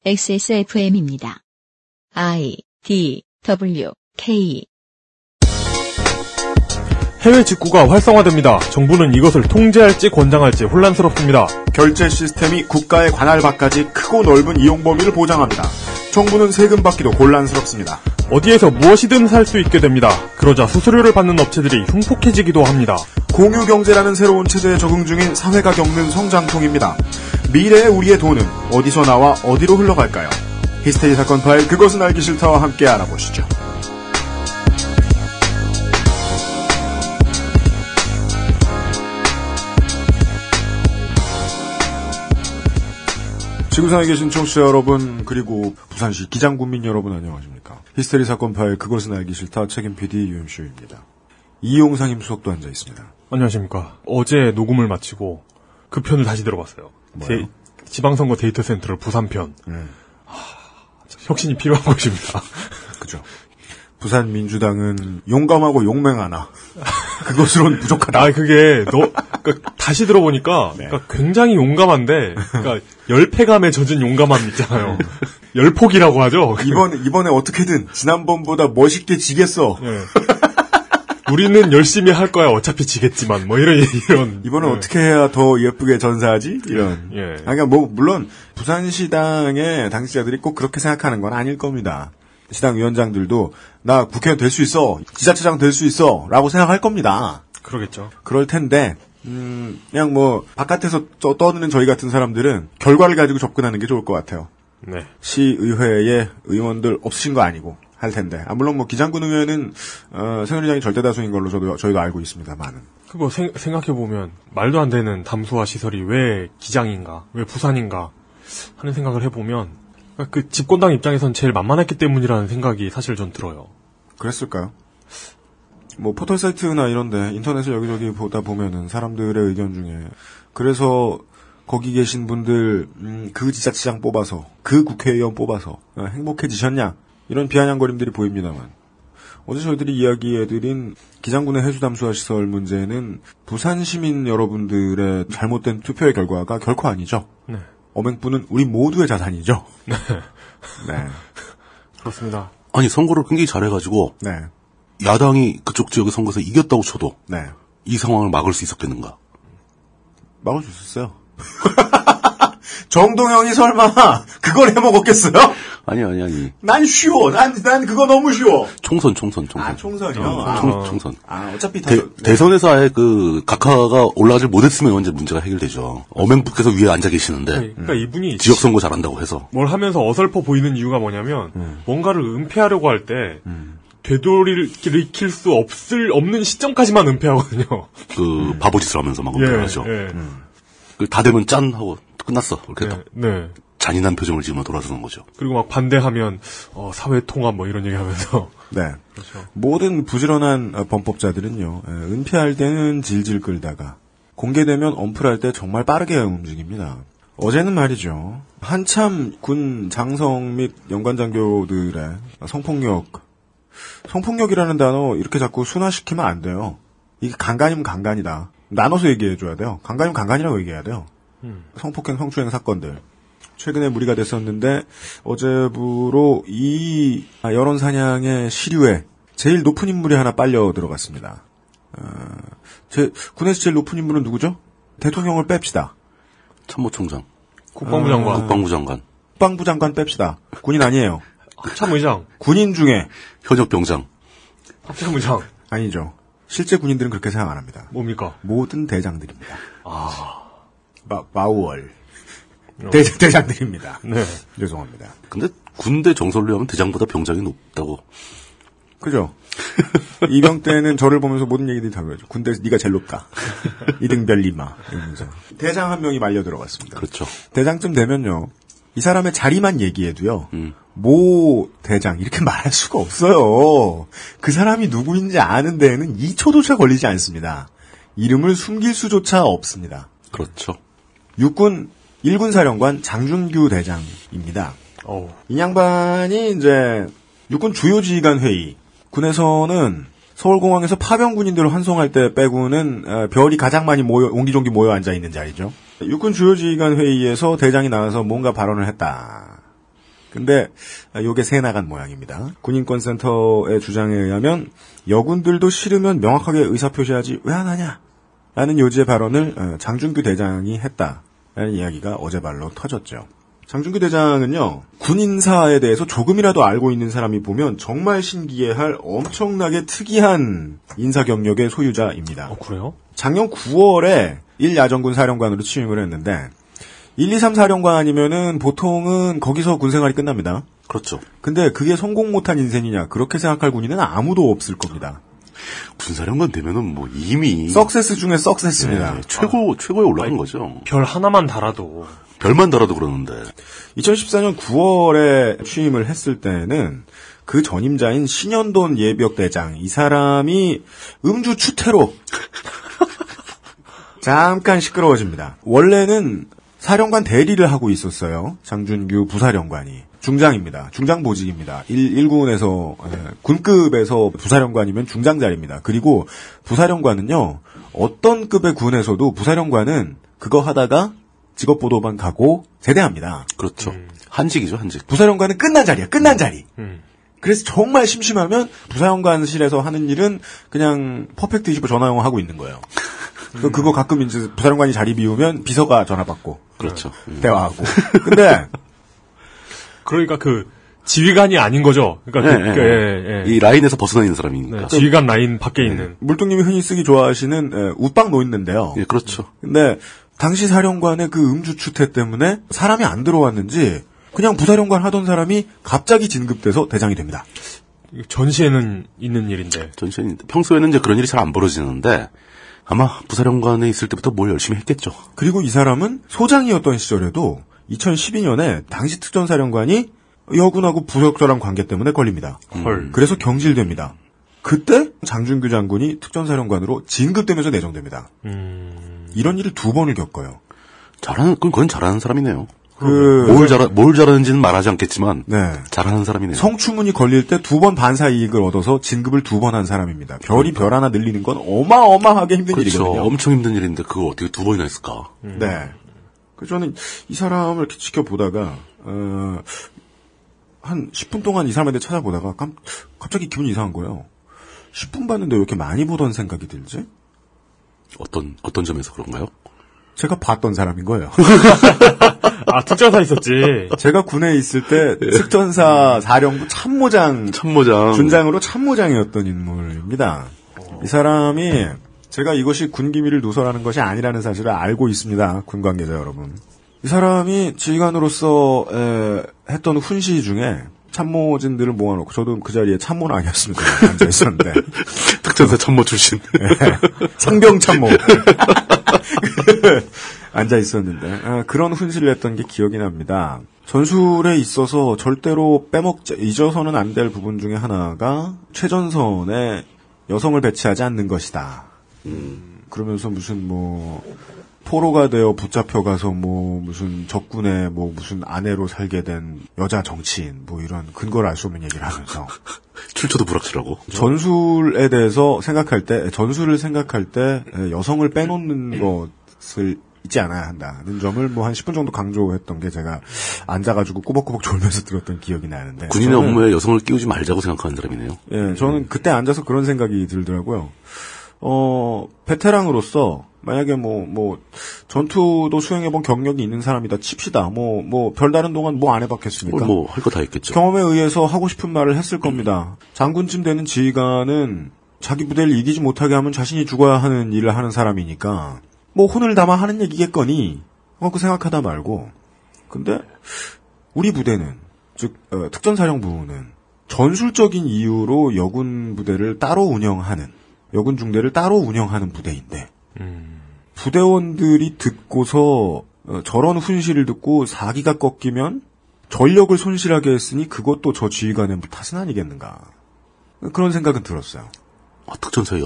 XSFM입니다. I, D, W, K. 해외 직구가 활성화됩니다. 정부는 이것을 통제할지 권장할지 혼란스럽습니다. 결제 시스템이 국가의 관할 밖까지 크고 넓은 이용 범위를 보장합니다. 정부는 세금 받기도 곤란스럽습니다. 어디에서 무엇이든 살 수 있게 됩니다. 그러자 수수료를 받는 업체들이 흉폭해지기도 합니다. 공유경제라는 새로운 체제에 적응 중인 사회가 겪는 성장통입니다. 미래의 우리의 돈은 어디서 나와 어디로 흘러갈까요? 히스테리 사건 파일 그것은 알기 싫다와 함께 알아보시죠. 지구상에 계신 청취자 여러분, 그리고 부산시 기장군민 여러분 안녕하십니까. 히스테리 사건 파일 그것은 알기 싫다 책임 PD UMC입니다. 이용상 임수석도 앉아 있습니다. 안녕하십니까. 어제 녹음을 마치고 그 편을 다시 들어봤어요. 지방선거 데이터 센터를 부산편. 혁신이 필요한 것입니다. 그죠. 부산 민주당은 용감하고 용맹하나 그것으로는 부족하다. 그게 그러니까 다시 들어보니까 네. 그러니까 굉장히 용감한데, 그러니까 열패감에 젖은 용감함 있잖아요. 열폭이라고 하죠. 이번에 어떻게든 지난번보다 멋있게 지겠어. 네. 우리는 열심히 할 거야. 어차피 지겠지만 뭐 이런. 이번엔 어떻게 해야 더 예쁘게 전사하지? 이런. 예. 그러니까 물론 부산시당의 당직자들이 꼭 그렇게 생각하는 건 아닐 겁니다. 시당 위원장들도 나 국회의원 될 수 있어, 지자체장 될 수 있어 라고 생각할 겁니다. 그러겠죠. 그럴 텐데 그냥 바깥에서 떠드는 저희 같은 사람들은 결과를 가지고 접근하는 게 좋을 것 같아요. 네. 시의회에 의원들 없으신 거 아니고 할 텐데. 물론 기장군 의회는 새누리당이 절대 다수인 걸로 저희도 알고 있습니다만은. 그거 생각해보면 말도 안 되는 담소화 시설이 왜 기장인가, 왜 부산인가 하는 생각을 해보면 그 집권당 입장에선 제일 만만했기 때문이라는 생각이 사실 전 들어요. 그랬을까요? 포털 사이트나 이런데 인터넷을 여기저기 보다 보면은 사람들의 의견 중에 그래서 거기 계신 분들 그 지자체장 뽑아서 그 국회의원 뽑아서 행복해지셨냐 이런 비아냥거림들이 보입니다만 어제 저희들이 이야기해드린 기장군의 해수담수화 시설 문제는 부산 시민 여러분들의 잘못된 투표의 결과가 결코 아니죠. 네. 어맹부는 우리 모두의 자산이죠. 네. 네. 그렇습니다. 아니, 선거를 굉장히 잘해가지고, 네. 야당이 그쪽 지역의 선거에서 이겼다고 쳐도, 네. 이 상황을 막을 수 있었겠는가? 막을 수 있었어요. 정동영이 설마 그걸 해먹었겠어요? 아니. 난 쉬워. 난 그거 너무 쉬워. 총선. 총선이요? 총선. 어차피 대선에서 아예 각하가 올라가질 못했으면 언제 문제가 해결되죠. 어맹부께서 위에 앉아 계시는데. 그러니까 이분이 지역선거 잘한다고 해서. 뭘 하면서 어설퍼 보이는 이유가 뭐냐면, 뭔가를 은폐하려고 할 때, 되돌이킬 수 없는 시점까지만 은폐하거든요. 바보짓을 하면서 막 은폐하죠. 다 되면 짠! 하고 끝났어. 이렇게 딱. 네. 잔인한 표정을 지으며 돌아서는 거죠. 그리고 막 반대하면, 사회통합 이런 얘기 하면서. 네. 그렇죠. 모든 부지런한 범법자들은요, 은폐할 때는 질질 끌다가, 공개되면 엄플할 때 정말 빠르게 움직입니다. 어제는 말이죠, 한참 군 장성 및 연관장교들의 성폭력이라는 단어 이렇게 자꾸 순화시키면 안 돼요. 이게 강간이면 강간이다. 나눠서 얘기해줘야 돼요. 강간이면 강간이라고 얘기해야 돼요. 성폭행, 성추행 사건들. 최근에 무리가 됐었는데 어제부로 이 여론 사냥의 시류에 제일 높은 인물이 하나 빨려 들어갔습니다. 군에서 제일 높은 인물은 누구죠? 대통령을 뺍시다. 참모총장. 국방부 장관. 국방부 장관 뺍시다. 군인 아니에요. 합참의장. 군인 중에 현역병장. 합참의장. 아니죠. 실제 군인들은 그렇게 생각 안 합니다. 뭡니까? 모든 대장들입니다. 마우월. 대장들입니다. 네. 죄송합니다. 근데 군대 정설로 하면 대장보다 병장이 높다고. 그죠? 이병 때는 저를 보면서 모든 얘기들이 다 그러죠. 군대에서 네가 제일 높다. 이등별리마. 이러면서. 대장 한 명이 말려 들어갔습니다. 그렇죠. 대장쯤 되면요. 이 사람의 자리만 얘기해도요. 모 대장 이렇게 말할 수가 없어요. 그 사람이 누구인지 아는 데에는 2초조차 걸리지 않습니다. 이름을 숨길 수조차 없습니다. 그렇죠. 육군 1군 사령관 장준규 대장입니다. 이 양반이 이제 육군 주요 지휘관 회의, 군에서는 서울공항에서 파병 군인들을 환송할 때 빼고는 별이 가장 많이 옹기종기 모여 앉아 있는 자리죠. 육군 주요 지휘관 회의에서 대장이 나와서 뭔가 발언을 했다. 근데 요게 새 나간 모양입니다. 군인권센터의 주장에 의하면 여군들도 싫으면 명확하게 의사표시하지 왜 안 하냐? 라는 요지의 발언을 장준규 대장이 했다라는 이야기가 어제발로 터졌죠. 장준규 대장은요, 군인사에 대해서 조금이라도 알고 있는 사람이 보면 정말 신기해할 엄청나게 특이한 인사 경력의 소유자입니다. 그래요? 작년 9월에 1야전군 사령관으로 취임을 했는데 1, 2, 3 사령관 아니면은 보통은 거기서 군생활이 끝납니다. 그렇죠. 근데 그게 성공 못한 인생이냐 그렇게 생각할 군인은 아무도 없을 겁니다. 군사령관 되면은 뭐 이미 석세스 중에 석세스입니다. 네, 최고에 올라간 거죠. 별 하나만 달아도 별만 달아도 그러는데 2014년 9월에 취임을 했을 때는 그 전임자인 신현돈 예비역대장 이 사람이 음주 추태로 잠깐 시끄러워집니다. 원래는 사령관 대리를 하고 있었어요. 장준규 부사령관이. 중장입니다. 중장 보직입니다. 1군에서 군급에서 부사령관이면 중장 자리입니다. 그리고 부사령관은요. 어떤 급의 군에서도 부사령관은 그거 하다가 직업보도반 가고 제대합니다. 그렇죠. 한직이죠, 한직. 부사령관은 끝난 자리야. 끝난 자리. 그래서 정말 심심하면 부사령관실에서 하는 일은 그냥 퍼펙트 25 전화 영어 하고 있는 거예요. 그거 가끔 이제 부사령관이 자리 비우면 비서가 전화 받고. 그렇죠. 대화하고. 근데 그러니까 그 지휘관이 아닌 거죠. 그러니까 이 라인에서 벗어나 있는 사람이니까. 지휘관 라인 밖에 있는. 물뚱님이 흔히 쓰기 좋아하시는 웃방 노인인데요. 예, 그렇죠. 근데 당시 사령관의 그 음주 추태 때문에 사람이 안 들어왔는지 그냥 부사령관 하던 사람이 갑자기 진급돼서 대장이 됩니다. 전시에는 있는 일인데. 전시에는 평소에는 이제 그런 일이 잘 안 벌어지는데 아마 부사령관에 있을 때부터 뭘 열심히 했겠죠. 그리고 이 사람은 소장이었던 시절에도 2012년에 당시 특전사령관이 여군하고 부역자랑 관계 때문에 걸립니다. 그래서 경질됩니다. 그때 장준규 장군이 특전사령관으로 진급되면서 내정됩니다. 이런 일을 2번을 겪어요. 그건 잘하는 사람이네요. 뭘 잘하는지는 말하지 않겠지만, 네. 잘하는 사람이네요. 성추문이 걸릴 때 2번 반사 이익을 얻어서 진급을 2번 한 사람입니다. 별이 별 하나 늘리는 건 어마어마하게 힘든 그렇죠. 일이거든요. 엄청 힘든 일인데 그걸 어떻게 2번이나 했을까? 네. 그래서 저는 이 사람을 이렇게 지켜보다가, 한 10분 동안 이 사람에 대해 찾아보다가 갑자기 기분이 이상한 거예요. 10분 봤는데 왜 이렇게 많이 보던 생각이 들지? 어떤 점에서 그런가요? 제가 봤던 사람인 거예요. 아, 특전사 있었지. 제가 군에 있을 때 특전사 사령부 참모장. 준장으로 참모장이었던 인물입니다. 이 사람이 제가 이것이 군기밀을 누설하는 것이 아니라는 사실을 알고 있습니다. 군 관계자 여러분. 이 사람이 지휘관으로서 했던 훈시 중에 참모진들을 모아놓고 저도 그 자리에 참모는 아니었습니다. 앉아 있었는데 특전사 참모 출신 상병 참모 앉아 있었는데 그런 훈시를 했던 게 기억이 납니다. 전술에 있어서 절대로 잊어서는 안 될 부분 중에 하나가 최전선에 여성을 배치하지 않는 것이다. 그러면서 무슨 포로가 되어 붙잡혀가서 무슨 적군의 무슨 아내로 살게 된 여자 정치인 이런 근거를 알 수 없는 얘기를 하면서 출처도 불확실하고 전술에 대해서 전술을 생각할 때 여성을 빼놓는 것을 잊지 않아야 한다는 점을 한 10분 정도 강조했던 게 제가 앉아가지고 꼬박꼬박 졸면서 들었던 기억이 나는데 군인의 업무에 여성을 끼우지 말자고 생각하는 사람이네요. 예, 저는 그때 앉아서 그런 생각이 들더라고요. 베테랑으로서 만약에 전투도 수행해본 경력이 있는 사람이다 칩시다. 별다른 동안 안 해봤겠습니까? 할 거 다 했겠죠. 경험에 의해서 하고 싶은 말을 했을 겁니다. 장군쯤 되는 지휘관은 자기 부대를 이기지 못하게 하면 자신이 죽어야 하는 일을 하는 사람이니까, 혼을 담아 하는 얘기겠거니, 그 생각하다 말고. 근데, 우리 부대는, 즉, 특전사령부는 전술적인 이유로 여군 부대를 따로 여군 중대를 따로 운영하는 부대인데, 부대원들이 듣고서 저런 훈시를 듣고 사기가 꺾이면 전력을 손실하게 했으니 그것도 저 지휘관의 탓은 아니겠는가. 그런 생각은 들었어요. 특전사에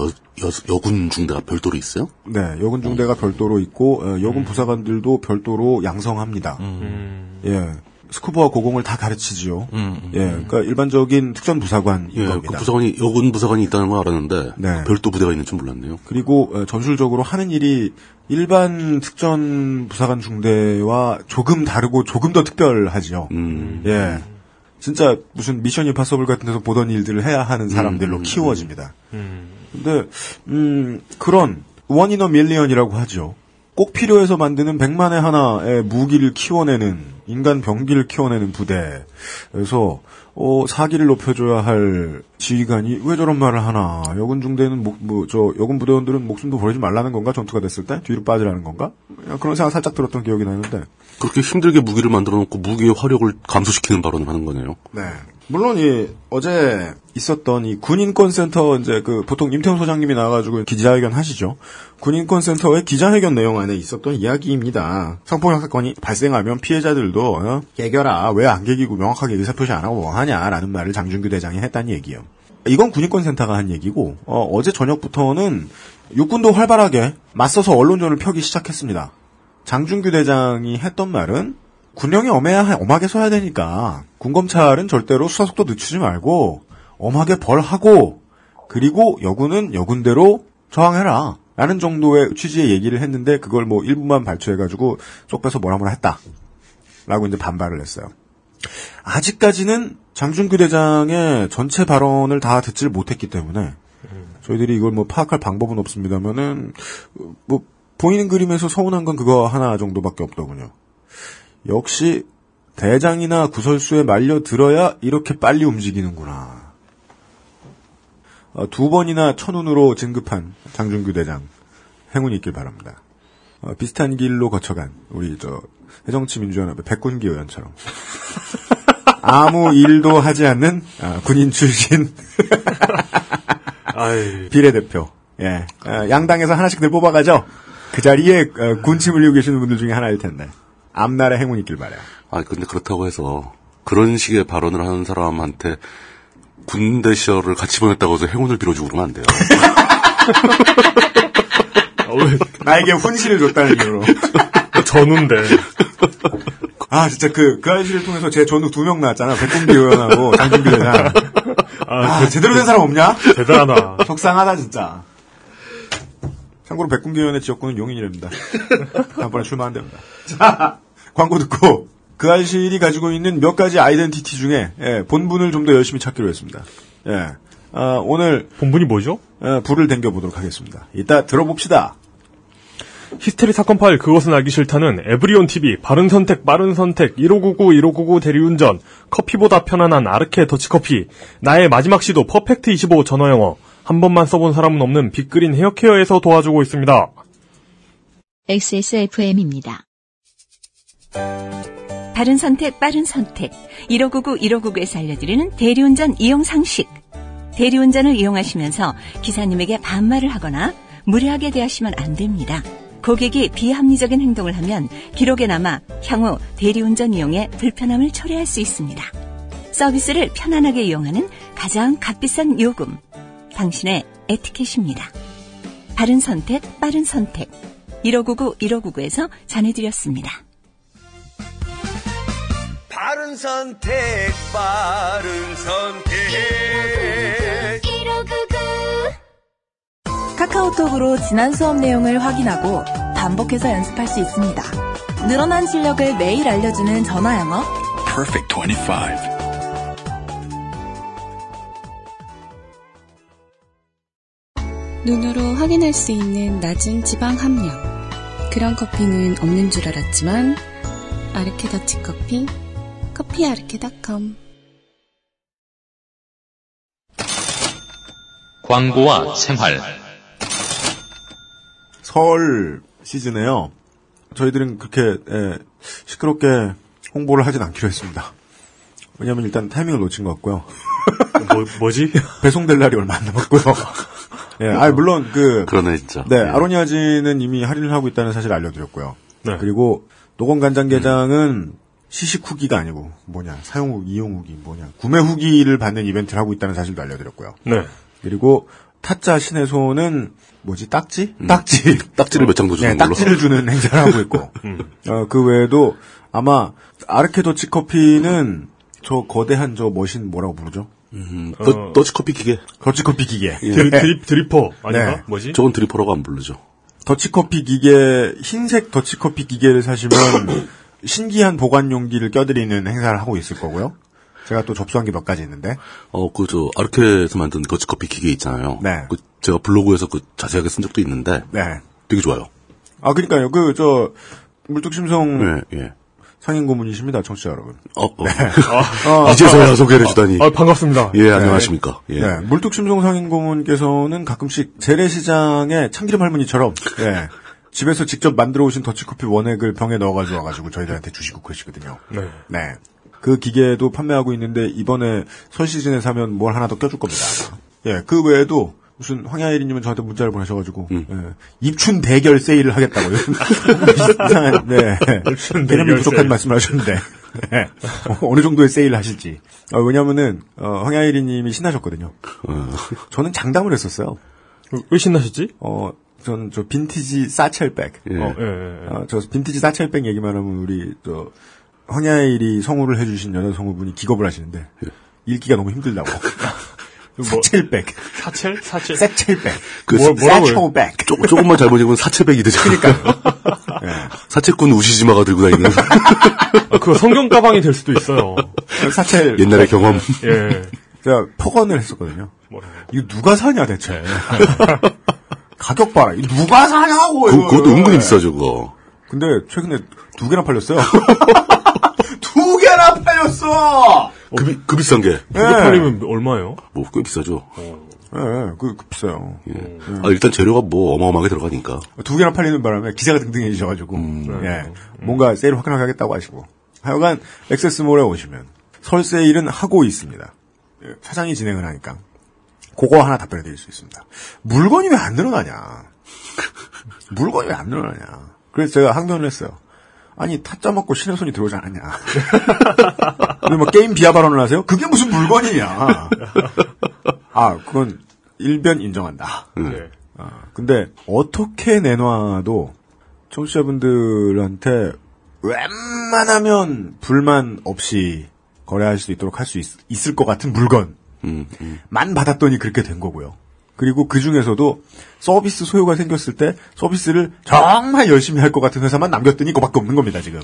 여군 중대가 별도로 있어요? 네, 여군 중대가 별도로 있고 여군 부사관들도 별도로 양성합니다. 예. 스쿠버와 고공을 다 가르치지요. 예, 그러니까 일반적인 특전 부사관인 겁니다. 여군 부사관이 있다는 걸 알았는데 네. 별도 부대가 있는 줄 몰랐네요. 그리고 전술적으로 하는 일이 일반 특전 부사관 중대와 조금 다르고 조금 더 특별하지요. 예, 진짜 무슨 미션 임파서블 같은 데서 보던 일들을 해야 하는 사람들로 키워집니다. 근데 그런 원 인 어 밀리언이라고 하죠. 꼭 필요해서 만드는 100만에 하나의 무기를 키워내는 인간 병기를 키워내는 부대에서 사기를 높여줘야 할 지휘관이 왜 저런 말을 하나? 여군 중대는 여군 부대원들은 목숨도 버리지 말라는 건가? 전투가 됐을 때 뒤로 빠지라는 건가? 그런 생각 살짝 들었던 기억이 나는데 그렇게 힘들게 무기를 만들어 놓고 무기의 화력을 감소시키는 발언을 하는 거네요. 네. 물론 어제 있었던 이 군인권센터 이제 보통 임태훈 소장님이 나와가지고 기자회견 하시죠. 군인권센터의 기자회견 내용 안에 있었던 이야기입니다. 성폭력 사건이 발생하면 피해자들도 개겨라 왜 안 개기고 명확하게 의사표시 안 하고 뭐 하냐라는 말을 장준규 대장이 했다는 얘기예요. 이건 군인권센터가 한 얘기고 어제 저녁부터는 육군도 활발하게 맞서서 언론전을 펴기 시작했습니다. 장준규 대장이 했던 말은 군령이 엄하게 서야 되니까 군검찰은 절대로 수사 속도 늦추지 말고 엄하게 벌하고 그리고 여군은 여군대로 저항해라 라는 정도의 취지의 얘기를 했는데 그걸 뭐 일부만 발췌해가지고 쏙 빼서 뭐라 했다 라고 이제 반발을 했어요. 아직까지는 장준규 대장의 전체 발언을 다 듣질 못했기 때문에 저희들이 이걸 뭐 파악할 방법은 없습니다만은 뭐 보이는 그림에서 서운한 건 그거 하나 정도밖에 없더군요. 역시 대장이나 구설수에 말려 들어야 이렇게 빨리 움직이는구나. 2번이나 천운으로 진급한 장준규 대장 행운이 있길 바랍니다. 비슷한 길로 거쳐간 우리 새정치민주연합의 백군기 의원처럼 아무 일도 하지 않는 군인 출신 비례대표. 예, 양당에서 하나씩들 뽑아가죠. 그 자리에 군침 흘리고 계시는 분들 중에 하나일 텐데 앞날에 행운이 있길 바라요. 근데 그렇다고 해서 그런 식의 발언을 하는 사람한테 군대 시절을 같이 보냈다고 해서 행운을 빌어주고 그러면 안 돼요. 나에게 훈시를 줬다는 이유로. 전우인데. 진짜 그 아저씨를 통해서 제 전우 2명 나왔잖아. 백군기 의원하고 장준규 대장. 제대로 된 사람 없냐? 대단하다. 속상하다 진짜. 참고로 백군기 의원의 지역구는 용인이랍니다. 다음번에 출마 안 됩니다. 자, 광고 듣고 그 아저씨이 가지고 있는 몇 가지 아이덴티티 중에 본분을 좀 더 열심히 찾기로 했습니다. 오늘 본분이 뭐죠? 불을 댕겨보도록 하겠습니다. 이따 들어봅시다. 히스테리 사건 파일 그것은 알기 싫다는 에브리온 TV 바른 선택 빠른 선택 1599 대리운전 커피보다 편안한 아르케 더치커피 나의 마지막 시도 퍼펙트 25 전화영어 한 번만 써본 사람은 없는 빅그린 헤어케어에서 도와주고 있습니다. XSFM입니다. 바른 선택 빠른 선택 1599에서 알려드리는 대리운전 이용 상식. 대리운전을 이용하시면서 기사님에게 반말을 하거나 무례하게 대하시면 안 됩니다. 고객이 비합리적인 행동을 하면 기록에 남아 향후 대리운전 이용에 불편함을 초래할 수 있습니다. 서비스를 편안하게 이용하는 가장 값비싼 요금. 당신의 에티켓입니다. 바른 선택, 빠른 선택. 1599에서 전해드렸습니다. 바른 선택, 빠른 선택. 1599. 카카오톡으로 지난 수업 내용을 확인하고 반복해서 연습할 수 있습니다. 늘어난 실력을 매일 알려주는 전화영어. Perfect 25. 눈으로 확인할 수 있는 낮은 지방 함량. 그런 커피는 없는 줄 알았지만 아르케 더치커피, 커피아르케.com. 광고와 생활. 설 시즌에요. 저희들은 그렇게 시끄럽게 홍보를 하진 않기로 했습니다. 왜냐하면 일단 타이밍을 놓친 것 같고요. 뭐지? 배송될 날이 얼마 안 남았고요. 물론 그러네 진짜. 네, 아로니아진은 이미 할인을 하고 있다는 사실 알려드렸고요. 네. 그리고 노건간장게장은 시식 후기가 아니고 사용 후기, 이용 후기, 구매 후기를 받는 이벤트를 하고 있다는 사실도 알려드렸고요. 네. 그리고 타짜 신의 손은 딱지? 딱지를 몇 장 더 주는 걸로. 딱지를 주는 행사를 하고 있고. 그 외에도 아마 아르케 더치 커피는 저 거대한 머신 뭐라고 부르죠? 더치커피 기계. 더치커피 기계. 드리퍼 아닌가? 네. 뭐지? 저건 드리퍼라고 안 부르죠. 더치커피 기계, 흰색 더치커피 기계를 사시면 신기한 보관 용기를 껴드리는 행사를 하고 있을 거고요. 제가 또 접수한 게 몇 가지 있는데. 아르케에서 만든 더치커피 기계 있잖아요. 네. 제가 블로그에서 자세하게 쓴 적도 있는데. 네. 되게 좋아요. 그러니까요. 물뚝심송. 예. 상인 고문이십니다, 청취자 여러분. 네. 이제서야 소개를 해주다니. 반갑습니다. 예, 안녕하십니까. 네. 예. 물뚝심송 상인 고문께서는 가끔씩 재래시장의 참기름 할머니처럼, 예. 집에서 직접 만들어 오신 더치커피 원액을 병에 넣어가지고 와가지고 저희들한테 주시고 그러시거든요. 네. 네. 그 기계도 판매하고 있는데 이번에 설 시즌에 사면 뭘 하나 더 껴줄 겁니다. 예. 그 외에도 무슨 황야일이님은 저한테 문자를 보내셔가지고 예. 입춘 대결 세일을 하겠다고요. 네. 개념이 부족한 말씀을 하셨는데 네. 어느 정도의 세일을 하실지. 왜냐하면은 황야일이님이 신나셨거든요. 저는 장담을 했었어요. 왜 신나셨지? 저는 저 빈티지 사첼백. 저 빈티지 사첼백 얘기만 하면 우리 황야일이 성우를 해주신 여자 성우분이 기겁을 하시는데 읽기가 너무 힘들다고. 사첼백. 사첼? 사첼백. 뭐라고요? 조금만 잘못 읽으면 사체백이 되죠. 그러니까. 네. 사채꾼 우시지마가 들고 다니는. 그거 성경 가방이 될 수도 있어요. 사첼. 옛날의 경험. 예. 제가 폭언을 했었거든요. 뭐라고? 이거 누가 사냐, 대체. 가격 봐라. 이거 누가 사냐고. 그것도 은근히 비싸죠, 그거. 근데 최근에 2개나 팔렸어요. 2개나 팔렸어! 그 비싼 게. 그게 팔리면 얼마예요? 꽤 비싸죠. 비싸요. 예. 일단 재료가 어마어마하게 들어가니까. 2개나 팔리는 바람에 기사가 등등해지셔가지고, 뭔가 세일을 화끈하게 하겠다고 하시고. 하여간, 액세스몰에 오시면, 설 세일은 하고 있습니다. 사장이 진행을 하니까. 그거 하나 답변해 드릴 수 있습니다. 물건이 왜 안 늘어나냐. 물건이 왜 안 늘어나냐. 그래서 제가 항변을 했어요. 아니, 타짜 먹고 신의 손이 들어오지 않았냐. 근데 게임 비하 발언을 하세요? 그게 무슨 물건이냐. 그건 일변 인정한다. 근데 어떻게 내놔도 청취자분들한테 웬만하면 불만 없이 거래할 수 있도록 할 수 있을 것 같은 물건만 받았더니 그렇게 된 거고요. 그리고 그 중에서도 서비스 소요가 생겼을 때 서비스를 정말 열심히 할 것 같은 회사만 남겼더니 그거밖에 없는 겁니다, 지금.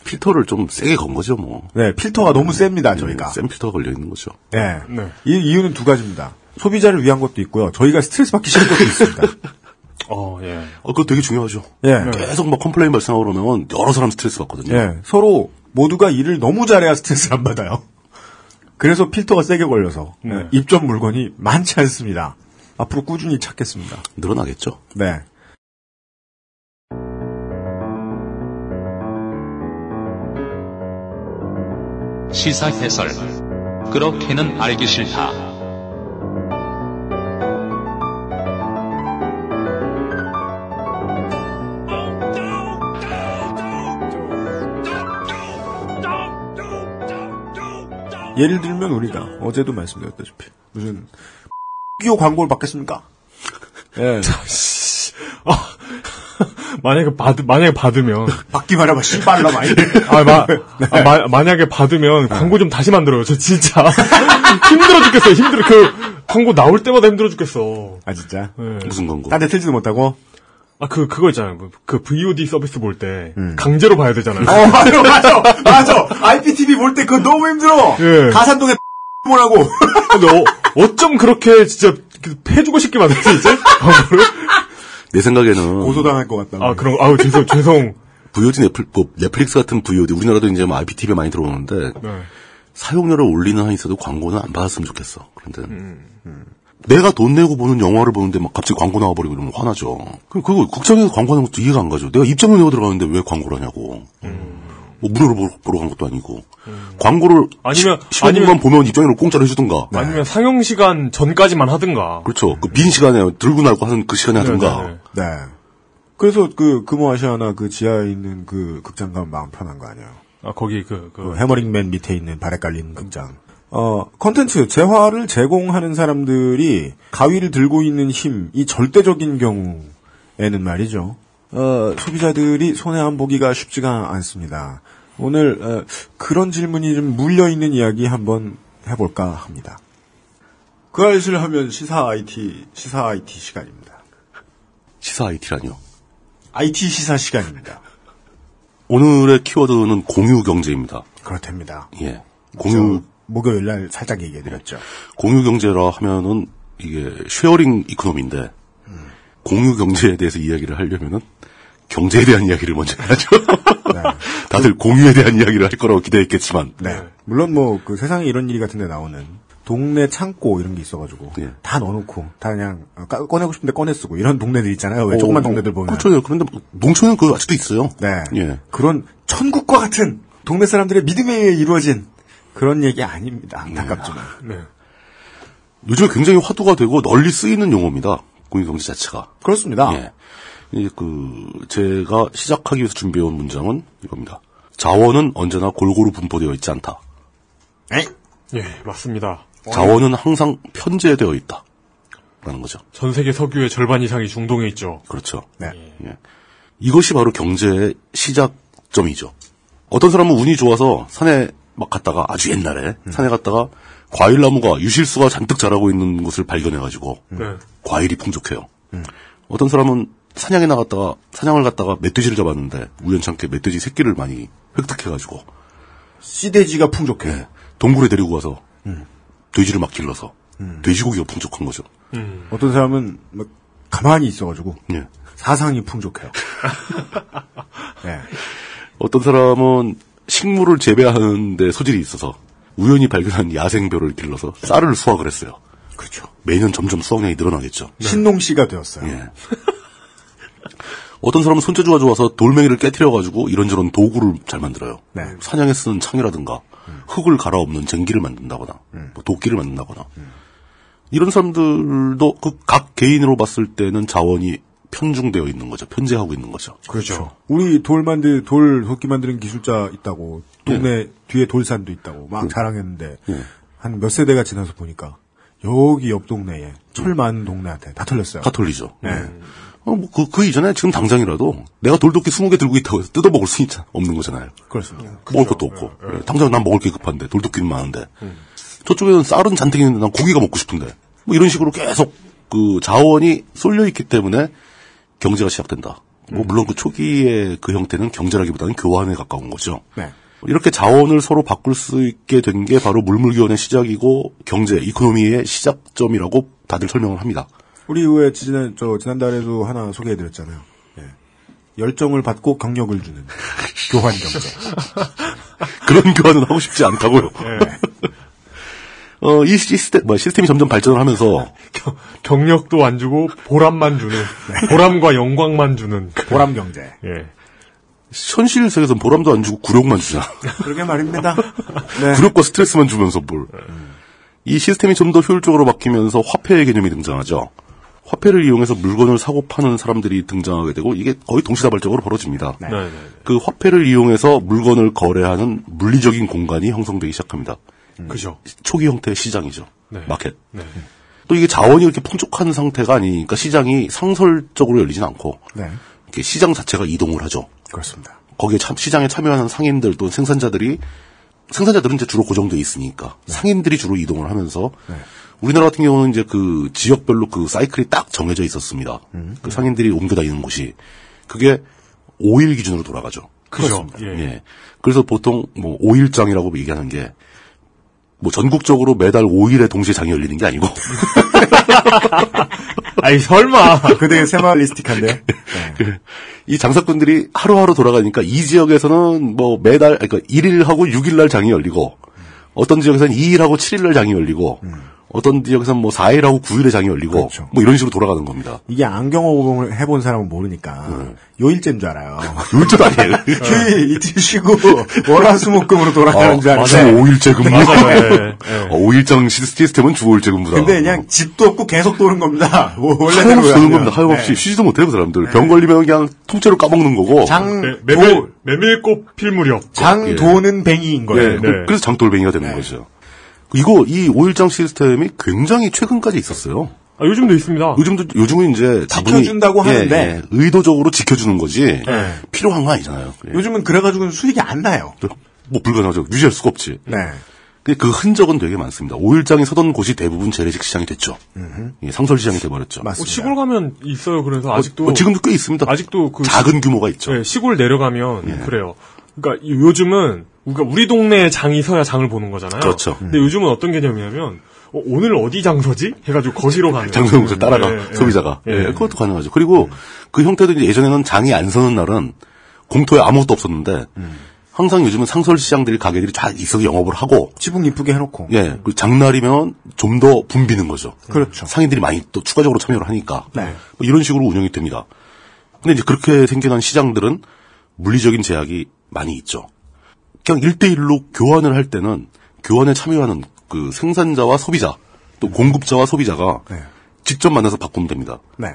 필터를 좀 세게 건 거죠, 뭐. 네, 필터가 너무 셉니다, 저희가. 센 필터가 걸려있는 거죠. 네. 이 이유는 두 가지입니다. 소비자를 위한 것도 있고요. 저희가 스트레스 받기 싫은 것도 있습니다. 예. 그거 되게 중요하죠. 예. 계속 컴플레인 발생하고 그러면 여러 사람 스트레스 받거든요. 예. 서로 모두가 일을 너무 잘해야 스트레스를 안 받아요. 그래서 필터가 세게 걸려서 입점 물건이 많지 않습니다. 앞으로 꾸준히 찾겠습니다. 늘어나겠죠? 네. 시사 해설. 그렇게는 알기 싫다. 예를 들면 우리가 어제도 말씀드렸다시피 무슨 기호 광고를 받겠습니까? 예. 만약에 받으면 받기만 해봐 씨발라 많이. 만약에 받으면 광고 좀 다시 만들어요. 저 진짜 힘들어 죽겠어요. 광고 나올 때마다 힘들어 죽겠어. 진짜? 네. 무슨 광고? 딴 데 틀지도 못하고. 그거 있잖아요. 그 VOD 서비스 볼 때 강제로 봐야 되잖아요. 맞아. IPTV 볼 때 그거 너무 힘들어. 예. 가산동에 뭐라고. 근데 어쩜 그렇게 진짜 패주고 싶게 만들지 이제 광고를? 내 생각에는 고소당할 것 같다. 죄송. VOD 넷플릭스 같은 VOD 우리나라도 이제 IPTV에 많이 들어오는데 사용료를 올리는 한이 있어도 광고는 안 받았으면 좋겠어. 그런데 내가 돈 내고 보는 영화를 보는데 갑자기 광고 나와버리고 이러면 화나죠. 그리고 극장에서 광고하는 것도 이해가 안 가죠. 내가 입장료 내고 들어가는데 왜 광고를 하냐고. 무료로 보러 간 것도 아니고. 광고를 아니면 보면 입장료를 공짜로 해주든가. 아니면 상영 시간 전까지만 하든가. 그렇죠. 그 빈 시간에 들고 나고 하는 그 시간에 하든가. 네. 그래서 금호아시아나 지하에 있는 극장 가면 마음 편한 거 아니에요. 거기 해머링맨 밑에 있는 발에 깔린 극장. 컨텐츠, 재화를 제공하는 사람들이 가위를 들고 있는 힘이 절대적인 경우에는 말이죠. 소비자들이 손해 안 보기가 쉽지가 않습니다. 오늘, 그런 질문이 좀 물려있는 이야기 한번 해볼까 합니다. 그 알실 하면 시사 IT 시간입니다. 시사 IT라뇨? IT 시사 시간입니다. 오늘의 키워드는 공유 경제입니다. 그렇답니다. 예. 공유. 목요일 날 살짝 얘기해드렸죠. 공유경제라 하면은 이게 쉐어링 이코노미인데 공유 경제에 대해서 이야기를 하려면은 경제에 대한 이야기를 먼저 해야죠. 네. 다들 공유에 대한 이야기를 할 거라고 기대했겠지만. 네. 물론 뭐 그 세상에 이런 일이 같은데 나오는 동네 창고 이런 게 있어가지고 다 넣어놓고 다 그냥 꺼내고 싶은데 꺼내 쓰고 이런 동네들 있잖아요. 왜 조그만 동네들 보면. 그렇죠. 그런데 농촌은 그거 아직도 있어요. 네. 예. 그런 천국과 같은 동네 사람들의 믿음에 의해 이루어진 그런 얘기 아닙니다. 안타깝지만. 네. 요즘에 굉장히 화두가 되고 널리 쓰이는 용어입니다. 공유경제 자체가. 그렇습니다. 예. 제가 시작하기 위해서 준비해온 문장은 이겁니다. 자원은 언제나 골고루 분포되어 있지 않다. 에이? 예, 맞습니다. 자원은 항상 편제되어 있다. 라는 거죠. 전 세계 석유의 절반 이상이 중동에 있죠. 그렇죠. 네. 예. 이것이 바로 경제의 시작점이죠. 어떤 사람은 운이 좋아서 산에 막 갔다가 아주 옛날에 산에 갔다가 과일나무가 유실수가 잔뜩 자라고 있는 곳을 발견해가지고 과일이 풍족해요. 어떤 사람은 사냥을 갔다가 멧돼지를 잡았는데 우연찮게 멧돼지 새끼를 많이 획득해가지고 씨돼지가 풍족해. 네, 동굴에 데리고 가서 돼지를 막 길러서 돼지고기가 풍족한 거죠. 어떤 사람은 막 가만히 있어가지고 예. 사상이 풍족해요. 네. 어떤 사람은 식물을 재배하는 데 소질이 있어서 우연히 발견한 야생벼를 길러서 쌀을 수확을 했어요. 그렇죠. 매년 점점 수확량이 늘어나겠죠. 신농씨가 되었어요. 예. 어떤 사람은 손재주가 좋아서 돌멩이를 깨트려가지고 이런저런 도구를 잘 만들어요. 네. 사냥에 쓰는 창이라든가 흙을 갈아엎는 쟁기를 만든다거나 뭐 도끼를 만든다거나 이런 사람들도 그 각 개인으로 봤을 때는 자원이 편중되어 있는 거죠. 편제하고 있는 거죠. 그렇죠. 우리 도끼 만드는 기술자 있다고 동네 뒤에 돌산도 있다고 막 자랑했는데 한 몇 세대가 지나서 보니까 여기 옆 동네에 철 많은 동네한테 다 털렸어요. 다 털리죠. 네. 그 이전에 지금 당장이라도 내가 돌도끼 20개 들고 있다고 해서 뜯어먹을 수 없는 거잖아요. 그렇습니다. 먹을 것도 없고. 당장 난 먹을 게 급한데 돌도끼는 많은데 저쪽에는 쌀은 잔뜩 있는데 난 고기가 먹고 싶은데 뭐 이런 식으로 계속 그 자원이 쏠려 있기 때문에 경제가 시작된다. 뭐 물론 그 초기의 그 형태는 경제라기보다는 교환에 가까운 거죠. 네. 이렇게 자원을 서로 바꿀 수 있게 된 게 바로 물물교환의 시작이고 경제, 이코노미의 시작점이라고 다들 설명을 합니다. 우리 왜 지난달에도 하나 소개해드렸잖아요. 예. 열정을 받고 경력을 주는 교환 경제. 그런 교환은 하고 싶지 않다고요. 이 시스템이 점점 발전을 하면서 경력도 안 주고 보람만 주는 보람과 영광만 주는 보람 경제. 예. 현실 세계에서는 보람도 안 주고 굴욕만 주잖아. 그러게 말입니다. 네. 굴욕과 스트레스만 주면서 이 시스템이 좀 더 효율적으로 바뀌면서 화폐의 개념이 등장하죠. 화폐를 이용해서 물건을 사고 파는 사람들이 등장하게 되고 이게 거의 동시다발적으로 벌어집니다. 네. 그 화폐를 이용해서 물건을 거래하는 물리적인 공간이 형성되기 시작합니다. 그죠. 초기 형태의 시장이죠. 네. 마켓. 네. 또 이게 자원이 이렇게 풍족한 상태가 아니니까 시장이 상설적으로 열리진 않고 이렇게 시장 자체가 이동을 하죠. 그렇습니다. 거기에 시장에 참여하는 상인들 또 생산자들은 이제 주로 고정돼 있으니까 상인들이 주로 이동을 하면서 우리나라 같은 경우는 이제 그 지역별로 그 사이클이 딱 정해져 있었습니다. 그 상인들이 옮겨 다니는 곳이 그게 5일 기준으로 돌아가죠. 그죠. 예. 그래서 보통 뭐 5일장이라고 얘기하는 게 뭐 전국적으로 매달 5일에 동시에 장이 열리는 게 아니고. 아이 설마. 그 되게 세마리스틱한데. 이 장사꾼들이 하루하루 돌아가니까 이 지역에서는 뭐 매달 그러니까 1일하고 6일날 장이 열리고 어떤 지역에서는 2일하고 7일날 장이 열리고 어떤 지역에서는 뭐 4일하고 9일에 장이 열리고 그렇죠. 뭐 이런 식으로 돌아가는 겁니다. 이게 안경호흡을 해본 사람은 모르니까 요일제인 줄 알아요. 요일제도 아니에요. 휴일 이틀 쉬고 월화수목금으로 돌아가는 줄 알았는데. 맞아요. 5일제 근무. 맞아요. 5일장 시스템은 주 5일제 근무다. 근데 그냥 집도 없고 계속 도는 겁니다. 원래대로 하염없이 도는 겁니다. 하염없이 쉬지도 못해요, 그 사람들. 병 걸리면 그냥 통째로 까먹는 거고. 메밀꽃 필 무렵. 장 도는 뱅이인 거예요. 그래서 장돌뱅이가 되는 거죠. 이 5일장 시스템이 굉장히 최근까지 있었어요. 요즘도 있습니다. 요즘은 이제 지켜준다고 하는데. 의도적으로 지켜주는 거지. 필요한 거 아니잖아요. 요즘은 그래가지고는 수익이 안 나요. 뭐 불가능하죠. 유지할 수가 없지. 그 흔적은 되게 많습니다. 5일장이 서던 곳이 대부분 재래식 시장이 됐죠. 상설 시장이 돼버렸죠. 맞습니다. 시골 가면 있어요. 그래서 아직도. 지금도 꽤 있습니다. 아직도 작은 규모가 있죠. 시골 내려가면 그래요. 그러니까 요즘은 우리 동네에 장이 서야 장을 보는 거잖아요. 그렇죠. 근데 요즘은 어떤 개념이냐면 오늘 어디 장서지? 해가지고 거시로 가는 장소용서 따라가 소비자가. 그것도 가능하죠. 그리고 그 형태도 이제 예전에는 장이 안 서는 날은 공터에 아무것도 없었는데 항상 요즘은 상설 시장들이 가게들이 쫙 있어서 영업을 하고 지붕 이쁘게 해놓고 그 장날이면 좀 더 붐비는 거죠. 그렇죠. 상인들이 많이 또 추가적으로 참여를 하니까 네. 뭐 이런 식으로 운영이 됩니다. 근데 이제 그렇게 생겨난 시장들은 물리적인 제약이 많이 있죠. 그냥 1대1로 교환을 할 때는 교환에 참여하는 그 생산자와 소비자 또 공급자와 소비자가 직접 만나서 바꾸면 됩니다. 네.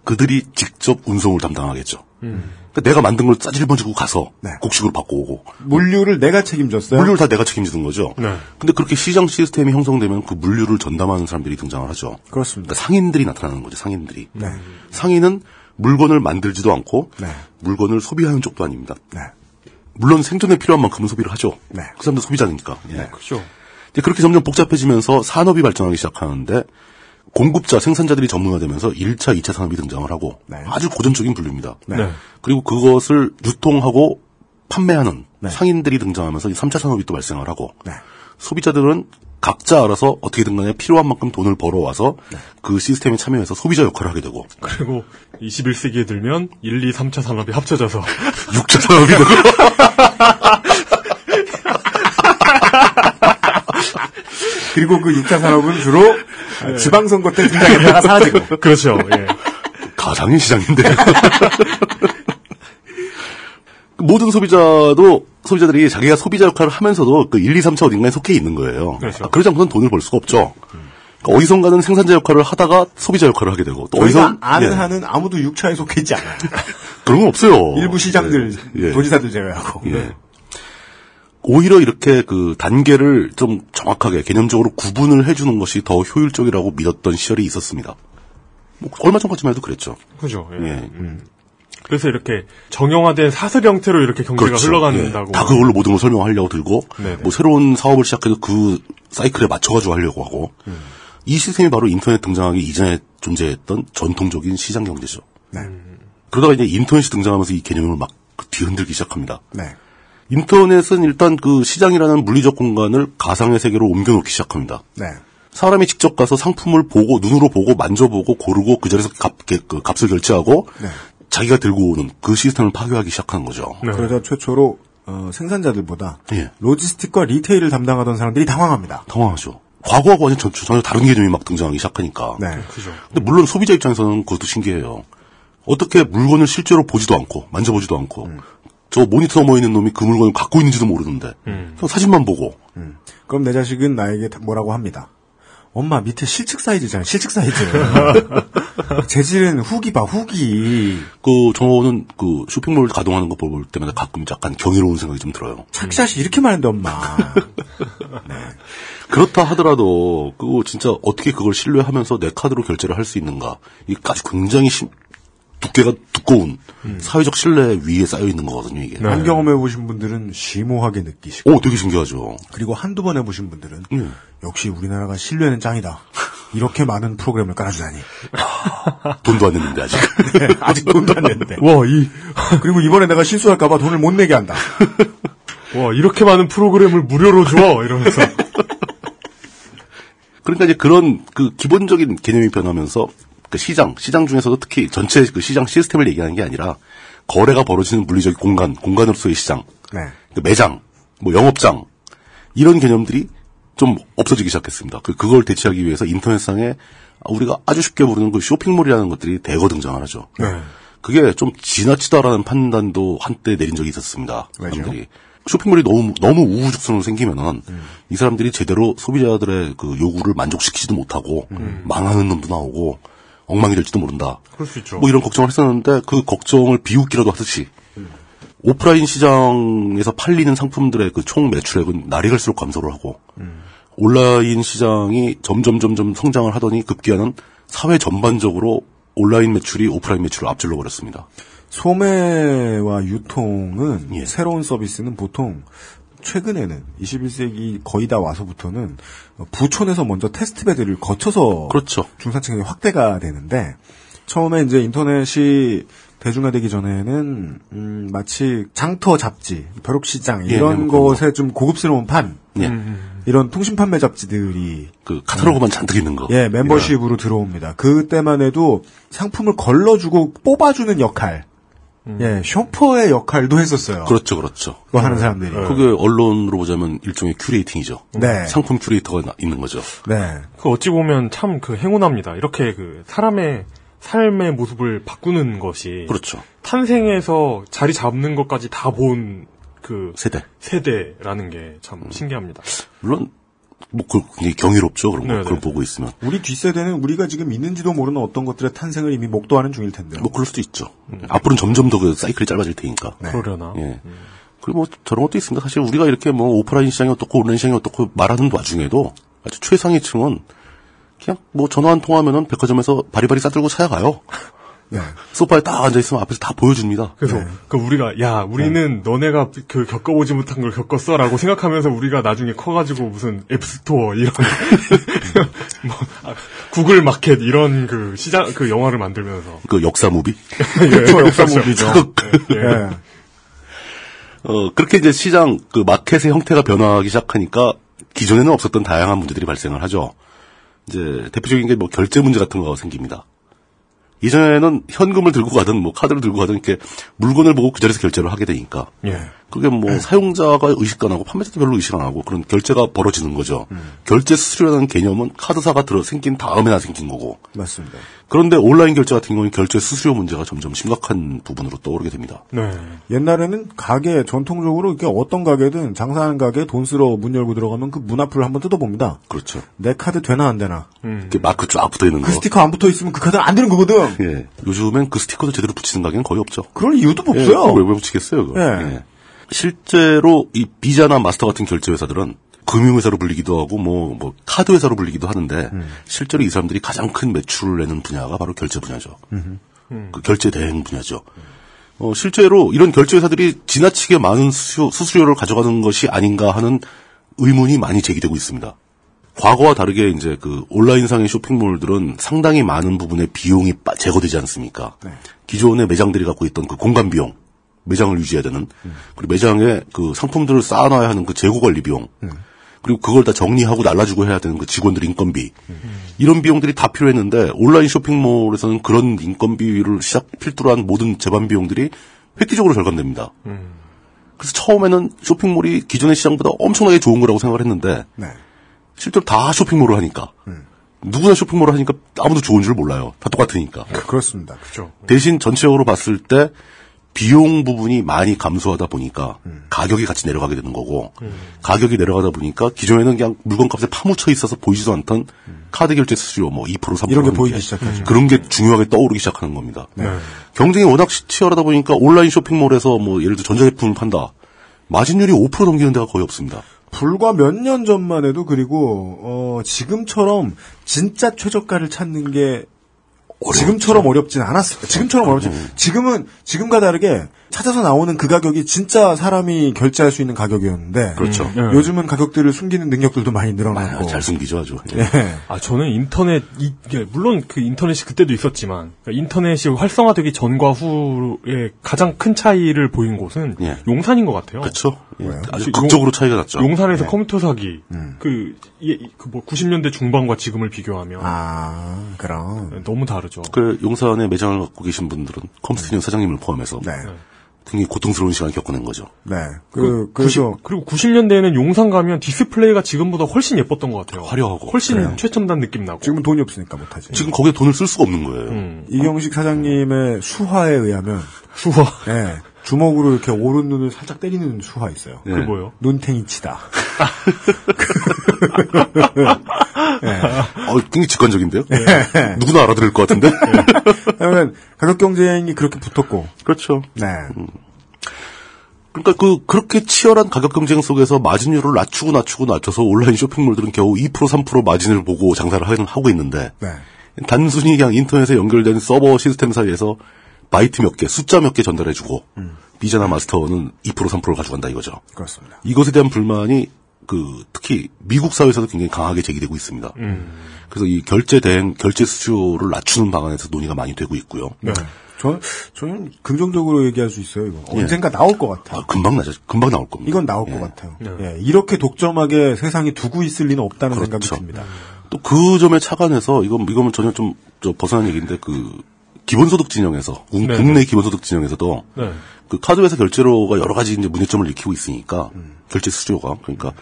그들이 직접 운송을 담당하겠죠. 그러니까 내가 만든 걸 짜질번 지고 가서 곡식으로 바꿔오고 물류를 내가 책임졌어요? 물류를 다 내가 책임지는 거죠. 네. 근데 그렇게 시장 시스템이 형성되면 그 물류를 전담하는 사람들이 등장을 하죠. 그렇습니다. 그러니까 상인들이 나타나는 거죠. 상인들이. 네. 상인은 물건을 만들지도 않고 물건을 소비하는 쪽도 아닙니다. 네. 물론 생존에 필요한 만큼은 소비를 하죠. 네. 그 사람들 소비자니까. 그렇죠. 그렇게 점점 복잡해지면서 산업이 발전하기 시작하는데 공급자, 생산자들이 전문화되면서 1차, 2차 산업이 등장을 하고 아주 고전적인 분류입니다. 네. 그리고 그것을 유통하고 판매하는 상인들이 등장하면서 3차 산업이 또 발생을 하고 소비자들은 각자 알아서 어떻게든 간에 필요한 만큼 돈을 벌어와서 그 시스템에 참여해서 소비자 역할을 하게 되고 그리고 21세기에 들면 1, 2, 3차 산업이 합쳐져서 6차 산업이 되고 그리고 그 6차 산업은 주로 지방선거 때 등장했다가 사라지고. 그렇죠. 예. 가상의 시장인데. 모든 소비자들이 자기가 소비자 역할을 하면서도 그 1, 2, 3차 어딘가에 속해 있는 거예요. 그렇죠. 그러지 않고는 돈을 벌 수가 없죠. 그러니까 어디선가는 생산자 역할을 하다가 소비자 역할을 하게 되고 또 어디서 아는 한은 아무도 6차에 속해 있지 않아요. 그런 건 없어요. 일부 시장들, 도지사들 제외하고. 오히려 이렇게 그 단계를 좀 정확하게 개념적으로 구분을 해주는 것이 더 효율적이라고 믿었던 시절이 있었습니다. 뭐 얼마 전까지만 해도 그랬죠. 그죠. 예. 그래서 이렇게 정형화된 사슬 형태로 이렇게 경제가 그렇죠. 흘러간다고. 다 그걸로 모든 걸 설명하려고 들고, 뭐 새로운 사업을 시작해도 그 사이클에 맞춰가지고 하려고 하고, 이 시스템이 바로 인터넷 등장하기 이전에 존재했던 전통적인 시장 경제죠. 그러다가 이제 인터넷이 등장하면서 이 개념을 막 뒤흔들기 시작합니다. 인터넷은 일단 그 시장이라는 물리적 공간을 가상의 세계로 옮겨놓기 시작합니다. 사람이 직접 가서 상품을 보고 눈으로 보고 만져보고 고르고 그 자리에서 값을 결제하고 자기가 들고 오는 그 시스템을 파괴하기 시작하는 거죠. 그러자 최초로 생산자들보다 로지스틱과 리테일을 담당하던 사람들이 당황합니다. 당황하죠. 과거하고 완전 전혀 다른 개념이 막 등장하기 시작하니까. 그죠. 근데 물론 소비자 입장에서는 그것도 신기해요. 어떻게 물건을 실제로 보지도 않고 만져보지도 않고 저 모니터 넘어 있는 놈이 그 물건을 갖고 있는지도 모르는데 그냥 사진만 보고 그럼 내 자식은 나에게 뭐라고 합니다. 엄마 밑에 실측 사이즈잖아. 실측 사이즈. 재질은 후기 봐. 후기. 저는 그 쇼핑몰 가동하는 거 볼 때마다 가끔 약간 경이로운 생각이 좀 들어요. 착샷이 이렇게 많은데 엄마. 그렇다 하더라도 그거 진짜 어떻게 그걸 신뢰하면서 내 카드로 결제를 할 수 있는가. 이게 아주 굉장히 두께가 두꺼운 사회적 신뢰 위에 쌓여 있는 거거든요, 이게. 한 경험해보신 분들은 심오하게 느끼시고. 되게 신기하죠. 그리고 한두 번 해보신 분들은 역시 우리나라가 신뢰는 짱이다. 이렇게 많은 프로그램을 깔아주다니. 돈도 안 냈는데, 아직. 아직 돈도 안 냈는데. 그리고 이번에 내가 실수할까봐 돈을 못 내게 한다. 이렇게 많은 프로그램을 무료로 줘! 이러면서. 그러니까 이제 그런 그 기본적인 개념이 변하면서 그 시장 중에서도 특히 전체 그 시장 시스템을 얘기하는 게 아니라 거래가 벌어지는 물리적 공간으로서의 시장, 그 매장, 뭐 영업장 이런 개념들이 좀 없어지기 시작했습니다. 그걸 대체하기 위해서 인터넷상에 우리가 아주 쉽게 부르는 그 쇼핑몰이라는 것들이 대거 등장을 하죠. 그게 좀 지나치다라는 판단도 한때 내린 적이 있었습니다. 사람들이. 쇼핑몰이 너무 우후죽순으로 생기면은 이 사람들이 제대로 소비자들의 그 요구를 만족시키지도 못하고 망하는 놈도 나오고 엉망이 될지도 모른다. 그럴 수 있죠. 뭐 이런 걱정을 했었는데 그 걱정을 비웃기라도 하듯이 오프라인 시장에서 팔리는 상품들의 그 총 매출액은 날이 갈수록 감소를 하고 온라인 시장이 점점 성장을 하더니 급기야는 사회 전반적으로 온라인 매출이 오프라인 매출을 앞질러 버렸습니다. 소매와 유통은 새로운 서비스는 보통 최근에는 21세기 거의 다 와서부터는 부촌에서 먼저 테스트베드를 거쳐서 그렇죠. 중산층이 확대가 되는데 처음에 이제 인터넷이 대중화되기 전에는 마치 장터 잡지, 벼룩시장 이런 예, 것에 좀 고급스러운 판, 예. 이런 통신 판매 잡지들이 그 카탈로그만 잔뜩 있는 거. 예, 멤버십으로 들어옵니다. 그때만 해도 상품을 걸러주고 뽑아주는 역할, 예, 쇼퍼의 역할도 했었어요. 그렇죠, 그렇죠. 그거 하는 사람들이. 그게 언론으로 보자면 일종의 큐레이팅이죠. 네. 상품 큐레이터가 있는 거죠. 네. 그 어찌 보면 참 그 행운합니다. 이렇게 그 사람의 삶의 모습을 바꾸는 것이 그렇죠. 탄생에서 자리 잡는 것까지 다 본 그 세대라는 게 참 신기합니다. 물론 뭐 굉장히 경이롭죠. 그런 거 네네. 그걸 보고 있으면. 우리 뒷세대는 우리가 지금 있는지도 모르는 어떤 것들의 탄생을 이미 목도하는 중일 텐데요. 뭐 그럴 수도 있죠. 앞으로는 점점 더 그 사이클이 짧아질 테니까. 네. 그러려나. 예. 그리고 뭐 저런 것도 있습니다. 사실 우리가 이렇게 뭐 오프라인 시장이 어떻고 온라인 시장이 어떻고 말하는 와중에도 아주 최상위층은 그냥 뭐 전화 한 통하면은 백화점에서 바리바리 싸들고 찾아가요. 네. 소파에 딱 앉아있으면 앞에서 다 보여줍니다. 그래서 그 우리가 야 우리는 너네가 그 겪어보지 못한 걸 겪었어라고 생각하면서 우리가 나중에 커가지고 무슨 앱스토어 이런 뭐 구글 마켓 이런 그 시장 그 영화를 만들면서 그 역사 무비? 그렇죠, 역사 무비죠. 예. 그렇게 이제 시장 그 마켓의 형태가 변화하기 시작하니까 기존에는 없었던 다양한 문제들이 발생을 하죠. 이제 대표적인 게 뭐 결제 문제 같은 거가 생깁니다. 이전에는 현금을 들고 가든 뭐 카드를 들고 가든 이렇게 물건을 보고 그 자리에서 결제를 하게 되니까. 예. 그게 뭐 사용자가 의식도 안 하고 판매자도 별로 의식 안 하고 그런 결제가 벌어지는 거죠. 결제 수수료라는 개념은 카드사가 생긴 다음에나 생긴 거고. 맞습니다. 그런데 온라인 결제 같은 경우는 결제 수수료 문제가 점점 심각한 부분으로 떠오르게 됩니다. 네. 옛날에는 가게 전통적으로 이렇게 어떤 가게든 장사하는 가게에 돈 쓰러 문 열고 들어가면 그 문 앞을 한번 뜯어봅니다. 그렇죠. 내 카드 되나 안 되나. 이렇게 마크 쫙 붙어 있는 거. 그 스티커 안 붙어 있으면 그 카드는 안 되는 거거든. 예. 요즘엔 그 스티커도 제대로 붙이는 가게는 거의 없죠. 그럴 이유도 없어요. 왜 붙이겠어요? 그거. 예. 예. 실제로 이 비자나 마스터 같은 결제 회사들은 금융회사로 불리기도 하고 뭐 카드 회사로 불리기도 하는데 실제로 이 사람들이 가장 큰 매출을 내는 분야가 바로 결제 분야죠. 그 결제 대행 분야죠. 실제로 이런 결제 회사들이 지나치게 많은 수수료를 가져가는 것이 아닌가 하는 의문이 많이 제기되고 있습니다. 과거와 다르게 이제 그 온라인상의 쇼핑몰들은 상당히 많은 부분의 비용이 제거되지 않습니까? 네. 기존의 매장들이 갖고 있던 그 공간 비용, 매장을 유지해야 되는, 그리고 매장에 그 상품들을 쌓아놔야 하는 그 재고 관리 비용, 그리고 그걸 다 정리하고 날라주고 해야 되는 그 직원들 인건비, 이런 비용들이 다 필요했는데 온라인 쇼핑몰에서는 그런 인건비를 필두로 한 모든 재반 비용들이 획기적으로 절감됩니다. 그래서 처음에는 쇼핑몰이 기존의 시장보다 엄청나게 좋은 거라고 생각을 했는데, 네. 실제로 다 쇼핑몰을 하니까, 누구나 쇼핑몰을 하니까 아무도 좋은 줄 몰라요. 다 똑같으니까. 그렇습니다. 그렇죠. 대신 전체적으로 봤을 때 비용 부분이 많이 감소하다 보니까 가격이 같이 내려가게 되는 거고, 가격이 내려가다 보니까 기존에는 그냥 물건값에 파묻혀 있어서 보이지도 않던 카드 결제 수수료 뭐 2%, 3% 이런 게 보이기 시작하죠. 그런 게 중요하게 떠오르기 시작하는 겁니다. 네. 경쟁이 워낙 치열하다 보니까 온라인 쇼핑몰에서 뭐 예를 들어 전자제품을 판다. 마진율이 5% 넘기는 데가 거의 없습니다. 불과 몇 년 전만 해도 그리고 지금처럼 진짜 최저가를 찾는 게 지금처럼 어렵진 않았어요. 지금처럼 어렵지. 지금과 다르게 찾아서 나오는 그 가격이 진짜 사람이 결제할 수 있는 가격이었는데. 그렇죠. 요즘은 가격들을 숨기는 능력들도 많이 늘어나고. 잘 숨기죠, 아주. 예. 저는 물론 그 인터넷이 그때도 있었지만, 인터넷이 활성화되기 전과 후에 가장 큰 차이를 보인 곳은 용산인 것 같아요. 그렇죠. 아주 극적으로 차이가 났죠. 용산에서 컴퓨터 사기, 뭐 90년대 중반과 지금을 비교하면. 그럼. 너무 다르죠. 그 용산에 매장을 갖고 계신 분들은 컴스테리온 사장님을 포함해서. 굉장히 고통스러운 시간을 겪어낸 거죠. 네. 그리고 90년대에는 용산 가면 디스플레이가 지금보다 훨씬 예뻤던 것 같아요. 화려하고. 훨씬 최첨단 느낌 나고. 지금은 돈이 없으니까 못하지. 지금 거기에 돈을 쓸 수가 없는 거예요. 이경식 사장님의 수화에 의하면. 수화? 네. 주먹으로 이렇게 오른 눈을 살짝 때리는 수화 있어요. 그게 뭐예요? 눈탱이 치다. 네. 굉장히 직관적인데요? 네. 누구나 알아들을 것 같은데? 왜냐면 가격 경쟁이 그렇게 붙었고. 그렇죠. 네. 그러니까 그렇게 치열한 가격 경쟁 속에서 마진율을 낮춰서 온라인 쇼핑몰들은 겨우 2%, 3% 마진을 보고 장사를 하고 있는데. 네. 단순히 그냥 인터넷에 연결된 서버 시스템 사이에서 바이트 몇 개, 숫자 몇 개 전달해주고, 비자나 마스터는 2%, 3%를 가져간다 이거죠. 그렇습니다. 이것에 대한 불만이 특히 미국 사회에서도 굉장히 강하게 제기되고 있습니다. 그래서 이 결제 수수료를 낮추는 방안에서 논의가 많이 되고 있고요. 네. 저는 긍정적으로 얘기할 수 있어요. 이거. 언젠가 나올 것 같아요. 금방 나올 겁니다. 이건 나올 것 같아요. 예, 이렇게 독점하게 세상이 두고 있을 리는 없다는 생각이 듭니다. 또 그 점에 착안해서 이건 전혀 좀 벗어난 얘기인데 기본소득 진영에서 국내 기본소득 진영에서도 그 카드회사 결제로가 여러 가지 이제 문제점을 일으키고 있으니까 결제 수수료가 그러니까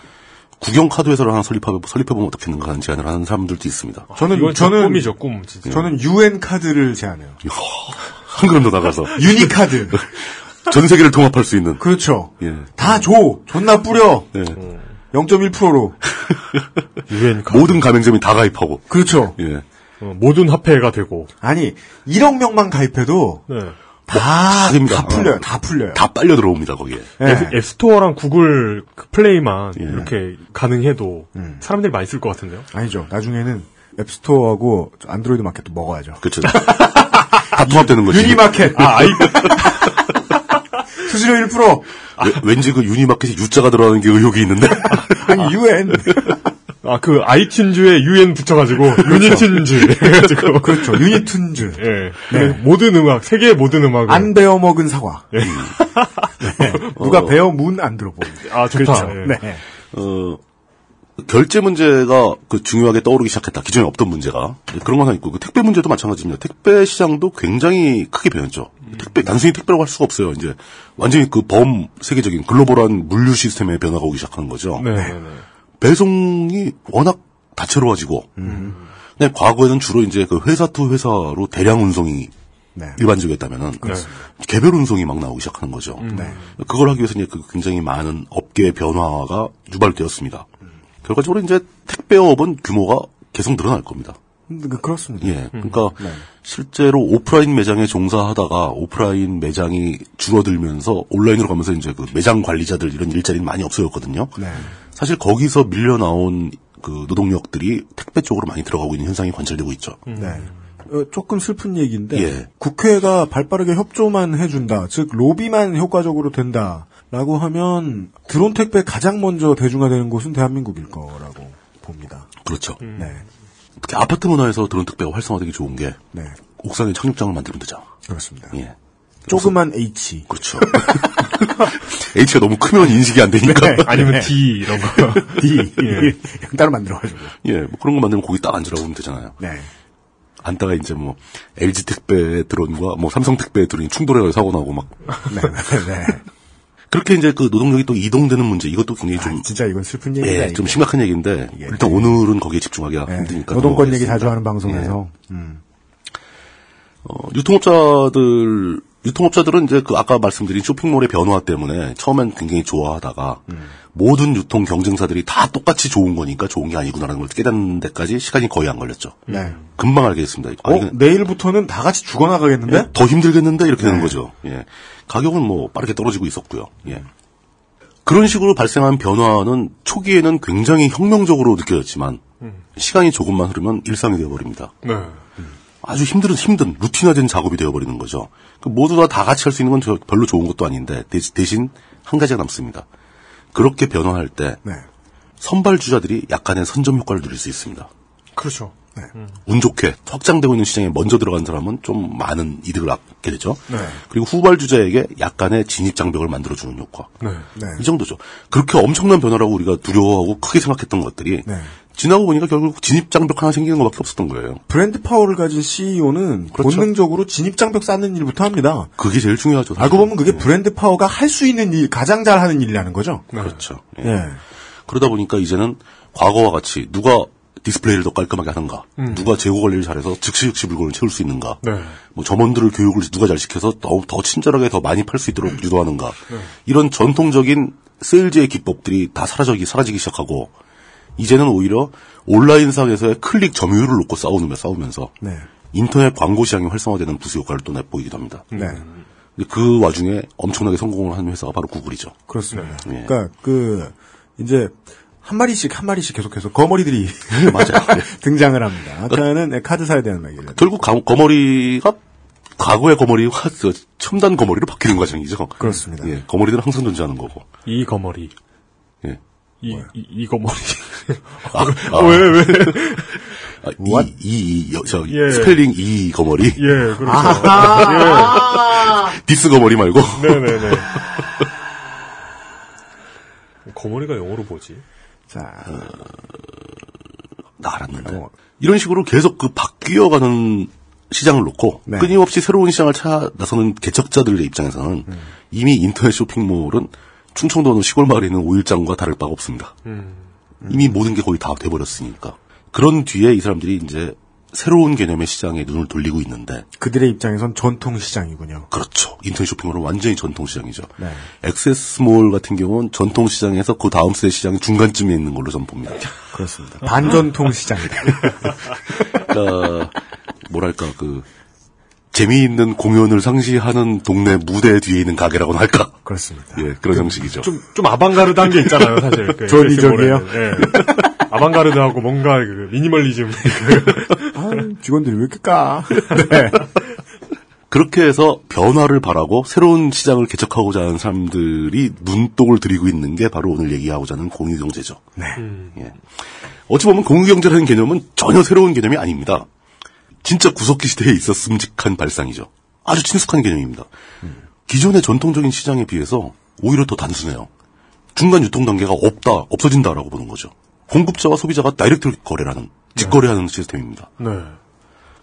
국영 카드회사를 하나 설립해보면 어떻겠는가 하는 제안을 하는 사람들도 있습니다. 저는 꿈이죠, 꿈. 진짜. 저는 UN 카드를 제안해요. 한 걸음 더 나가서 유니카드. 전 세계를 통합할 수 있는. 그렇죠. 예. 다 존나 뿌려. 0.1%로. UN 카드. 모든 가맹점이 다 가입하고. 그렇죠. 예. 모든 화폐가 되고. 아니 1억 명만 가입해도. 다 풀려요. 다 풀려요. 다 빨려 들어옵니다, 거기에. 네. 앱스토어랑 구글 플레이만 이렇게 가능해도 사람들이 많이 쓸 것 같은데요? 아니죠. 나중에는 앱스토어하고 안드로이드 마켓도 먹어야죠. 그렇죠. 다 통합되는 거지. 유니마켓. 수수료 1%. 왠지 그 유니마켓에 U자가 들어가는 게 의혹이 있는데. 아니, UN. 그 아이튠즈에 UN 붙여가지고 유니튠즈 해가지고 그렇죠. 유니튠즈. 예. 네. 모든 음악, 세계의 모든 음악을 안 베어 먹은 사과. 네. 누가 베어 문 안 들어보는데. 좋다. 그렇죠. 네. 결제 문제가 중요하게 떠오르기 시작했다. 기존에 없던 문제가 그런 건 하나 있고 택배 문제도 마찬가지입니다. 택배 시장도 굉장히 크게 변했죠. 단순히 택배라고 할 수가 없어요. 이제 완전히 세계적인 글로벌한 물류 시스템의 변화가 오기 시작하는 거죠. 네. 배송이 워낙 다채로워지고, 그냥 과거에는 주로 이제 회사 투 회사로 대량 운송이 일반적이었다면은, 개별 운송이 막 나오기 시작하는 거죠. 그걸 하기 위해서 이제 굉장히 많은 업계의 변화가 유발되었습니다. 결과적으로 이제 택배업은 규모가 계속 늘어날 겁니다. 그렇습니다. 예. 그러니까 실제로 오프라인 매장에 종사하다가 오프라인 매장이 줄어들면서 온라인으로 가면서 이제 매장 관리자들 이런 일자리는 많이 없어졌거든요. 사실 거기서 밀려 나온 노동력들이 택배 쪽으로 많이 들어가고 있는 현상이 관찰되고 있죠. 조금 슬픈 얘기인데 국회가 발빠르게 협조만 해준다. 즉 로비만 효과적으로 된다라고 하면 드론 택배 가장 먼저 대중화되는 곳은 대한민국일 거라고 봅니다. 그렇죠. 네. 특히 아파트 문화에서 드론 택배가 활성화되기 좋은 게 옥상에 착륙장을 만들면 되죠. 그렇습니다. 예. 조그만 H. 그렇죠. H가 너무 크면 인식이 안 되니까. 아니면 D 이런 거. D. 따로 만들어가지고. 뭐 그런 거 만들면 거기 딱 앉으라고 하면 되잖아요. 앉다가 이제 LG 택배 드론과 삼성 택배 드론이 충돌해서 사고 나고 막. 그렇게 이제 노동력이 또 이동되는 문제, 이것도 굉장히 진짜 이건 슬픈 얘기다. 좀 심각한 얘기인데, 일단 오늘은 거기에 집중하기가 힘드니까. 노동권 얘기 자주 하는 방송에서. 유통업자들은 이제 아까 말씀드린 쇼핑몰의 변화 때문에 처음엔 굉장히 좋아하다가, 모든 유통 경쟁사들이 다 똑같이 좋은 거니까 좋은 게 아니구나라는 걸 깨닫는 데까지 시간이 거의 안 걸렸죠. 금방 알겠습니다. 내일부터는 다 같이 죽어나가겠는데? 더 힘들겠는데? 이렇게 되는 거죠. 가격은 빠르게 떨어지고 있었고요. 그런 식으로 발생한 변화는 초기에는 굉장히 혁명적으로 느껴졌지만, 시간이 조금만 흐르면 일상이 되어버립니다. 아주 힘든 루틴화된 작업이 되어버리는 거죠. 모두 다 같이 할 수 있는 건 별로 좋은 것도 아닌데 대신 한 가지가 남습니다. 그렇게 변화할 때 선발주자들이 약간의 선점 효과를 누릴 수 있습니다. 그렇죠. 운 좋게 확장되고 있는 시장에 먼저 들어간 사람은 좀 많은 이득을 얻게 되죠. 그리고 후발주자에게 약간의 진입장벽을 만들어주는 효과. 이 정도죠. 그렇게 엄청난 변화라고 우리가 두려워하고 크게 생각했던 것들이 지나고 보니까 결국 진입장벽 하나 생기는 것밖에 없었던 거예요. 브랜드 파워를 가진 CEO는 본능적으로 진입장벽 쌓는 일부터 합니다. 그게 제일 중요하죠. 알고 보면 그게 브랜드 파워가 할 수 있는 일, 가장 잘하는 일이라는 거죠. 그렇죠. 그러다 보니까 이제는 과거와 같이 누가 디스플레이를 더 깔끔하게 하는가, 누가 재고 관리를 잘해서 즉시 물건을 채울 수 있는가, 점원들을 교육을 누가 잘 시켜서 더 친절하게 더 많이 팔 수 있도록 유도하는가, 이런 전통적인 세일즈의 기법들이 다 사라지기 시작하고, 이제는 오히려 온라인상에서의 클릭 점유율을 놓고 싸우면서 인터넷 광고 시장이 활성화되는 부수 효과를 또 내보이기도 합니다. 그 와중에 엄청나게 성공을 한 회사가 바로 구글이죠. 그렇습니다. 그러니까 이제 한 마리씩 계속해서 거머리들이 맞아요. 등장을 합니다. 아까는 카드 사야 되는 얘기를. 결국 거머리가 과거의 거머리와 첨단 거머리로 바뀌는 과정이죠. 그렇습니다. 거머리들은 항상 존재하는 거고. 이 거머리. 예. 이 거머리. 왜? 스펠링 이 거머리? 예, 그렇죠. 예. 디스 거머리 말고. 네네네. 거머리가 영어로 뭐지? 자, 나 알았는데. 이런 식으로 계속 그 바뀌어가는 시장을 놓고 네. 끊임없이 새로운 시장을 찾아 나서는 개척자들의 입장에서는 이미 인터넷 쇼핑몰은 충청도 어느 시골 마을에 있는 오일장과 다를 바가 없습니다. 이미 모든 게 거의 다 돼버렸으니까. 그런 뒤에 이 사람들이 이제 새로운 개념의 시장에 눈을 돌리고 있는데 그들의 입장에선 전통 시장이군요. 그렇죠. 인터넷 쇼핑몰은 완전히 전통 시장이죠. 네. 액세스몰 같은 경우는 전통 시장에서 그 다음 세대 시장이 중간쯤에 있는 걸로 저는 봅니다. 그렇습니다. 반전통 시장이다. 뭐랄까 재미있는 공연을 상시하는 동네 무대 뒤에 있는 가게라고나 할까? 그렇습니다. 예, 그런 형식이죠. 좀 아방가르드한 게 있잖아요, 사실. 전이적이에요? 예. 아방가르드하고 뭔가 그 미니멀리즘. 직원들이 왜 이렇게 까? 네. 그렇게 해서 변화를 바라고 새로운 시장을 개척하고자 하는 사람들이 눈독을 들이고 있는 게 바로 오늘 얘기하고자 하는 공유경제죠. 네. 예. 어찌 보면 공유경제라는 개념은 전혀 새로운 개념이 아닙니다. 진짜 구석기 시대에 있었음직한 발상이죠. 아주 친숙한 개념입니다. 기존의 전통적인 시장에 비해서 오히려 더 단순해요. 중간 유통 단계가 없어진다라고 보는 거죠. 공급자와 소비자가 다이렉트 거래라는, 직거래하는 시스템입니다. 네.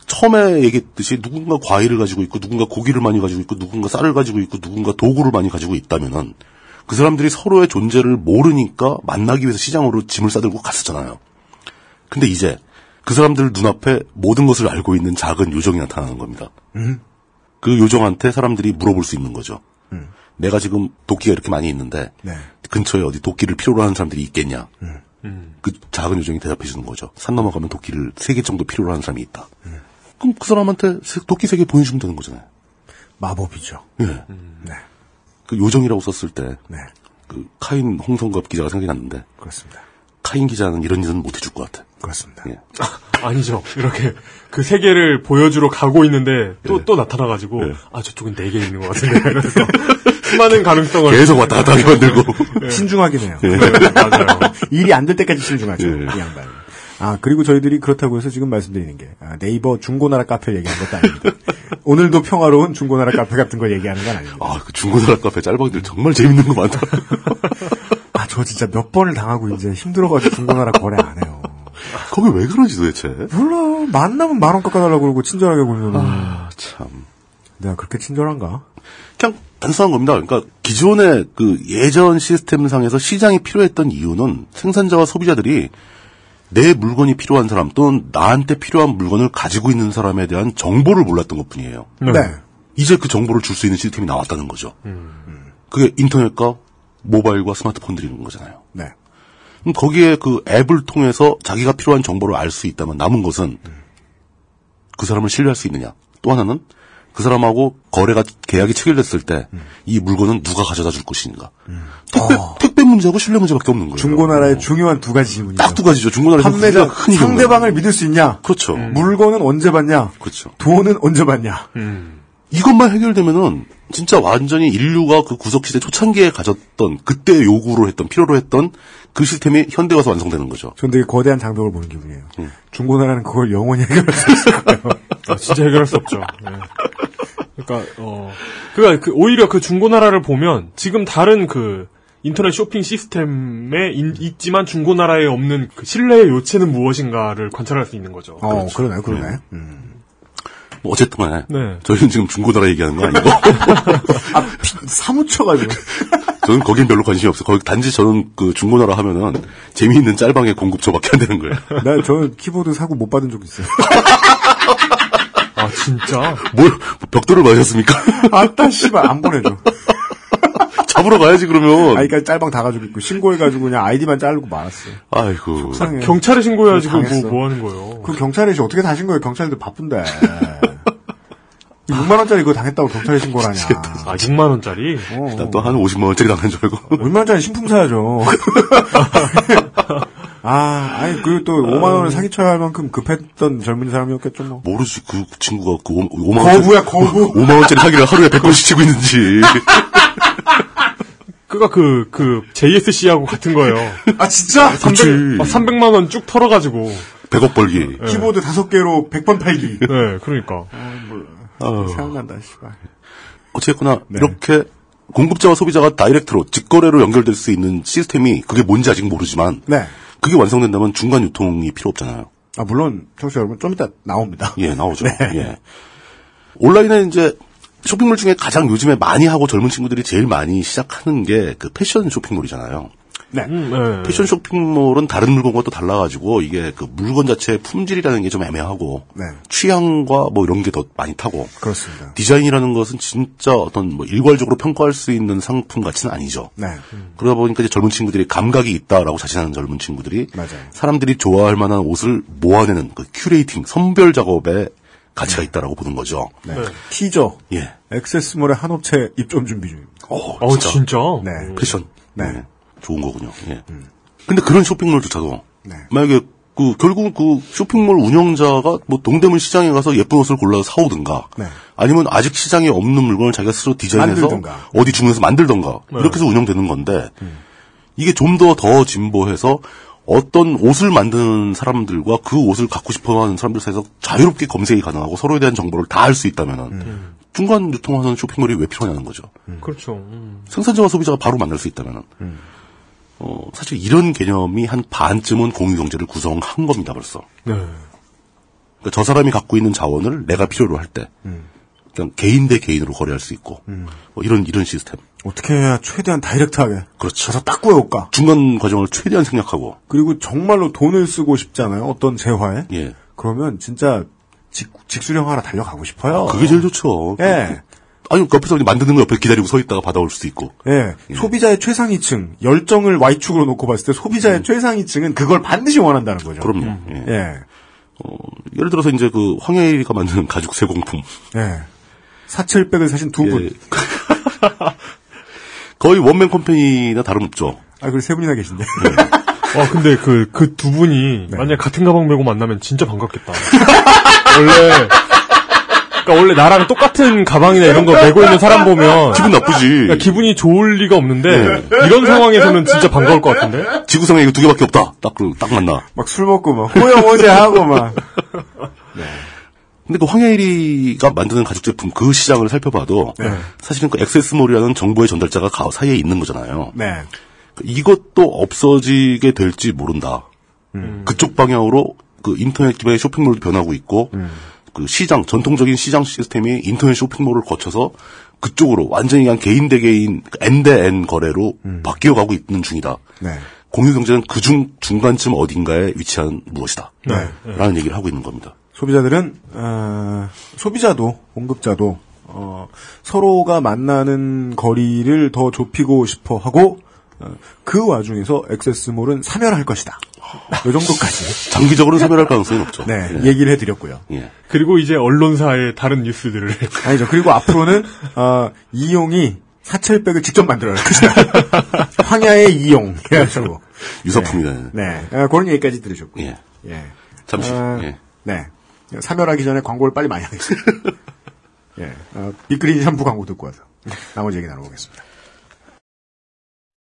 처음에 얘기했듯이 누군가 과일을 가지고 있고, 누군가 고기를 많이 가지고 있고, 누군가 쌀을 가지고 있고, 누군가 도구를 많이 가지고 있다면은 그 사람들이 서로의 존재를 모르니까 만나기 위해서 시장으로 짐을 싸들고 갔었잖아요. 근데 이제 그 사람들 눈앞에 모든 것을 알고 있는 작은 요정이 나타나는 겁니다. 그 요정한테 사람들이 물어볼 수 있는 거죠. 내가 지금 도끼가 이렇게 많이 있는데 네. 근처에 어디 도끼를 필요로 하는 사람들이 있겠냐. 그 작은 요정이 대답해 주는 거죠. 산 넘어가면 도끼를 3개 정도 필요로 하는 사람이 있다. 그럼 그 사람한테 도끼 3개 보내주면 되는 거잖아요. 마법이죠. 예. 네. 그 요정이라고 썼을 때 네. 그 카인 홍성갑 기자가 생각이 났는데 그렇습니다. 카인 기자는 이런 일은 못 해줄 것 같아. 그렇습니다. 예. 아니죠. 이렇게 그 세 개를 보여주러 가고 있는데 또 나타나가지고 저쪽은 4개 있는 것 같은데 그래서 수많은 가능성을 계속 왔다 갔다 하게 만들고 신중하긴 해요. 네, 맞아요. 일이 안 될 때까지 신중하죠. 예. 이 양반. 그리고 저희들이 그렇다고 해서 지금 말씀드리는 게 네이버 중고나라 카페를 얘기하는 것도 아닙니다. 오늘도 평화로운 중고나라 카페 같은 걸 얘기하는 건 아닙니다. 그 중고나라 카페 짤방들 정말 재밌는 거 많다. 저 진짜 몇 번을 당하고 이제 힘들어가지고 중고나라 거래 안 해요. 거기 왜 그러지 도대체? 몰라. 만나면 10,000원 깎아달라고 그러고 친절하게 굴면. 참. 내가 그렇게 친절한가? 그냥 단순한 겁니다. 그러니까 기존의 그 예전 시스템상에서 시장이 필요했던 이유는 생산자와 소비자들이 내 물건이 필요한 사람 또는 나한테 필요한 물건을 가지고 있는 사람에 대한 정보를 몰랐던 것뿐이에요. 네. 이제 그 정보를 줄 수 있는 시스템이 나왔다는 거죠. 그게 인터넷과 모바일과 스마트폰들이 있는 거잖아요. 네. 그럼 거기에 그 앱을 통해서 자기가 필요한 정보를 알 수 있다면 남은 것은 그 사람을 신뢰할 수 있느냐. 또 하나는 그 사람하고 계약이 체결됐을 때 이 물건은 누가 가져다 줄 것인가. 택배 문제하고 신뢰 문제밖에 없는 거예요. 중고나라의 중요한 2가지 질문이죠. 딱 2가지죠. 중고나라에서 판매자 흔히 상대방을 믿을 수 있냐? 그렇죠. 물건은 언제 받냐? 그렇죠. 돈은 언제 받냐? 이것만 해결되면은 진짜 완전히 인류가 그 구석시대 초창기에 가졌던 그때 요구로 했던 필요로 했던 그 시스템이 현대 와서 완성되는 거죠. 전 되게 거대한 장벽을 보는 기분이에요. 중고나라는 그걸 영원히 해결할 수 있을 거예요. 진짜 해결할 수 없죠. 네. 그러니까 오히려 그 중고나라를 보면 지금 다른 그 인터넷 쇼핑 시스템에 있지만 중고나라에 없는 그 신뢰의 요체는 무엇인가를 관찰할 수 있는 거죠. 그렇죠. 그러네. 뭐 어쨌든 간에 네. 저희는 지금 중고나라 얘기하는 거 아니고 사무쳐가지고 저는 거긴 별로 관심이 없어요. 거기 단지 저는 그 중고나라 하면은 재미있는 짤방의 공급처밖에 안 되는 거예요. 저는 키보드 사고 못 받은 적 있어요. 진짜? 벽돌을 맞았습니까? 아따 씨발 안 보내줘. 잡으러 가야지 그러면. 그러니까 짤방 다 가지고 있고 신고해가지고 그냥 아이디만 자르고 말았어요. 아이고. 속상해. 경찰에 신고해야지 뭐 하는 거예요? 그 경찰에 어떻게 다신 거예요? 경찰들 바쁜데. 6만 원짜리 그거 당했다고 경찰에 신고를 하냐. 6만 원짜리? 난 또 한 50만 원짜리 당한 줄 알고. 5만 원짜리 신품 사야죠. 그리고 또 5만 원을 사기쳐야 할 만큼 급했던 젊은 사람이었겠죠, 뭐. 모르지, 그 친구가 그 5만 원짜리. 거부야, 거부. 5만 원짜리 사기를 하루에 100번씩 치고 있는지. JSC하고 같은 거예요. 진짜? 300만 원 쭉 털어가지고. 100억 벌기. 키보드 5개로 100번 팔기. 네, 그러니까. 몰라. 생각난다, 씨발. 어쨌거나, 이렇게 공급자와 소비자가 다이렉트로, 직거래로 연결될 수 있는 시스템이 그게 뭔지 아직 모르지만, 네. 그게 완성된다면 중간 유통이 필요 없잖아요. 물론, 청취자 여러분, 좀 이따 나옵니다. 예, 나오죠. 네. 예. 온라인에 이제, 쇼핑몰 중에 가장 요즘에 많이 하고 젊은 친구들이 제일 많이 시작하는 게 그 패션 쇼핑몰이잖아요. 네. 패션 쇼핑몰은 다른 물건과 또 달라가지고 이게 그 물건 자체의 품질이라는 게 좀 애매하고 네. 취향과 뭐 이런 게 더 많이 타고 그렇습니다. 디자인이라는 것은 진짜 어떤 뭐 일괄적으로 평가할 수 있는 상품 가치는 아니죠. 네. 그러다 보니까 이제 젊은 친구들이 감각이 있다라고 자신하는 젊은 친구들이 맞아요. 사람들이 좋아할 만한 옷을 모아내는 그 큐레이팅, 선별 작업에 가치가 있다라고 보는 거죠. 네. 티저. 예. 액세스몰의 한 업체 입점 준비 중입니다. 진짜? 네. 패션. 네. 좋은 거군요. 예. 근데 그런 쇼핑몰조차도 네. 만약에 결국 그 쇼핑몰 운영자가 뭐 동대문 시장에 가서 예쁜 옷을 골라서 사오든가 네. 아니면 아직 시장에 없는 물건을 자기가 스스로 디자인해서 만들든가. 어디 중에서 만들던가 이렇게 해서 운영되는 건데 이게 좀 더 진보해서 어떤 옷을 만드는 사람들과 그 옷을 갖고 싶어하는 사람들 사이에서 자유롭게 검색이 가능하고 서로에 대한 정보를 다 알 수 있다면은 중간 유통하는 쇼핑몰이 왜 필요하냐는 거죠. 그렇죠. 생산자와 소비자가 바로 만날 수 있다면은 사실 이런 개념이 한 반쯤은 공유경제를 구성한 겁니다 벌써. 네. 그러니까 저 사람이 갖고 있는 자원을 내가 필요로 할 때 그냥 개인 대 개인으로 거래할 수 있고 뭐 이런 시스템. 어떻게 해야 최대한 다이렉트하게. 그렇죠. 가서 딱 구해올까. 중간 과정을 최대한 생략하고. 그리고 정말로 돈을 쓰고 싶잖아요. 어떤 재화에. 예. 그러면 진짜 직수령 하나 달려가고 싶어요. 그게 제일 좋죠. 예. 아니 옆에서 만드는 거 옆에 기다리고 서 있다가 받아올 수도 있고. 예. 소비자의 최상위층 열정을 Y축으로 놓고 봤을 때 소비자의 최상위층은 그걸 반드시 원한다는 거죠. 그럼요. 예. 예. 예를 들어서 이제 그 황혜리가 만드는 가죽 세공품. 예. 사철백을 사신 두 분. 예. 거의 원맨 컴퍼니나 다름없죠. 그리고 세 분이나 계신데. 근데 그 두 분이 만약에 같은 가방 메고 만나면 진짜 반갑겠다. 원래 나랑 똑같은 가방이나 이런 거 메고 있는 사람 보면 기분 나쁘지. 기분이 좋을 리가 없는데 이런 상황에서는 진짜 반가울 것 같은데. 지구상에 이거 두 개밖에 없다. 딱 만나. 막 술 먹고 막 호영호재하고 막. 네. 근데 그 황혜리가 만드는 가죽 제품 그 시장을 살펴봐도 사실은 그 액세스몰이라는 정보의 전달자가 사이에 있는 거잖아요. 네. 이것도 없어지게 될지 모른다. 그쪽 방향으로 그 인터넷 기반의 쇼핑몰도 변하고 있고 그 시장 전통적인 시장 시스템이 인터넷 쇼핑몰을 거쳐서 그쪽으로 완전히 그냥 개인 대 개인 N 대 N 거래로 바뀌어가고 있는 중이다. 네. 공유경제는 그 중간쯤 어딘가에 위치한 무엇이다. 네. 라는 얘기를 하고 있는 겁니다. 소비자들은 소비자도 공급자도 서로가 만나는 거리를 더 좁히고 싶어 하고 그 와중에서 액세스몰은 사멸할 것이다. 이 정도까지. 장기적으로는 사멸할 가능성이 높죠. 네, 예. 얘기를 해드렸고요. 예. 그리고 이제 언론사의 다른 뉴스들을 아니죠. 그리고 앞으로는 이용이 사철백을 직접 만들어야 것이다. 황야의 이용 해가지고 유사품이네. 네, 그런 얘기까지 들으셨고. 예. 예. 잠시. 예. 네. 사멸하기 전에 광고를 빨리 많이 하겠습니다. 예. 빅그린 샴푸 광고 듣고 와서 나머지 얘기 나눠보겠습니다.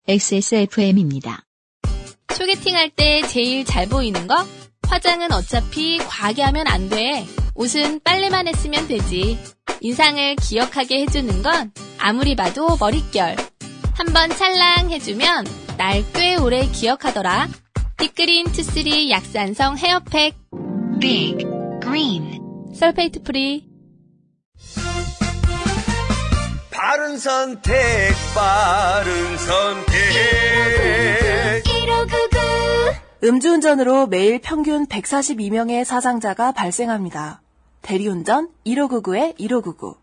XSFM입니다. 소개팅할 때 제일 잘 보이는 거? 화장은 어차피 과하게 하면 안 돼. 옷은 빨래만 했으면 되지. 인상을 기억하게 해주는 건 아무리 봐도 머릿결. 한번 찰랑 해주면 날 꽤 오래 기억하더라. 빅그린 투쓰리 약산성 헤어팩. 빅 그린 설페이트 프리. 바른 선택, 바른 선택. 1599. 음주운전으로 매일 평균 142명의 사상자가 발생합니다. 대리운전 1599-1599.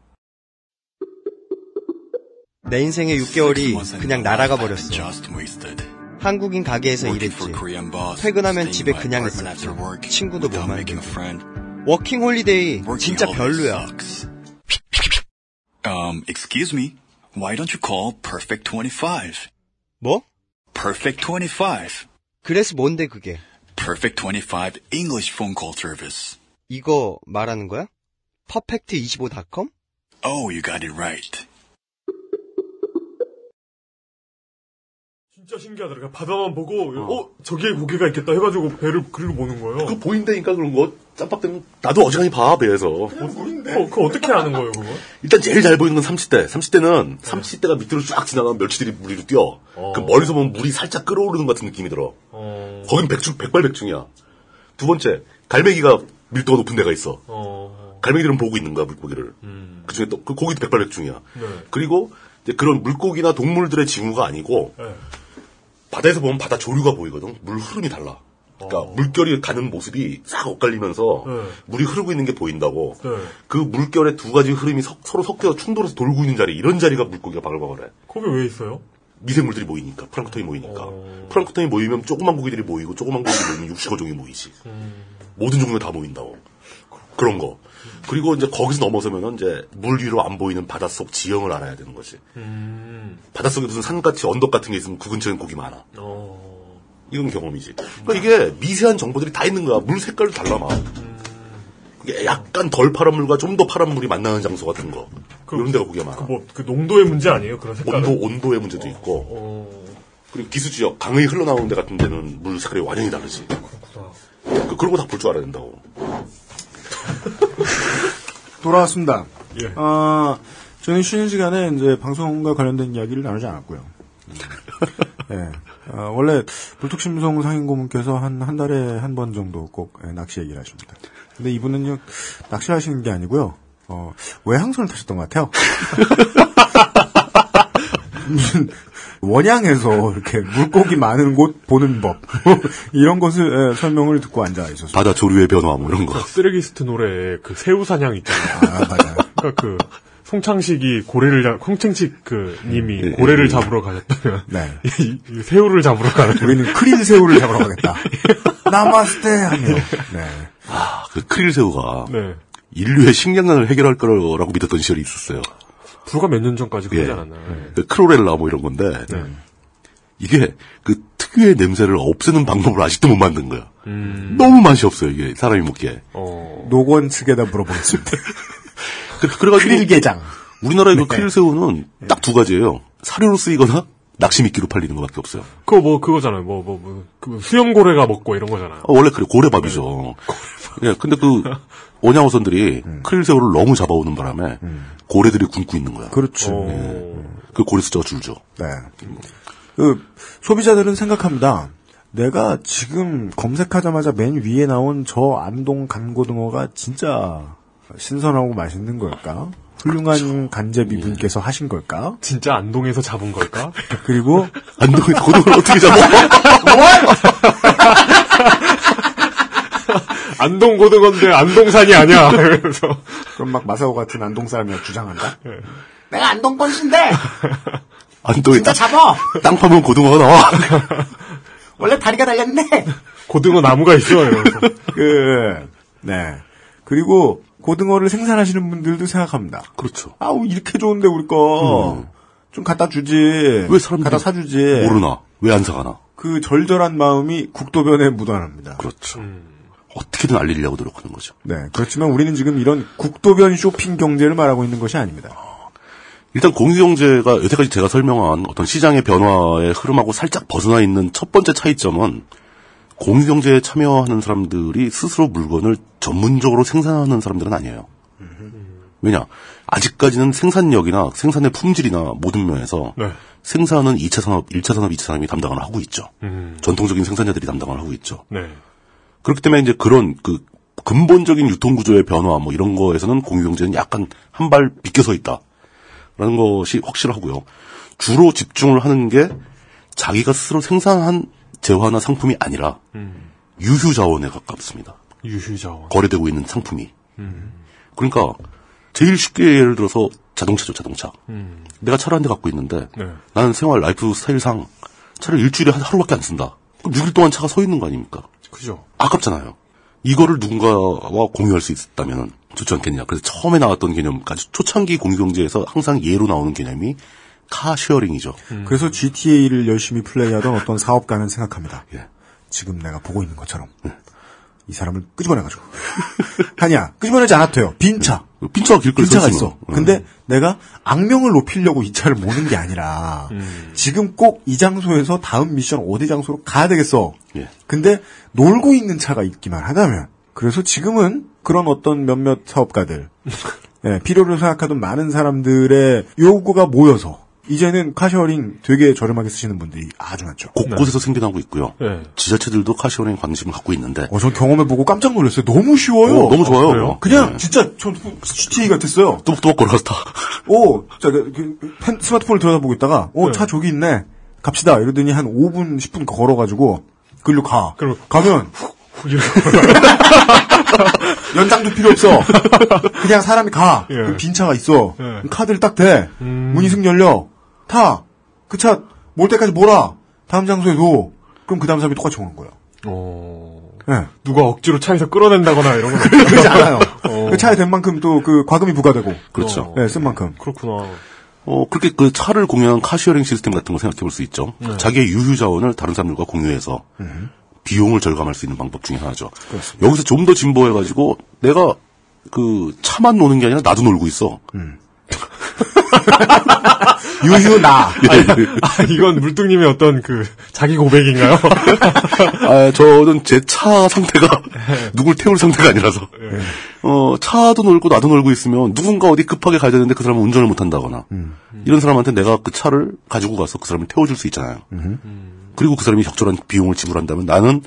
내 인생의 6개월이 그냥 날아가 버렸어. 한국인 가게에서 일했지. 퇴근하면 집에 그냥 있었지. 친구도 못 만들고. 워킹 홀리데이 진짜 별로야. Excuse me. Why don't you call Perfect 25? 뭐? Perfect 25. 그래서 뭔데 그게? Perfect 25 English phone call service. 이거 말하는 거야? perfect25.com? Oh, you got it right. 진짜 신기하더라. 그냥 바다만 보고 저기에 고개가 있겠다 해가지고 배를 그리고 보는 거예요. 그거 보인다니까 그런 거 짬밥되면 나도 어지간히 봐 배에서. 그거 어떻게 아는 거예요 그거? 일단 제일 잘 보이는 건 삼치대. 삼치대는 삼치대가 밑으로 쫙 지나가면 멸치들이 물 위로 뛰어. 그 멀리서 보면 물이 살짝 끓어오르는 것 같은 느낌이 들어. 거긴 백발백중이야. 두 번째 갈매기가 밀도가 높은 데가 있어. 갈매기들은 보고 있는 거야 물고기를. 그중에 또 그 고기도 백발백중이야. 네. 그리고 이제 그런 물고기나 동물들의 징후가 아니고 네. 바다에서 보면 바다 조류가 보이거든. 물 흐름이 달라. 그러니까 물결이 가는 모습이 싹 엇갈리면서 네. 물이 흐르고 있는 게 보인다고. 네. 그 물결의 두 가지 흐름이 서로 섞여서 충돌해서 돌고 있는 자리, 이런 자리가 물고기가 바글바글해. 거기 왜 있어요? 미생물들이 모이니까, 플랑크톤이 모이니까. 플랑크톤이 모이면 조그만 고기들이 모이고, 조그만 고기들이 모이면 육식어종이 모이지. 모든 종류가 다 모인다고. 그런 거. 그리고 이제 거기서 넘어서면은 이제 물 위로 안 보이는 바닷속 지형을 알아야 되는 거지. 바닷속에 무슨 산같이 언덕 같은 게 있으면 그 근처엔 고기 많아. 이건 경험이지. 그러니까 이게 미세한 정보들이 다 있는 거야. 물 색깔도 달라 막. 이게 약간 덜 파란 물과 좀 더 파란 물이 만나는 장소 같은 거. 이런 데가 고기가 많아. 그 농도의 문제 아니에요? 그런 색깔. 온도의 문제도 있고. 그리고 기수지역, 강의 흘러나오는 데 같은 데는 물 색깔이 완전히 다르지. 그렇구나. 그런 거 다 볼 줄 알아야 된다고. 돌아왔습니다. 예. 저는 쉬는 시간에 이제 방송과 관련된 이야기를 나누지 않았고요. 예. 원래 불특심송 상인고문께서 한 달에 한 번 정도 꼭 낚시 얘기를 하십니다. 근데 이분은요, 낚시하시는 게 아니고요, 외항선을 타셨던 것 같아요. 무슨, 원양에서 이렇게 물고기 많은 곳 보는 법 이런 것을 설명을 듣고 앉아 있었어요. 바다 조류의 변화 뭐 이런 거. 쓰레기스트 노래에 그 새우 사냥 있잖아요. 맞아요. 그러니까 그 송창식이 송창식 님이 고래를 잡으러 가셨다면 네. 이 새우를 잡으러 가는. 우리는 크릴 새우를 잡으러 가겠다. 나마스테 하며. 네. 그 크릴 새우가 네. 인류의 식량난을 해결할 거라고 믿었던 시절이 있었어요. 불과 몇 년 전까지 그러지 않았나요? 그 크로렐라 뭐 이런 건데 이게 그 특유의 냄새를 없애는 방법을 아직도 못 만든 거야. 너무 맛이 없어요 이게 사람이 먹기에. 노건 측에다 물어보겠습니다. 그래가지고 크릴게장. 우리나라의 그 크릴 새우는 딱 두 가지예요. 사료로 쓰이거나 낚시 미끼로 팔리는 것밖에 없어요. 그거잖아요. 그 수염고래가 먹고 이런 거잖아요. 원래 그래 고래밥이죠. 네, 근데 그 원양어선들이 크릴 새우를 너무 잡아오는 바람에 고래들이 굶고 있는 거야. 그렇죠. 그 고래 숫자가 줄죠. 네. 그 소비자들은 생각합니다. 내가 지금 검색하자마자 맨 위에 나온 저 안동 간고등어가 진짜 신선하고 맛있는 걸까? 훌륭한 간제비 분께서 하신 걸까? 진짜 안동에서 잡은 걸까? 그리고 안동에서 고등어를 어떻게 잡아? 안동 고등어인데 안동산이 아니야. 그래서 그럼 막 마사오 같은 안동 사람이 주장한다. 네. 내가 안동 건신데. 안동에 진짜 잡아. 땅 파면 고등어가 나와. 원래 다리가 달렸네. 고등어 나무가 있어요. 네. 그리고 고등어를 생산하시는 분들도 생각합니다. 그렇죠. 아우 이렇게 좋은데 우리 거 좀 갖다 주지. 왜 사람들이 갖다 사주지. 모르나? 왜 안 사가나? 그 절절한 마음이 국도변에 묻어납니다. 그렇죠. 어떻게든 알리려고 노력하는 거죠. 네. 그렇지만 우리는 지금 이런 국도변 쇼핑 경제를 말하고 있는 것이 아닙니다. 일단 공유경제가 여태까지 제가 설명한 어떤 시장의 변화의 흐름하고 살짝 벗어나 있는 첫 번째 차이점은 공유경제에 참여하는 사람들이 스스로 물건을 전문적으로 생산하는 사람들은 아니에요. 왜냐? 아직까지는 생산력이나 생산의 품질이나 모든 면에서 네. 생산은 2차 산업, 1차 산업, 2차 산업이 담당을 하고 있죠. 전통적인 생산자들이 담당을 하고 있죠. 네. 그렇기 때문에 이제 그런 그 근본적인 유통구조의 변화 뭐 이런 거에서는 공유경제는 약간 한 발 비껴서 있다라는 것이 확실하고요. 주로 집중을 하는 게 자기가 스스로 생산한 재화나 상품이 아니라 유휴자원에 가깝습니다. 유휴자원. 거래되고 있는 상품이. 그러니까 제일 쉽게 예를 들어서 자동차죠, 자동차. 내가 차를 한 대 갖고 있는데 네. 나는 생활 라이프 스타일상 차를 일주일에 하루밖에 안 쓴다. 그럼 6일 동안 차가 서 있는 거 아닙니까? 그죠. 아깝잖아요. 이거를 누군가와 공유할 수 있다면 좋지 않겠냐. 그래서 처음에 나왔던 개념, 초창기 공유경제에서 항상 예로 나오는 개념이 카쉐어링이죠. 그래서 GTA를 열심히 플레이하던 어떤 사업가는 생각합니다. 예. 지금 내가 보고 있는 것처럼 이 사람을 끄집어내가지고 아니야 끄집어내지 않아도 돼요. 빈 차 빈차가 길거리 빈차가 있어. 근데 내가 악명을 높이려고 이 차를 모는 게 아니라 지금 꼭 이 장소에서 다음 미션 어디 장소로 가야 되겠어. 예. 근데 놀고 있는 차가 있기만 하다면 그래서 지금은 그런 어떤 몇몇 사업가들 예, 필요로 생각하던 많은 사람들의 요구가 모여서 이제는 카시어링 되게 저렴하게 쓰시는 분들이 아주 많죠. 곳곳에서 생겨나고 있고요. 네. 지자체들도 카시어링 관심을 갖고 있는데. 전 경험해보고 깜짝 놀랐어요. 너무 쉬워요. 너무 좋아요. 그냥 진짜 전 GTA 같았어요. 또박또박 걸어갔다. 스마트폰을 들여다보고 있다가 차 저기 있네. 갑시다. 이러더니 한 5분 10분 걸어가지고 글로 가. 가면 연장도 필요 없어. 그냥 사람이 가. 예. 그럼 빈 차가 있어. 예. 카드를 딱 대. 문이 승 열려. 타. 그 차 몰 때까지 몰아. 다음 장소에 둬. 그럼 그 다음 사람이 똑같이 오는 거예요. 네. 누가 억지로 차에서 끌어낸다거나 이런 건 그러지 않아요. 그 차에 된 만큼 또 그 과금이 부과되고. 그렇죠. 네, 쓴 만큼. 그렇구나. 그렇게 그 차를 공유한 카시어링 시스템 같은 거 생각해 볼 수 있죠. 네. 자기의 유휴 자원을 다른 사람들과 공유해서 비용을 절감할 수 있는 방법 중에 하나죠. 그렇습니다. 여기서 좀 더 진보해가지고 내가 그 차만 노는 게 아니라 나도 놀고 있어. 유휴 나. 이건 물뚱님의 어떤 그 자기 고백인가요? 저는 제 차 상태가 누굴 태울 상태가 아니라서 차도 놀고 나도 놀고 있으면 누군가 어디 급하게 가야 되는데 그 사람은 운전을 못 한다거나 이런 사람한테 내가 그 차를 가지고 가서 그 사람을 태워줄 수 있잖아요. 그리고 그 사람이 적절한 비용을 지불한다면 나는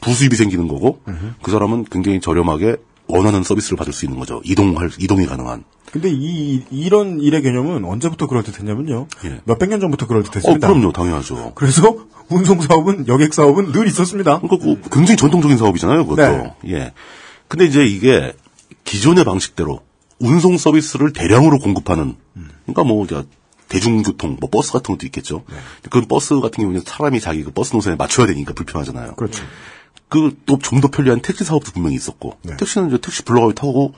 부수입이 생기는 거고 그 사람은 굉장히 저렴하게 원하는 서비스를 받을 수 있는 거죠. 이동이 가능한. 근데 이런 일의 개념은 언제부터 그럴듯했냐면요. 예. 몇백 년 전부터 그럴듯했습니다. 그럼요, 당연하죠. 그래서 운송 사업은 여객 사업은 늘 있었습니다. 그러니까 굉장히 전통적인 사업이잖아요, 그것도. 네. 예. 근데 이제 이게 기존의 방식대로 운송 서비스를 대량으로 공급하는, 그러니까 뭐 대중교통, 뭐 버스 같은 것도 있겠죠. 네. 그런 버스 같은 경우는 사람이 자기 그 버스 노선에 맞춰야 되니까 불편하잖아요. 그렇죠. 또 좀 더 편리한 택시 사업도 분명히 있었고, 네. 택시는 이제 택시 불러가고 타고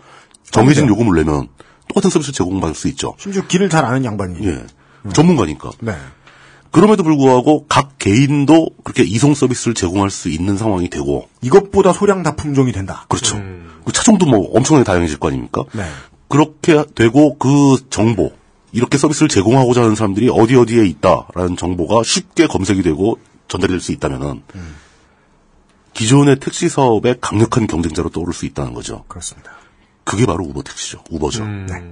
정해진 요금을 내면 똑같은 서비스를 제공받을 수 있죠. 심지어 길을 잘 아는 양반이. 예. 전문가니까. 네. 그럼에도 불구하고 각 개인도 그렇게 이송 서비스를 제공할 수 있는 상황이 되고. 이것보다 소량 다 품종이 된다. 그렇죠. 그 차종도 뭐 엄청나게 다양해질 거 아닙니까? 네. 그렇게 되고 그 정보, 이렇게 서비스를 제공하고자 하는 사람들이 어디에 있다라는 정보가 쉽게 검색이 되고 전달이 될 수 있다면은 기존의 택시 사업의 강력한 경쟁자로 떠오를 수 있다는 거죠. 그렇습니다. 그게 바로 우버 택시죠. 우버죠. 네.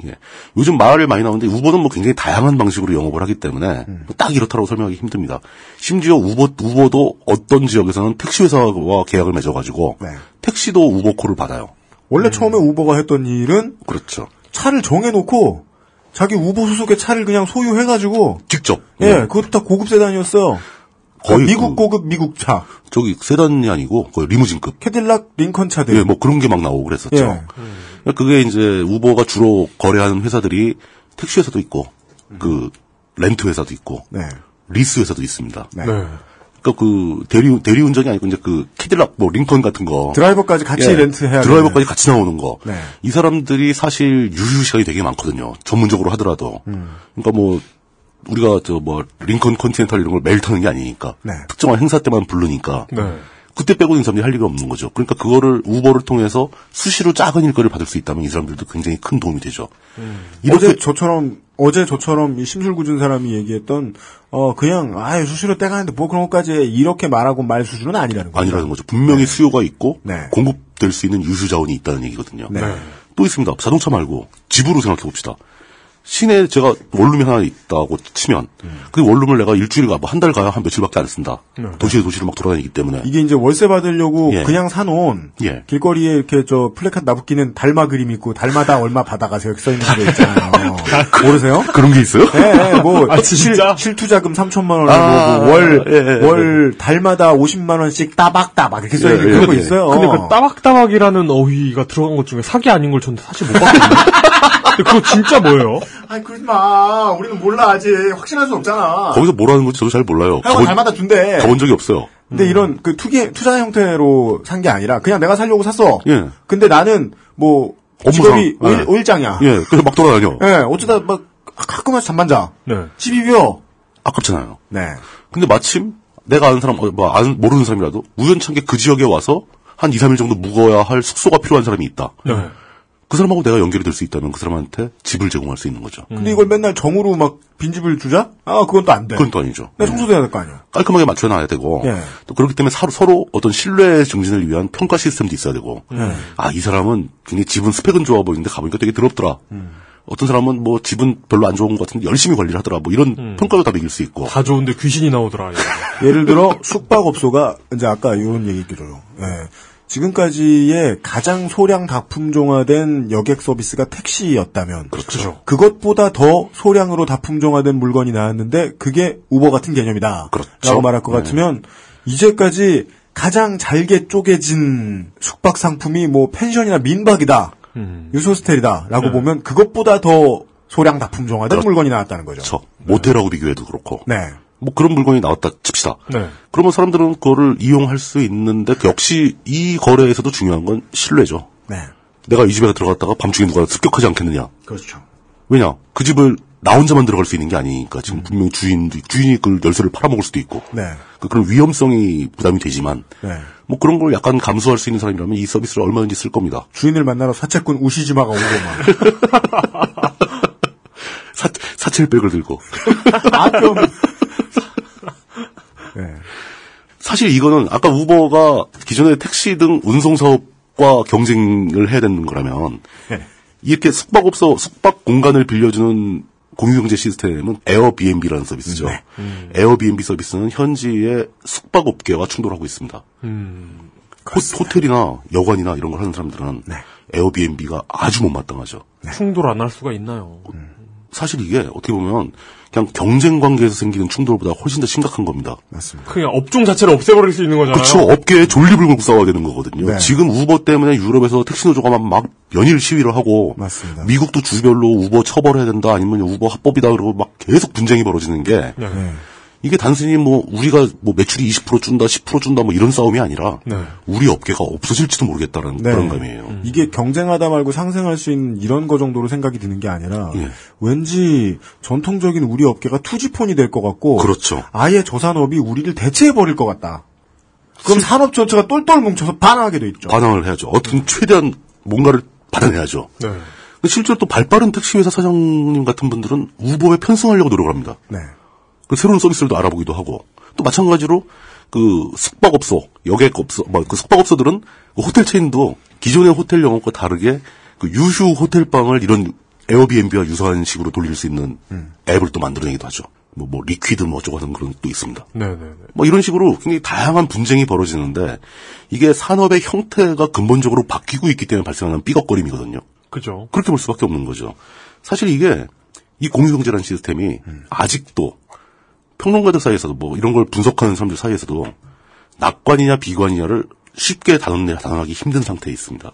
예. 요즘 말이 많이 나오는데 우버는 뭐 굉장히 다양한 방식으로 영업을 하기 때문에 딱 이렇다라고 설명하기 힘듭니다. 심지어 우버도 어떤 지역에서는 택시 회사와 계약을 맺어가지고 네. 택시도 우버콜을 받아요. 원래 처음에 우버가 했던 일은 그렇죠. 차를 정해놓고 자기 우버 소속의 차를 그냥 소유해가지고 직접. 예, 그것도 다 고급 세단이었어요. 거의 미국 고급 미국 차. 저기 세단이 아니고 거의 리무진급. 캐딜락 링컨 차들. 예, 뭐 그런 게 막 나오고 그랬었죠. 예. 그게 이제 우버가 주로 거래하는 회사들이 택시 회사도 있고 그 렌트 회사도 있고 리스 회사도 있습니다. 네. 그러니까 그 대리 운전이 아니고 이제 그 캐딜락 뭐 링컨 같은 거 드라이버까지 같이 렌트해야 드라이버까지 같이 나오는 거. 네. 이 사람들이 사실 유휴 시간이 되게 많거든요. 전문적으로 하더라도. 그러니까 뭐 우리가 링컨 컨티넨탈 이런 걸 매일 타는 게 아니니까. 네. 특정한 행사 때만 부르니까. 네. 그때 빼고는 이 사람들이 할 일이 없는 거죠. 그러니까 그거를 우버를 통해서 수시로 작은 일거리를 받을 수 있다면 이 사람들도 굉장히 큰 도움이 되죠. 어제 저처럼 이 심술궂은 사람이 얘기했던 그냥 수시로 떼가는데 뭐 그런 것까지 이렇게 말하고 말 수준은 아니라는 거죠. 아니라는 거죠. 분명히 수요가 있고 네. 공급될 수 있는 유휴 자원이 있다는 얘기거든요. 네. 또 있습니다. 자동차 말고 집으로 생각해 봅시다. 시내에 제가 원룸이 하나 있다고 치면 그 원룸을 내가 일주일 가, 뭐 한 달 가야 한 며칠밖에 안 쓴다. 도시를 막 돌아다니기 때문에. 이게 이제 월세 받으려고 그냥 사놓은 길거리에 이렇게 플래카드 나붙기는 달마 그림 있고 달마다 얼마 받아가세요 이렇게 써있는 거 있잖아요. 모르세요? 그런 게 있어요? 네, 뭐 진짜? 실투자금 3,000만 원을 월 달마다 50만 원씩 따박따박 이렇게 써있는 그런 거 있어요. 근데 그 따박따박이라는 어휘가 들어간 것 중에 사기 아닌 걸 저는 사실 못 봤거든요. 그거 진짜 뭐예요? 아니 그러지 마. 우리는 몰라 아직 확신할 수 없잖아. 거기서 뭐라는 건지 저도 잘 몰라요. 하고 달마다 준대. 가본 적이 없어요. 근데 이런 그 투자 형태로 산 게 아니라 그냥 내가 살려고 샀어. 예. 근데 나는 뭐 직업이 오일장이야. 예. 그래서 막 돌아다녀. 예. 어쩌다 막 가끔씩 잠만 자. 네. 집이 비어. 아깝잖아요. 네. 근데 마침 내가 아는 사람, 모르는 사람이라도 우연찮게 그 지역에 와서 한 2, 3일 정도 묵어야 할 숙소가 필요한 사람이 있다. 네. 그 사람하고 내가 연결이 될 수 있다면 그 사람한테 집을 제공할 수 있는 거죠. 근데 이걸 맨날 정으로 막 빈집을 주자? 그건 또 안 돼. 그건 또 아니죠. 내 청소도 해야 될 거 아니야. 깔끔하게 맞춰놔야 되고, 예. 또 그렇기 때문에 서로 어떤 신뢰 증진을 위한 평가 시스템도 있어야 되고, 이 사람은 굉장히 집은 스펙은 좋아 보이는데 가보니까 되게 더럽더라. 어떤 사람은 뭐 집은 별로 안 좋은 것 같은데 열심히 관리를 하더라. 뭐 이런 평가도 다 매길 수 있고. 다 좋은데 귀신이 나오더라. 예를 들어 숙박업소가 이제 아까 이런 얘기 있기로요. 예. 지금까지의 가장 소량 다품종화된 여객 서비스가 택시였다면, 그렇죠. 그것보다 더 소량으로 다품종화된 물건이 나왔는데 그게 우버 같은 개념이다. 그렇죠. 라고 말할 것 같으면 이제까지 가장 잘게 쪼개진 숙박 상품이 뭐 펜션이나 민박이다. 유소스텔이다라고 보면 그것보다 더 소량 다품종화된 물건이 나왔다는 거죠. 그렇죠. 모텔하고 비교해도 그렇고. 네. 뭐 그런 물건이 나왔다 칩시다. 네. 그러면 사람들은 그거를 이용할 수 있는데 역시 이 거래에서도 중요한 건 신뢰죠. 네. 내가 이 집에 들어갔다가 밤중에 누가 습격하지 않겠느냐. 그렇죠. 왜냐? 그 집을 나 혼자만 들어갈 수 있는 게 아니니까 지금 분명히 주인이 그 열쇠를 팔아먹을 수도 있고. 네. 그런 위험성이 부담이 되지만. 네. 뭐 그런 걸 약간 감수할 수 있는 사람이라면 이 서비스를 얼마든지 쓸 겁니다. 주인을 만나러 사채꾼 우시지마가 오고 막. 사첼백을 들고. 좀. 네. 사실 이거는 아까 우버가 기존의 택시 등 운송 사업과 경쟁을 해야 되는 거라면 네. 이렇게 숙박 공간을 빌려주는 공유경제 시스템은 에어비앤비라는 서비스죠. 네. 에어비앤비 서비스는 현지의 숙박업계와 충돌하고 있습니다. 호텔이나 여관이나 이런 걸 하는 사람들은 네. 에어비앤비가 아주 못마땅하죠. 충돌 안 할 수가 있나요? 사실 이게 어떻게 보면 그냥 경쟁 관계에서 생기는 충돌보다 훨씬 더 심각한 겁니다. 맞습니다. 그냥 업종 자체를 없애버릴 수 있는 거잖아요. 그렇죠. 업계에 존립을 걸고 싸워야 되는 거거든요. 네. 지금 우버 때문에 유럽에서 택시 노조가 막 연일 시위를 하고 맞습니다. 미국도 주별로 우버 처벌해야 된다 아니면 우버 합법이다 그러고 막 계속 분쟁이 벌어지는 게 네. 이게 단순히 뭐 우리가 뭐 매출이 20% 준다 10% 준다 뭐 이런 싸움이 아니라 네. 우리 업계가 없어질지도 모르겠다는 네. 그런 감이에요. 이게 경쟁하다 말고 상생할 수 있는 이런 거 정도로 생각이 드는 게 아니라 예. 왠지 전통적인 우리 업계가 투지폰이 될 것 같고 그렇죠. 아예 저 산업이 우리를 대체해버릴 것 같다. 그럼 산업 전체가 똘똘 뭉쳐서 반항하게 돼 있죠. 반항을 해야죠. 어떻게 최대한 뭔가를 받아내야죠. 네. 근데 실제로 또 발빠른 택시회사 사장님 같은 분들은 우버에 편승하려고 노력을 합니다. 네. 그 새로운 서비스들도 알아보기도 하고 또 마찬가지로 그 숙박업소, 여객업소, 그 숙박업소들은 그 호텔 체인도 기존의 호텔 영업과 다르게 그 유휴 호텔방을 이런 에어비앤비와 유사한 식으로 돌릴 수 있는 앱을 또 만들어내기도 하죠. 뭐 리퀴드 뭐 어쩌고 하는 그런 것도 있습니다. 네네네. 뭐 이런 식으로 굉장히 다양한 분쟁이 벌어지는데 이게 산업의 형태가 근본적으로 바뀌고 있기 때문에 발생하는 삐걱거림이거든요. 그죠. 그렇게 볼 수밖에 없는 거죠. 사실 이게 이 공유경제라는 시스템이 아직도 평론가들 사이에서도 뭐 이런 걸 분석하는 사람들 사이에서도 낙관이냐 비관이냐를 쉽게 단언하기 힘든 상태에 있습니다.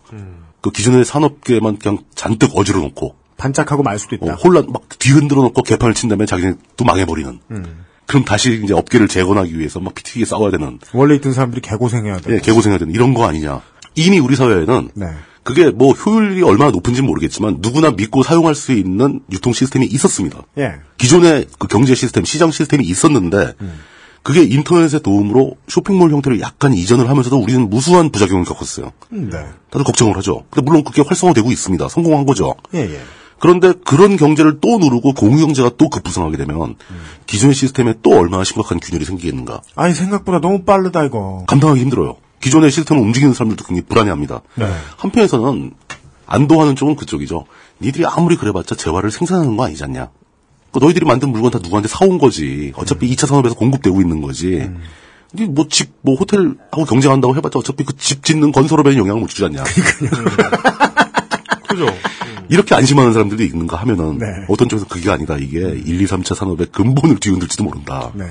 그 기존의 산업계만 그냥 잔뜩 어지러 놓고 반짝하고 말 수도 있다. 혼란 막 뒤흔들어 놓고 개판을 친 다음에 자기네 또 망해버리는. 그럼 다시 이제 업계를 재건하기 위해서 막 피튀기게 싸워야 되는. 원래 있던 사람들이 개고생해야 되는. 예, 개고생해야 되는 이런 거 아니냐. 이미 우리 사회에는 네. 그게 뭐 효율이 얼마나 높은지는 모르겠지만 누구나 믿고 사용할 수 있는 유통 시스템이 있었습니다. 예. 기존의 그 경제 시스템, 시장 시스템이 있었는데 그게 인터넷의 도움으로 쇼핑몰 형태를 약간 이전을 하면서도 우리는 무수한 부작용을 겪었어요. 네. 다들 걱정을 하죠. 근데 물론 그게 활성화되고 있습니다. 성공한 거죠. 예. 그런데 그런 경제를 또 누르고 공유경제가 또 급부상하게 되면 기존의 시스템에 또 얼마나 심각한 균열이 생기겠는가. 아니 생각보다 너무 빠르다 이거. 감당하기 힘들어요. 기존의 시스템을 움직이는 사람들도 굉장히 불안해합니다. 네. 한편에서는 안도하는 쪽은 그쪽이죠. 니들이 아무리 그래봤자 재화를 생산하는 거 아니지 않냐. 너희들이 만든 물건 다 누구한테 사온 거지. 어차피 2차 산업에서 공급되고 있는 거지. 뭐 집, 뭐 호텔하고 경쟁한다고 해봤자 어차피 그 집 짓는 건설업에는 영향을 못 주지 않냐. 그죠. 이렇게 안심하는 사람들도 있는가 하면은 네. 어떤 쪽에서 그게 아니다. 이게 1, 2, 3차 산업의 근본을 뒤흔들지도 모른다. 네.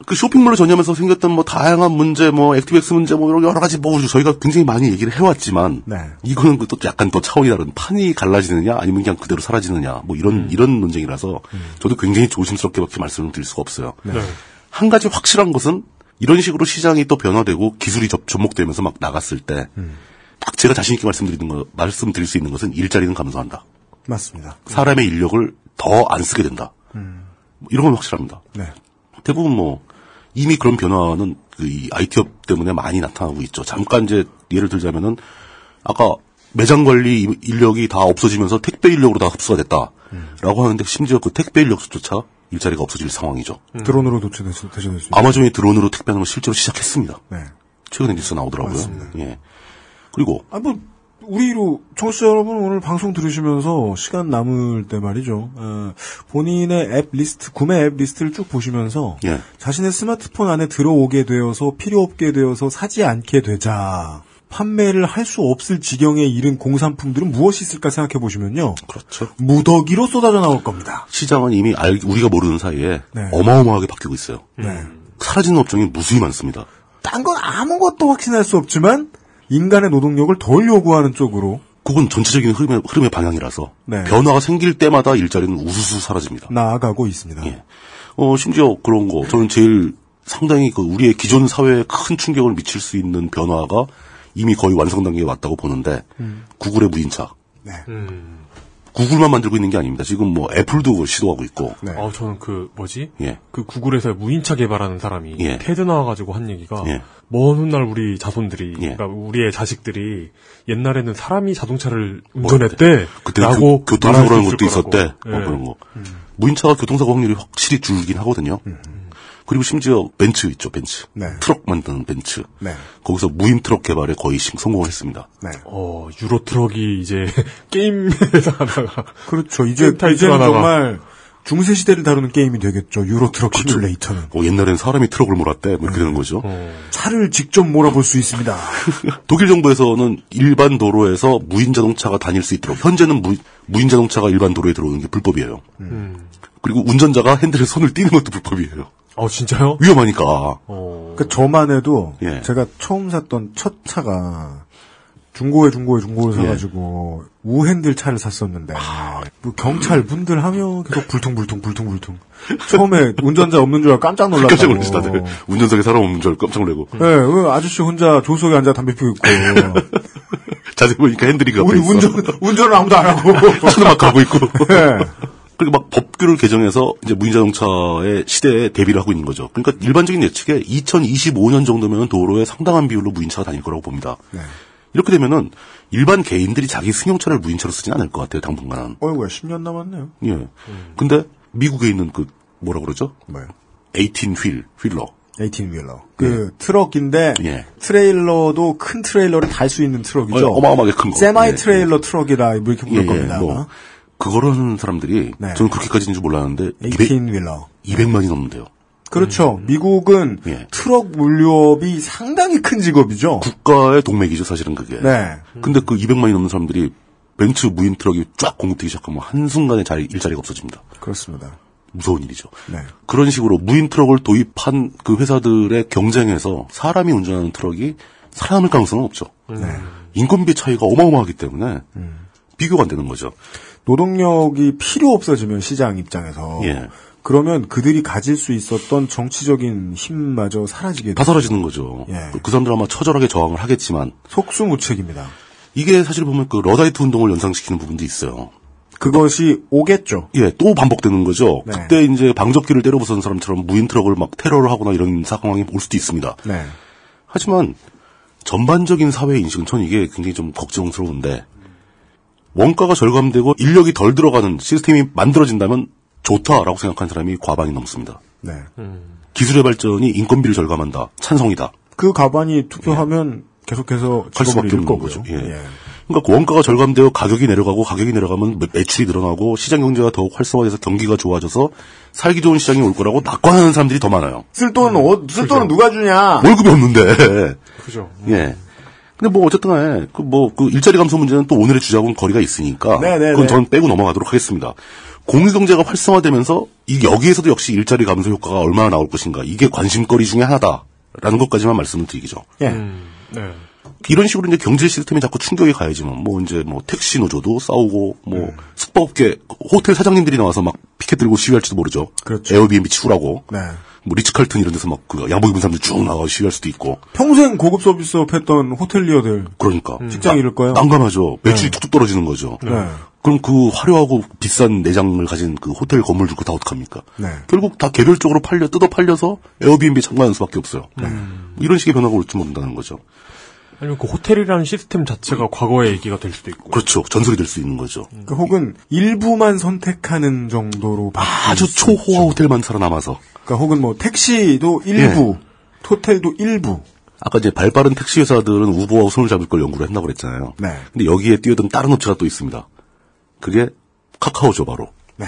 그 쇼핑몰로 전념해서 생겼던 뭐 다양한 문제, 뭐 액티브엑스 문제, 뭐 여러 가지 뭐 저희가 굉장히 많이 얘기를 해왔지만 네. 이거는 또 약간 또 차원이 다른 판이 갈라지느냐 아니면 그냥 그대로 사라지느냐 뭐 이런 논쟁이라서 저도 굉장히 조심스럽게밖에 말씀을 드릴 수가 없어요. 네. 한 가지 확실한 것은 이런 식으로 시장이 또 변화되고 기술이 접목되면서 막 나갔을 때 딱 제가 자신 있게 말씀드릴 수 있는 것은 일자리는 감소한다. 맞습니다. 사람의 인력을 더 안 쓰게 된다. 이런 건 확실합니다. 네. 대부분 뭐 이미 그런 변화는 이 IT업 때문에 많이 나타나고 있죠. 잠깐 이제 예를 들자면은 아까 매장 관리 인력이 다 없어지면서 택배 인력으로 다 흡수가 됐다라고 하는데 심지어 그 택배 인력조차 일자리가 없어질 상황이죠. 드론으로 대체될 수 있습니다. 아마존이 드론으로 택배하는 걸 실제로 시작했습니다. 네. 최근에 뉴스 나오더라고요. 맞습니다. 예. 그리고 우리로 청취자 여러분 오늘 방송 들으시면서 시간 남을 때 말이죠. 본인의 앱 리스트, 구매 앱 리스트를 쭉 보시면서 예. 자신의 스마트폰 안에 들어오게 되어서 필요 없게 되어서 사지 않게 되자 판매를 할 수 없을 지경에 이른 공산품들은 무엇이 있을까 생각해 보시면요. 그렇죠. 무더기로 쏟아져 나올 겁니다. 시장은 이미 우리가 모르는 사이에 네. 어마어마하게 바뀌고 있어요. 네. 사라지는 업종이 무수히 많습니다. 딴 건 아무것도 확신할 수 없지만 인간의 노동력을 덜 요구하는 쪽으로. 그건 전체적인 흐름의 방향이라서 네. 변화가 생길 때마다 일자리는 우수수 사라집니다. 나아가고 있습니다. 예. 심지어 그런 거 저는 제일 상당히 우리의 기존 사회에 큰 충격을 미칠 수 있는 변화가 이미 거의 완성 단계에 왔다고 보는데 구글의 무인차. 네. 구글만 만들고 있는 게 아닙니다. 지금 뭐 애플도 그걸 시도하고 있고. 네. 저는 예. 그 구글에서 무인차 개발하는 사람이 예. 테드 나와가지고 한 얘기가 예. 먼 훗날 우리 자손들이, 예. 그러니까 우리의 자식들이 옛날에는 사람이 자동차를 운전했대. 그때 라고 교통사고라는 것도 있었대. 예. 그런 거. 무인차가 교통사고 확률이 확실히 줄긴 하거든요. 그리고 심지어 벤츠 있죠, 벤츠. 네. 트럭 만드는 벤츠. 네. 거기서 무인 트럭 개발에 거의 성공을 했습니다. 네. 유로 트럭이 이제 게임 회사 하나가. 그렇죠. 이제는 정말 중세 시대를 다루는 게임이 되겠죠. 유로 트럭 시뮬레이터는. 옛날엔 사람이 트럭을 몰았대. 뭐 이렇게 되는 거죠. 차를 직접 몰아볼 수 있습니다. 독일 정부에서는 일반 도로에서 무인 자동차가 다닐 수 있도록, 현재는 무인 자동차가 일반 도로에 들어오는 게 불법이에요. 그리고 운전자가 핸들에 손을 띄는 것도 불법이에요. 진짜요? 위험하니까. 그러니까 저만 해도 예. 제가 처음 샀던 첫 차가 중고에 사가지고 우핸들 차를 샀었는데 뭐 경찰 분들 하면 계속 불퉁불퉁 처음에 운전자 없는 줄 알고 깜짝 놀랐다고. 깜짝 놀랐어 다들. 운전석에 사람 없는 줄 알고 깜짝 놀라고. 네, 왜 아저씨 혼자 조수석에 앉아 담배 피우고 있고. 자세히 보니까 핸들이 우리 운전을 아무도 안 하고 차도 막 가고 있고. 네. 그리고 막 법규를 개정해서 이제 무인자동차의 시대에 대비를 하고 있는 거죠. 그러니까 일반적인 예측에 2025년 정도면 도로에 상당한 비율로 무인차가 다닐 거라고 봅니다. 네. 이렇게 되면은 일반 개인들이 자기 승용차를 무인차로 쓰진 않을 것 같아요, 당분간은. 어이구야, 10년 남았네요. 예. 근데 미국에 있는 뭐라 그러죠? 뭐요? 18휠러. 18휠러. 트럭인데 예. 트레일러도 큰 트레일러를 달 수 있는 트럭이죠. 어마어마하게 큰 거. 세마이 트레일러 트럭이라 이렇게 부를 겁니다. 그거를 하는 사람들이 저는 그렇게까지인 줄 몰랐는데 18휠러 200만이 넘는데요. 그렇죠. 미국은 트럭 물류업이 상당히 큰 직업이죠. 국가의 동맥이죠, 사실은 그게. 네. 근데 그 200만이 넘는 사람들이 벤츠 무인 트럭이 쫙 공급되기 시작하면 한순간에 일자리가 없어집니다. 그렇습니다. 무서운 일이죠. 네. 그런 식으로 무인 트럭을 도입한 그 회사들의 경쟁에서 사람이 운전하는 트럭이 살아남을 가능성은 없죠. 인건비 차이가 어마어마하기 때문에 비교가 안 되는 거죠. 노동력이 필요 없어지면 시장 입장에서 그러면 그들이 가질 수 있었던 정치적인 힘마저 사라지게 다 사라지는 거죠. 그 사람들 아마 처절하게 저항을 하겠지만 속수무책입니다. 이게 사실 보면 그 러다이트 운동을 연상시키는 부분도 있어요. 그것이 오겠죠. 예, 또 반복되는 거죠. 네. 그때 이제 방접기를 때려부수는 사람처럼 무인 트럭을 막 테러를 하거나 이런 상황이 올 수도 있습니다. 네. 하지만 전반적인 사회 인식은 전 이게 굉장히 좀 걱정스러운데 원가가 절감되고 인력이 덜 들어가는 시스템이 만들어진다면 좋다라고 생각하는 사람이 과반이 넘습니다. 네. 기술의 발전이 인건비를 절감한다. 찬성이다. 그 과반이 투표하면 계속해서 갈 수밖에 없는 거죠. 그러니까 원가가 절감되어 가격이 내려가면 매출이 늘어나고 시장 경제가 더욱 활성화돼서 경기가 좋아져서 살기 좋은 시장이 올 거라고 낙관하는 사람들이 더 많아요. 쓸 돈은 누가 주냐? 월급이 없는데. 그죠. 예. 근데 뭐 어쨌든 간에 그 일자리 감소 문제는 또 오늘의 주자하고는 거리가 있으니까 그건 저는 빼고 넘어가도록 하겠습니다. 공유경제가 활성화되면서 여기에서도 역시 일자리 감소 효과가 얼마나 나올 것인가 이게 관심거리 중에 하나다라는 것까지만 말씀을 드리죠. 네. 이런 식으로 이제 경제 시스템이 자꾸 충격이 가야지만 택시 노조도 싸우고 숙박업계 호텔 사장님들이 나와서 막 피켓 들고 시위할지도 모르죠. 그렇죠. 에어비앤비 치우라고. 네. 리츠칼튼 이런 데서 막 양복 입은 사람들 쭉 나가서 시위할 수도 있고. 평생 고급 서비스업 했던 호텔리어들. 그러니까. 직장 잃을 거예요. 난감하죠. 매출이 툭툭 떨어지는 거죠. 네. 그럼 그 화려하고 비싼 내장을 가진 그 호텔 건물들 그거 다 어떡합니까? 네. 결국 다 개별적으로 뜯어 팔려서 에어비앤비 참관하는 수밖에 없어요. 이런 식의 변화가 올지 모른다는 거죠. 아니면 그 호텔이라는 시스템 자체가 과거의 얘기가 될 수도 있고. 그렇죠. 전설이 될 수 있는 거죠. 그러니까 혹은 일부만 선택하는 정도로 아주 초호화 호텔만 살아남아서. 그러니까 혹은 뭐 택시도 일부, 호텔도 일부. 아까 이제 발빠른 택시 회사들은 우버하고 손을 잡을 걸 연구를 했다고 그랬잖아요. 네. 근데 여기에 뛰어든 다른 업체가 또 있습니다. 그게 카카오죠, 바로. 네.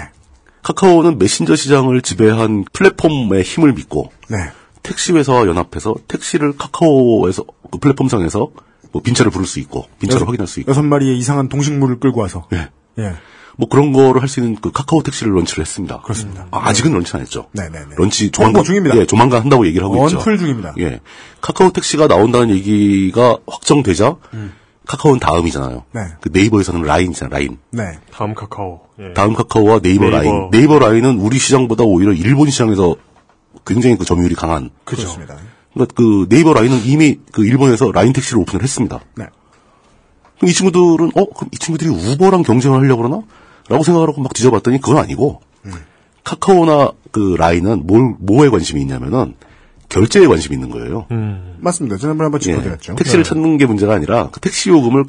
카카오는 메신저 시장을 지배한 플랫폼의 힘을 믿고 네. 택시 회사와 연합해서 택시를 카카오에서 그 플랫폼상에서 뭐 빈차를 부를 수 있고 빈차를 확인할 수 있고 6마리의 이상한 동식물을 끌고 와서 뭐 그런 거를 할 수 있는 그 카카오 택시를 런치를 했습니다. 그렇습니다. 아직은 런치 안 했죠. 네네네. 런치 조만간 중입니다. 예, 조만간 한다고 얘기를 하고 있죠. 언플 중입니다. 예, 카카오 택시가 나온다는 얘기가 확정되자 카카오는 다음이잖아요. 네. 그 네이버에서는 라인이잖아요. 라인. 네. 다음 카카오. 예. 다음 카카오와 네이버 라인. 네이버 라인은 우리 시장보다 오히려 일본 시장에서 굉장히 그 점유율이 강한. 그렇습니다. 그러니까 그 네이버 라인은 이미 그 일본에서 라인 택시를 오픈을 했습니다. 네. 그럼 이 친구들은 그럼 이 친구들이 우버랑 경쟁을 하려고 그러나? 라고 생각을 하고 막 뒤져봤더니 그건 아니고 카카오나 그 라인은 뭐에 관심이 있냐면은 결제에 관심이 있는 거예요. 맞습니다. 지난번에 한번 짚어드렸죠. 택시를 찾는 게 문제가 아니라 그 택시 요금을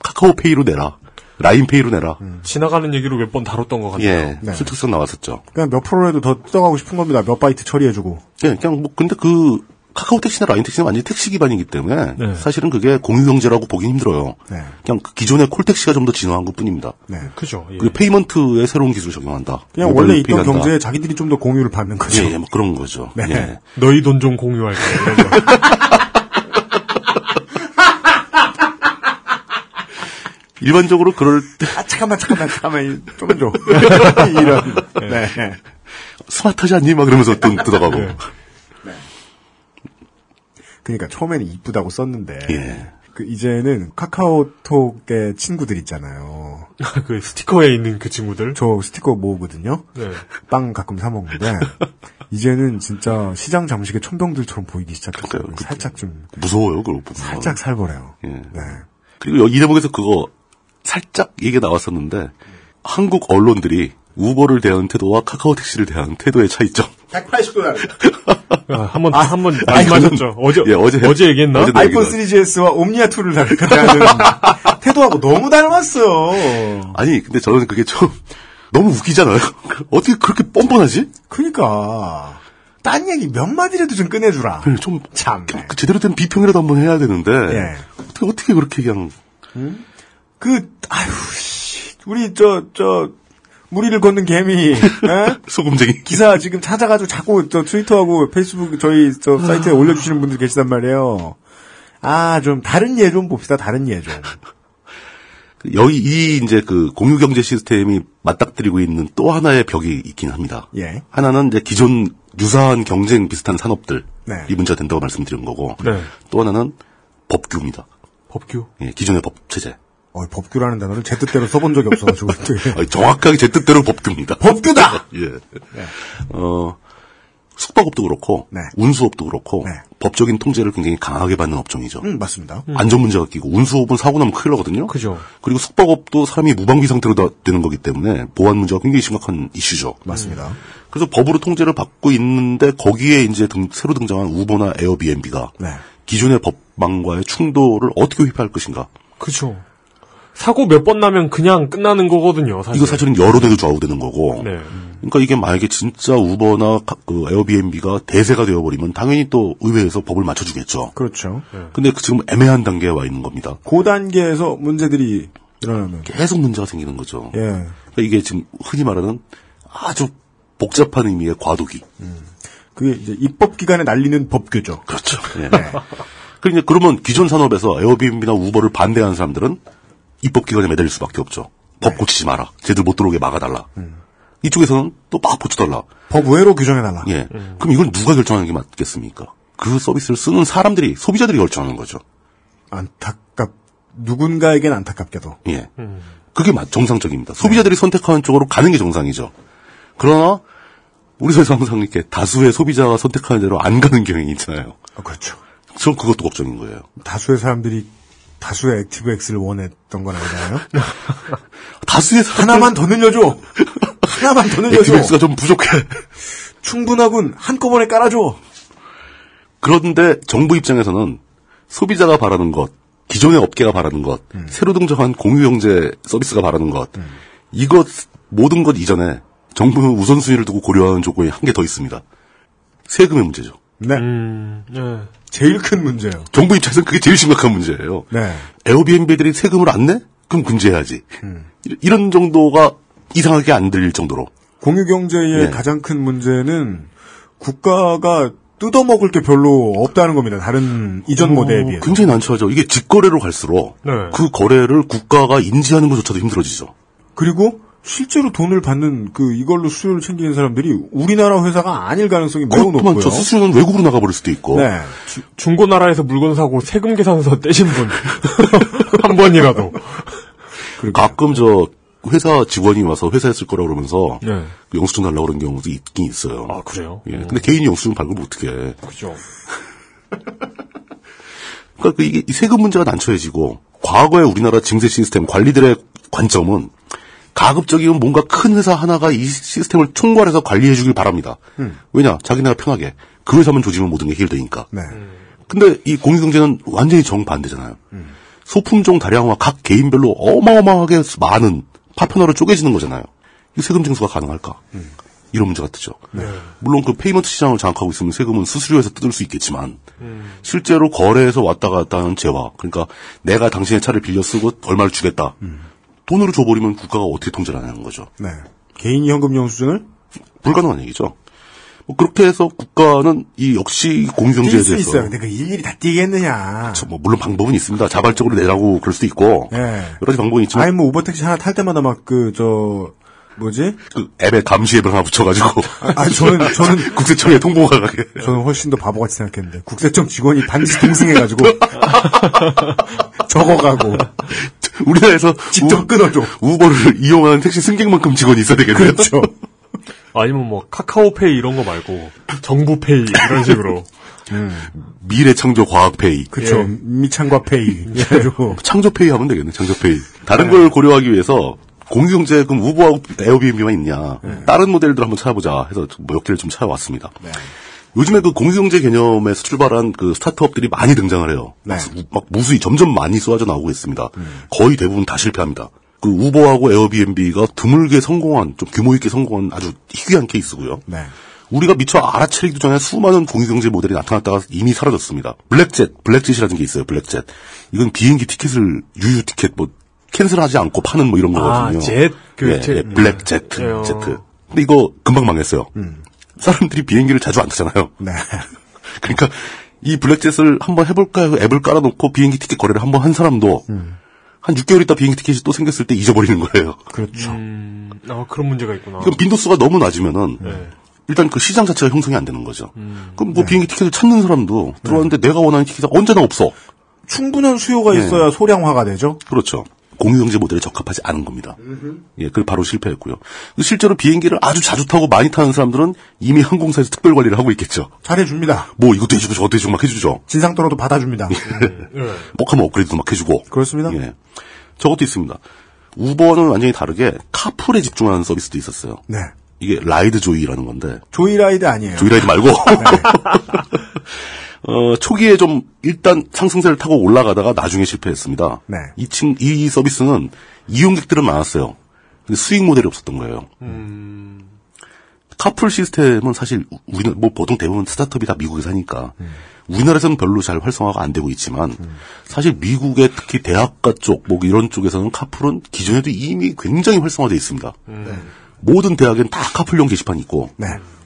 카카오페이로 내라. 라인페이로 내라. 지나가는 얘기로 몇 번 다뤘던 것 같아요. 예, 술특성 나왔었죠. 그냥 몇 프로라도 더 뜯어가고 싶은 겁니다. 몇 바이트 처리해주고. 예, 그냥 뭐 근데 그 카카오 택시나 라인 택시는 완전히 택시 기반이기 때문에 사실은 그게 공유 경제라고 보긴 힘들어요. 네. 그냥 그 기존의 콜 택시가 좀 더 진화한 것뿐입니다. 네, 그죠. 예. 그 페이먼트에 새로운 기술을 적용한다. 그냥 원래 있던 경제에 자기들이 좀 더 공유를 받는 거죠. 예, 뭐 그런 거죠. 네. 예. 너희 돈 좀 공유할게. 일반적으로 그럴 때. 잠깐만, 좀 줘. 이런. 네. 스마트하지 않니? 막 그러면서 돈 뜯어가고. 네. 그러니까 처음에는 이쁘다고 썼는데. 예. 그 이제는 카카오톡의 친구들 있잖아요. 그 스티커에 있는 그 친구들? 저 스티커 모으거든요. 네. 빵 가끔 사 먹는데 이제는 진짜 시장 잠식의 천병들처럼 보이기 시작했어요. 살짝 좀 무서워요, 그거. 살짝 살벌해요. 예. 네. 그리고 이 대목에서 그거 살짝 얘기가 나왔었는데 한국 언론들이 우버를 대하는 태도와 카카오 택시를 대하는 태도의 차이점. 180도 한번 말씀하셨죠. 어제 얘기했나? 아이폰 3GS와 옴니아 2를 대하는 태도하고 너무 닮았어요. 아니, 근데 저는 그게 좀 너무 웃기잖아요. 어떻게 그렇게 뻔뻔하지? 그러니까 딴 얘기 몇 마디라도 좀 꺼내주라. 좀 참. 제대로 된 비평이라도 한번 해야 되는데 어떻게 그렇게 그냥 우리 무리를 걷는 개미, 소금쟁이 기사 지금 찾아가지고 자꾸 트위터하고 페이스북 저희 사이트에 올려주시는 분들 계시단 말이에요. 좀 다른 예 좀 봅시다. 다른 예 좀. 여기 이제 그 공유 경제 시스템이 맞닥뜨리고 있는 또 하나의 벽이 있긴 합니다. 예. 하나는 이제 기존 유사한 경쟁 비슷한 산업들이 네. 문제가 된다고 말씀드린 거고, 네. 또 하나는 법규입니다. 법규? 예, 기존의 법 체제. 법규라는 단어를 제 뜻대로 써본 적이 없어가지고. 정확하게 제 뜻대로 법규입니다. 법규다! 예. 네. 숙박업도 그렇고, 운수업도 그렇고, 법적인 통제를 굉장히 강하게 받는 업종이죠. 맞습니다. 안전 문제가 끼고, 운수업은 사고 나면 큰일 나거든요. 그죠. 그리고 숙박업도 사람이 무방비 상태로 되는 거기 때문에 보안 문제가 굉장히 심각한 이슈죠. 맞습니다. 그래서 법으로 통제를 받고 있는데 거기에 이제 새로 등장한 우버나 에어비앤비가 기존의 법망과의 충돌을 어떻게 회피할 것인가. 그죠. 사고 몇 번 나면 그냥 끝나는 거거든요, 사실. 이거 사실은 여러 대도 좌우되는 거고. 네. 그러니까 이게 만약에 진짜 우버나 그 에어비앤비가 대세가 되어버리면 당연히 또 의회에서 법을 맞춰주겠죠. 그렇죠. 근데 지금 애매한 단계에 와 있는 겁니다. 그 단계에서 문제들이 일어나면 계속 문제가 생기는 거죠. 예. 그러니까 이게 지금 흔히 말하는 아주 복잡한 의미의 과도기. 그게 이제 입법기관에 날리는 법규죠. 그렇죠. 예. 그러니까 그러면 기존 산업에서 에어비앤비나 우버를 반대하는 사람들은 입법기관에 매달릴 수밖에 없죠. 법 고치지 마라. 쟤들 못 들어오게 막아달라. 이쪽에서는 또 막 고쳐달라. 법 외로 규정해달라. 예. 그럼 이걸 누가 결정하는 게 맞겠습니까? 그 서비스를 쓰는 사람들이, 소비자들이 결정하는 거죠. 누군가에겐 안타깝게도. 예. 그게 정상적입니다. 소비자들이 선택하는 쪽으로 가는 게 정상이죠. 그러나, 우리 사회에서 항상 이렇게 다수의 소비자가 선택하는 대로 안 가는 경향이 있잖아요. 그렇죠. 전 그것도 걱정인 거예요. 다수의 사람들이 다수의 액티브엑스를 원했던 건 아니잖아요? 다수의 하나만 더 늘려줘! 하나만 더 늘려줘! 액티브엑스가 좀 부족해. 충분하군! 한꺼번에 깔아줘! 그런데 정부 입장에서는 소비자가 바라는 것, 기존의 업계가 바라는 것, 새로 등장한 공유경제 서비스가 바라는 것, 이것 모든 것 이전에 정부는 우선순위를 두고 고려하는 조건이 한 개 더 있습니다. 세금의 문제죠. 네. 제일 큰 문제예요. 정부 입장에서는 그게 제일 심각한 문제예요. 네. 에어비앤비들이 세금을 안 내? 그럼 금지해야지. 이런 정도가 이상하게 안 들릴 정도로. 공유경제의 가장 큰 문제는 국가가 뜯어먹을 게 별로 없다는 겁니다. 다른 이전 모델에 비해서. 굉장히 난처하죠. 이게 직거래로 갈수록 그 거래를 국가가 인지하는 것조차도 힘들어지죠. 그리고 실제로 돈을 받는 이걸로 수수료를 챙기는 사람들이 우리나라 회사가 아닐 가능성이 매우 높고요. 많죠. 수수료는 외국으로 나가버릴 수도 있고. 네. 중고나라에서 물건 사고 세금 계산서 떼신 분 한 번이라도. 가끔 회사 직원이 와서 회사에 쓸 거라고 그러면서 영수증 달라고 그런 경우도 있긴 있어요. 아, 그래요? 예. 근데 개인이 영수증 발급을 어떻게 해. 그죠. 그러니까 이게 세금 문제가 난처해지고 과거의 우리나라 증세 시스템 관리들의 관점은 가급적이면 뭔가 큰 회사 하나가 이 시스템을 총괄해서 관리해 주길 바랍니다. 왜냐? 자기네가 편하게. 그 회사만 조지면 모든 게 해결되니까. 네. 근데 이 공유경제는 완전히 정반대잖아요. 소품종 다량화 각 개인별로 어마어마하게 많은 파편화로 쪼개지는 거잖아요. 이 세금 징수가 가능할까? 이런 문제가 뜨죠. 물론 그 페이먼트 시장을 장악하고 있으면 세금은 수수료에서 뜯을 수 있겠지만 실제로 거래에서 왔다 갔다 하는 재화, 그러니까 내가 당신의 차를 빌려 쓰고 얼마를 주겠다. 돈으로 줘버리면 국가가 어떻게 통제를 하냐는 거죠. 네. 개인이 현금 영수증을? 불가능한 얘기죠. 그렇게 해서 국가는 역시 공유경제에 대해서. 뛸 수 있어요. 근데 일일이 다 뛰겠느냐. 물론 방법은 있습니다. 자발적으로 내라고 그럴 수도 있고. 여러 가지 방법이 있지만. 아니, 우버택시 하나 탈 때마다 앱에 감시 앱을 하나 붙여가지고. 저는. 국세청에 통보가 가게. 저는 훨씬 더 바보같이 생각했는데. 국세청 직원이 반드시 동승해가지고. 적어가고. 우리나라에서. 직접 끊어줘. 우버를 이용하는 택시 승객만큼 직원이 있어야 되겠네요. 그렇죠. 아니면 카카오페이 이런 거 말고 정부페이 이런 식으로. 미래창조과학페이. 그렇죠. 미창과페이. 창조페이 하면 되겠네. 창조페이. 다른 걸 고려하기 위해서 공유경제 그럼 우버하고 에어비앤비만 있냐. 다른 모델들 한번 찾아보자 해서 몇 개를 좀 찾아왔습니다. 요즘에 그 공유경제 개념에서 출발한 그 스타트업들이 많이 등장을 해요. 막 무수히 점점 많이 쏟아져 나오고 있습니다. 거의 대부분 다 실패합니다. 그 우버하고 에어비앤비가 드물게 성공한, 좀 규모 있게 성공한 아주 희귀한 케이스고요. 우리가 미처 알아차리기도 전에 수많은 공유경제 모델이 나타났다가 이미 사라졌습니다. 블랙젯이라는 게 있어요. 블랙젯. 이건 비행기 티켓을 유유 티켓 캔슬하지 않고 파는 이런 거거든요. 블랙젯. 제트. 근데 이거 금방 망했어요. 사람들이 비행기를 자주 안 타잖아요. 그러니까 이 블랙젯을 한번 해볼까 해서 앱을 깔아놓고 비행기 티켓 거래를 한번 한 사람도 한 6개월 있다 비행기 티켓이 또 생겼을 때 잊어버리는 거예요. 그렇죠. 그런 문제가 있구나. 그럼 빈도수가 너무 낮으면은 일단 그 시장 자체가 형성이 안 되는 거죠. 그럼 비행기 티켓을 찾는 사람도 들어왔는데 내가 원하는 티켓이 언제나 없어. 충분한 수요가 있어야 소량화가 되죠. 그렇죠. 공유경제 모델에 적합하지 않은 겁니다. 그걸 바로 실패했고요. 실제로 비행기를 아주 자주 타고 많이 타는 사람들은 이미 항공사에서 특별 관리를 하고 있겠죠. 잘해줍니다. 이것도 해주고 저것도 해주고 막 해주죠. 진상도로도 받아줍니다. 하면 업그레이드도 막 해주고. 그렇습니다. 저것도 있습니다. 우버는 완전히 다르게 카풀에 집중하는 서비스도 있었어요. 이게 라이드 조이라는 건데. 조이라이드 아니에요. 조이라이드 말고. 초기에 좀 일단 상승세를 타고 올라가다가 나중에 실패했습니다. 이 서비스는 이용객들은 많았어요. 근데 수익 모델이 없었던 거예요. 카풀 시스템은 사실 보통 대부분 스타트업이 다 미국에서 하니까 우리나라에서는 별로 잘 활성화가 안 되고 있지만 사실 미국의 특히 대학가 쪽 이런 쪽에서는 카풀은 기존에도 이미 굉장히 활성화되어 있습니다. 모든 대학엔 다 카풀용 게시판이 있고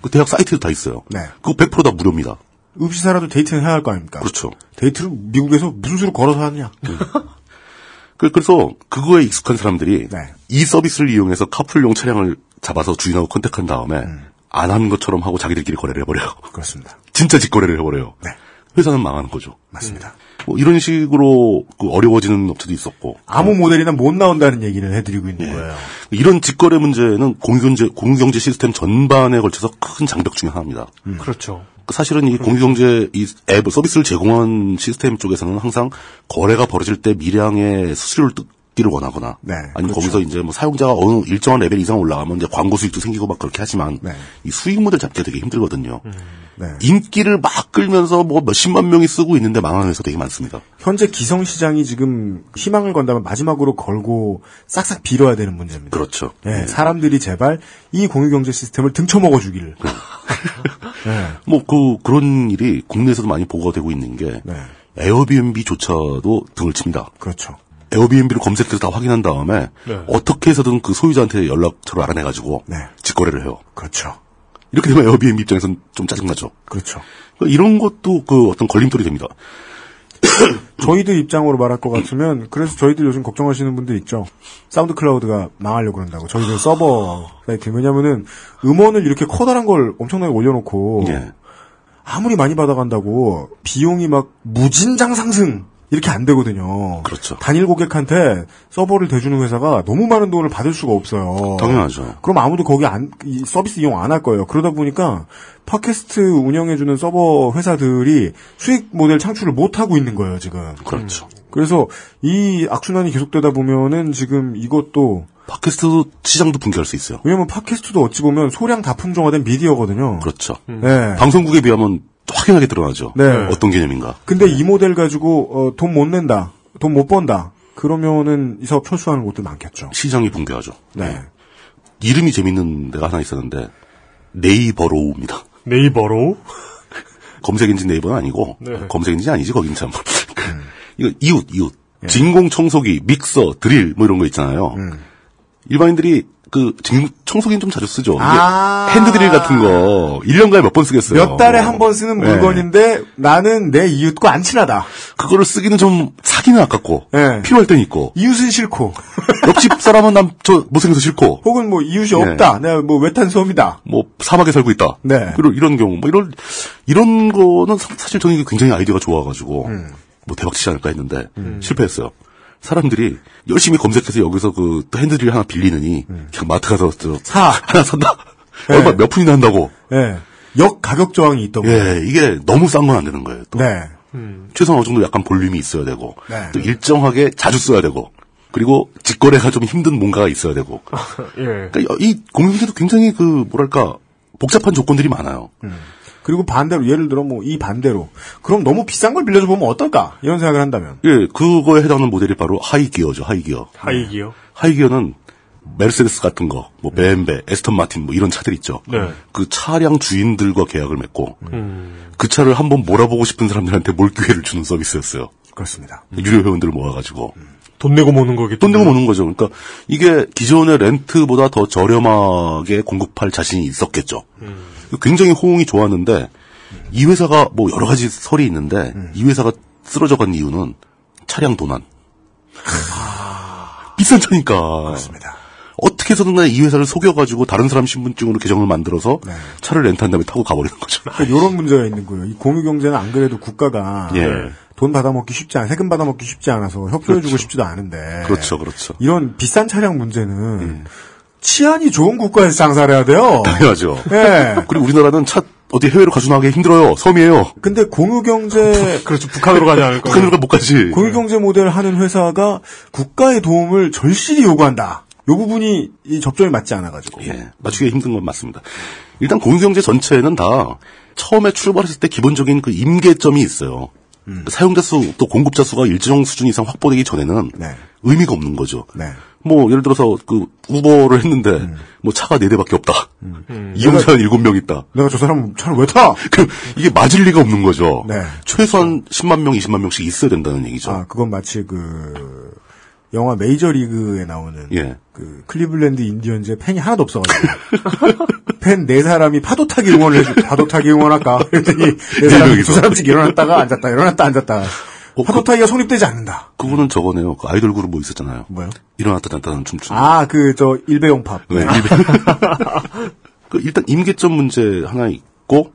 그 대학 사이트에도 다 있어요. 그거 100% 다 무료입니다. 읍시사라도 데이트는 해야 할 거 아닙니까? 그렇죠. 데이트를 미국에서 무슨 수로 걸어서 하느냐. 그래서 그거에 익숙한 사람들이 이 서비스를 이용해서 카풀용 차량을 잡아서 주인하고 컨택한 다음에 안 하는 것처럼 하고 자기들끼리 거래를 해버려요. 그렇습니다. 진짜 직거래를 해버려요. 회사는 망하는 거죠. 맞습니다. 이런 식으로 어려워지는 업체도 있었고 아무 모델이나 못 나온다는 얘기를 해드리고 있는 거예요. 이런 직거래 문제는 공유경제 시스템 전반에 걸쳐서 큰 장벽 중에 하나입니다. 그렇죠. 사실은 이 공유경제 이 앱 서비스를 제공한 시스템 쪽에서는 항상 거래가 벌어질 때 미량의 수수료를 뜯기를 원하거나 아니면 거기서 이제 사용자가 어느 일정한 레벨 이상 올라가면 이제 광고 수익도 생기고 막 그렇게 하지만 이 수익 모델 잡기가 되게 힘들거든요. 인기를 막 끌면서 뭐 몇십만 명이 쓰고 있는데 망하는 회사 되게 많습니다. 현재 기성시장이 지금 희망을 건다면 마지막으로 걸고 싹싹 빌어야 되는 문제입니다. 그렇죠. 네, 사람들이 제발 이 공유경제 시스템을 등쳐먹어 주기를. 뭐 그런 일이 국내에서도 많이 보고가 되고 있는 게 에어비앤비조차도 등을 칩니다. 그렇죠. 에어비앤비를 검색해서 다 확인한 다음에 어떻게 해서든 그 소유자한테 연락처를 알아내가지고 직거래를 해요. 그렇죠. 이렇게 되면 에어비앤비 입장에서는 좀 짜증나죠. 그렇죠. 그러니까 이런 것도 어떤 걸림돌이 됩니다. 저희들 입장으로 말할 것 같으면 그래서 저희들 요즘 걱정하시는 분들 있죠. 사운드 클라우드가 망하려고 그런다고. 저희들 서버 사이트. 왜냐면은 음원을 이렇게 커다란 걸 엄청나게 올려놓고 아무리 많이 받아간다고 비용이 막 무진장 상승 이렇게 안 되거든요. 그렇죠. 단일 고객한테 서버를 대주는 회사가 너무 많은 돈을 받을 수가 없어요. 당연하죠. 그럼 아무도 거기 이 서비스 이용 안 할 거예요. 그러다 보니까 팟캐스트 운영해주는 서버 회사들이 수익 모델 창출을 못 하고 있는 거예요, 지금. 그렇죠. 그래서 이 악순환이 계속되다 보면은 지금 이것도 팟캐스트 시장도 붕괴할 수 있어요. 왜냐면 팟캐스트도 어찌 보면 소량 다품종화된 미디어거든요. 그렇죠. 네. 방송국에 비하면 확연하게 드러나죠. 네. 어떤 개념인가. 근데 이 모델 가지고 돈 못 낸다, 돈 못 번다. 그러면은 이 사업 철수하는 곳도 많겠죠. 시장이 붕괴하죠. 네. 이름이 재밌는 데가 하나 있었는데 네이버로우입니다. 네이버로우? 검색엔진 네이버는 아니고 검색엔진 아니지 거긴 참. 이거 이웃 진공 청소기, 믹서, 드릴 뭐 이런 거 있잖아요. 일반인들이 청소기는 좀 자주 쓰죠. 핸드드릴 같은 거 1년간에 몇 번 쓰겠어요. 몇 달에 한 번 쓰는 물건인데 나는 내 이웃과 안 친하다. 그거를 쓰기는 좀 사기는 아깝고 필요할 땐 있고 이웃은 싫고 옆집 사람은 저 못생겨서 싫고 혹은 뭐 이웃이 없다. 내가 뭐 외탄섬이다. 뭐 사막에 살고 있다. 그리고 이런 경우 뭐 이런 거는 사실 저는 굉장히 아이디어가 좋아가지고 뭐 대박치지 않을까 했는데 실패했어요. 사람들이 열심히 검색해서 여기서 또 핸드드릴 하나 빌리느니 그냥 마트 가서 하나 산다. 얼마 몇 푼이나 한다고. 역 가격 저항이 있던 거예요. 이게 너무 싼 건 안 되는 거예요. 또. 최소한 어느 정도 약간 볼륨이 있어야 되고 또 일정하게 자주 써야 되고 그리고 직거래가 좀 힘든 뭔가가 있어야 되고. 그러니까 이 공유경제도 굉장히 뭐랄까 복잡한 조건들이 많아요. 그리고 반대로 예를 들어 이 반대로 그럼 너무 비싼 걸 빌려줘 보면 어떨까 이런 생각을 한다면 그거에 해당하는 모델이 바로 하이기어죠. 하이기어는 메르세데스 같은 거, 뭐 BMW, 에스턴 마틴 뭐 이런 차들 있죠. 그 차량 주인들과 계약을 맺고 그 차를 한번 몰아보고 싶은 사람들한테 몰 기회를 주는 서비스였어요. 그렇습니다. 유료 회원들을 모아가지고 돈 내고 모는 거겠죠. 돈 내고 모는 거죠. 그러니까 이게 기존의 렌트보다 더 저렴하게 공급할 자신이 있었겠죠. 굉장히 호응이 좋았는데 이 회사가 뭐 여러 가지 설이 있는데 이 회사가 쓰러져 간 이유는 차량 도난. 비싼 차니까. 그렇습니다. 어떻게 해서든 이 회사를 속여가지고 다른 사람 신분증으로 계정을 만들어서 차를 렌트한 다음에 타고 가버리는 거죠. 그러니까 이런 문제가 있는 거예요. 이 공유경제는 안 그래도 국가가 돈 받아먹기 쉽지 않아, 세금 받아먹기 쉽지 않아서 협조해주고 싶지도 않은데. 그렇죠. 이런 비싼 차량 문제는 치안이 좋은 국가에서 장사를 해야 돼요. 당연하죠. 그리고 우리나라는 차 어디 해외로 가져나가기 힘들어요. 섬이에요. 근데 공유경제 그렇죠. 북한으로 가지 않을 거예요. 북한으로 못 가지. 공유경제 모델 하는 회사가 국가의 도움을 절실히 요구한다. 이 부분이 이 접점이 맞지 않아가지고. 맞추기가 힘든 건 맞습니다. 일단 공유경제 전체는 다 처음에 출발했을 때 기본적인 임계점이 있어요. 사용자 수 또 공급자 수가 일정 수준 이상 확보되기 전에는 의미가 없는 거죠. 뭐 예를 들어서 우버를 했는데 뭐 차가 4대밖에 없다. 이용자는 7명 있다. 내가 저 사람 차를 왜 타? 이게 맞을 리가 없는 거죠. 최소한 10만 명, 20만 명씩 있어야 된다는 얘기죠. 그건 마치 영화 메이저리그에 나오는 클리블랜드 인디언즈의 팬이 하나도 없어가지고 팬 4사람이 파도 타기 응원을 해주고 파도 타기 응원할까? 그랬더니 4사람이 2사람씩 일어났다가 앉았다 일어났다 앉았다. 파도 타기가 성립되지 않는다. 그거는 저거네요. 아이돌 그룹 뭐 있었잖아요. 뭐요? 일어났다 앉았다는 춤추는. 일배용팝. 일단 임계점 문제 하나 있고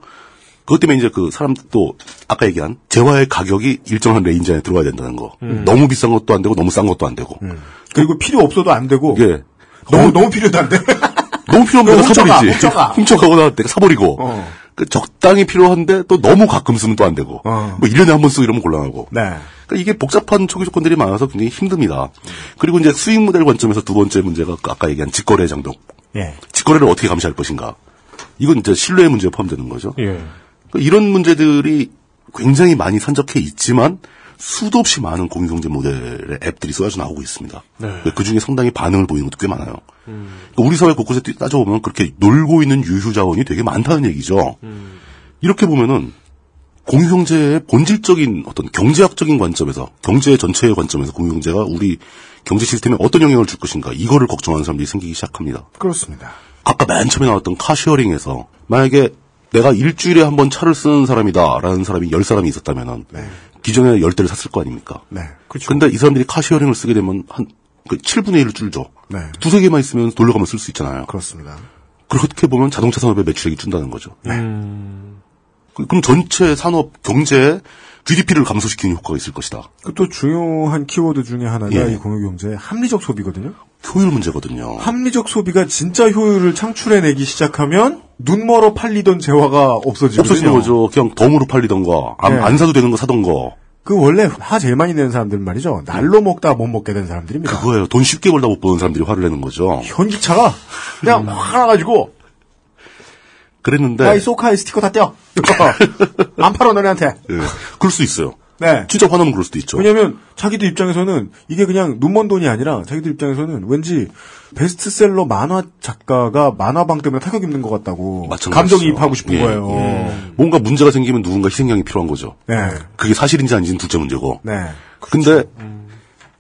그것 때문에 이제 사람도 아까 얘기한 재화의 가격이 일정한 레인지 안에 들어가야 된다는 거. 너무 비싼 것도 안 되고 너무 싼 것도 안 되고. 그리고 필요 없어도 안 되고. 너무 필요도 안 돼. 너무 필요하면 내가 사버리지. 훔쳐가거나 내가 사버리고. 적당히 필요한데 또 너무 가끔 쓰면 또 안 되고. 뭐 1년에 한 번 쓰고 이러면 곤란하고. 그러니까 이게 복잡한 초기 조건들이 많아서 굉장히 힘듭니다. 그리고 이제 수익 모델 관점에서 두 번째 문제가 아까 얘기한 직거래 장벽. 직거래를 어떻게 감시할 것인가. 이건 이제 신뢰의 문제에 포함되는 거죠. 이런 문제들이 굉장히 많이 산적해 있지만 수도 없이 많은 공유경제 모델의 앱들이 쏟아져 나오고 있습니다. 네. 그중에 상당히 반응을 보이는 것도 꽤 많아요. 그러니까 우리 사회 곳곳에 따져보면 그렇게 놀고 있는 유휴 자원이 되게 많다는 얘기죠. 이렇게 보면은 공유경제의 본질적인 어떤 경제학적인 관점에서, 경제 전체의 관점에서 공유경제가 우리 경제 시스템에 어떤 영향을 줄 것인가, 이거를 걱정하는 사람들이 생기기 시작합니다. 그렇습니다. 아까 맨 처음에 나왔던 카쉐어링에서 만약에 내가 일주일에 한 번 차를 쓰는 사람이다라는 사람이 10사람이 있었다면은 네. 기존에 10대를 샀을 거 아닙니까? 네. 그렇죠. 근데 이 사람들이 카쉐어링을 쓰게 되면 한 7분의 1을 줄죠. 네. 두세 개만 있으면 돌려가면 쓸 수 있잖아요. 그렇습니다. 그렇게 보면 자동차 산업의 매출액이 준다는 거죠. 네. 그럼 전체 산업 경제에 GDP를 감소시키는 효과가 있을 것이다. 또 중요한 키워드 중에 하나가 예. 이 공유경제의 합리적 소비거든요. 효율 문제거든요. 합리적 소비가 진짜 효율을 창출해내기 시작하면 눈 멀어 팔리던 재화가 없어지거든요. 없어지는 거죠. 그냥 덤으로 팔리던가 네. 안 사도 되는 거 사던가. 그 원래 화 제일 많이 내는 사람들 말이죠. 날로 먹다 못 먹게 된 사람들입니다. 그거예요. 돈 쉽게 벌다 못 버는 사람들이 화를 내는 거죠. 현기차가 그냥 화가 나가지고 그랬는데 야, 이 소카에 스티커 다 떼어. 안 팔아 너네한테. 네. 그럴 수 있어요. 네. 진짜 화나면 그럴 수도 있죠. 왜냐면 자기들 입장에서는 이게 그냥 눈먼 돈이 아니라 자기들 입장에서는 왠지 베스트셀러 만화 작가가 만화방 때문에 타격 입는 것 같다고 감정이입하고 싶은 예. 거예요. 뭔가 문제가 생기면 누군가 희생양이 필요한 거죠. 네. 그게 사실인지 아닌지는 둘째 문제고. 네. 근데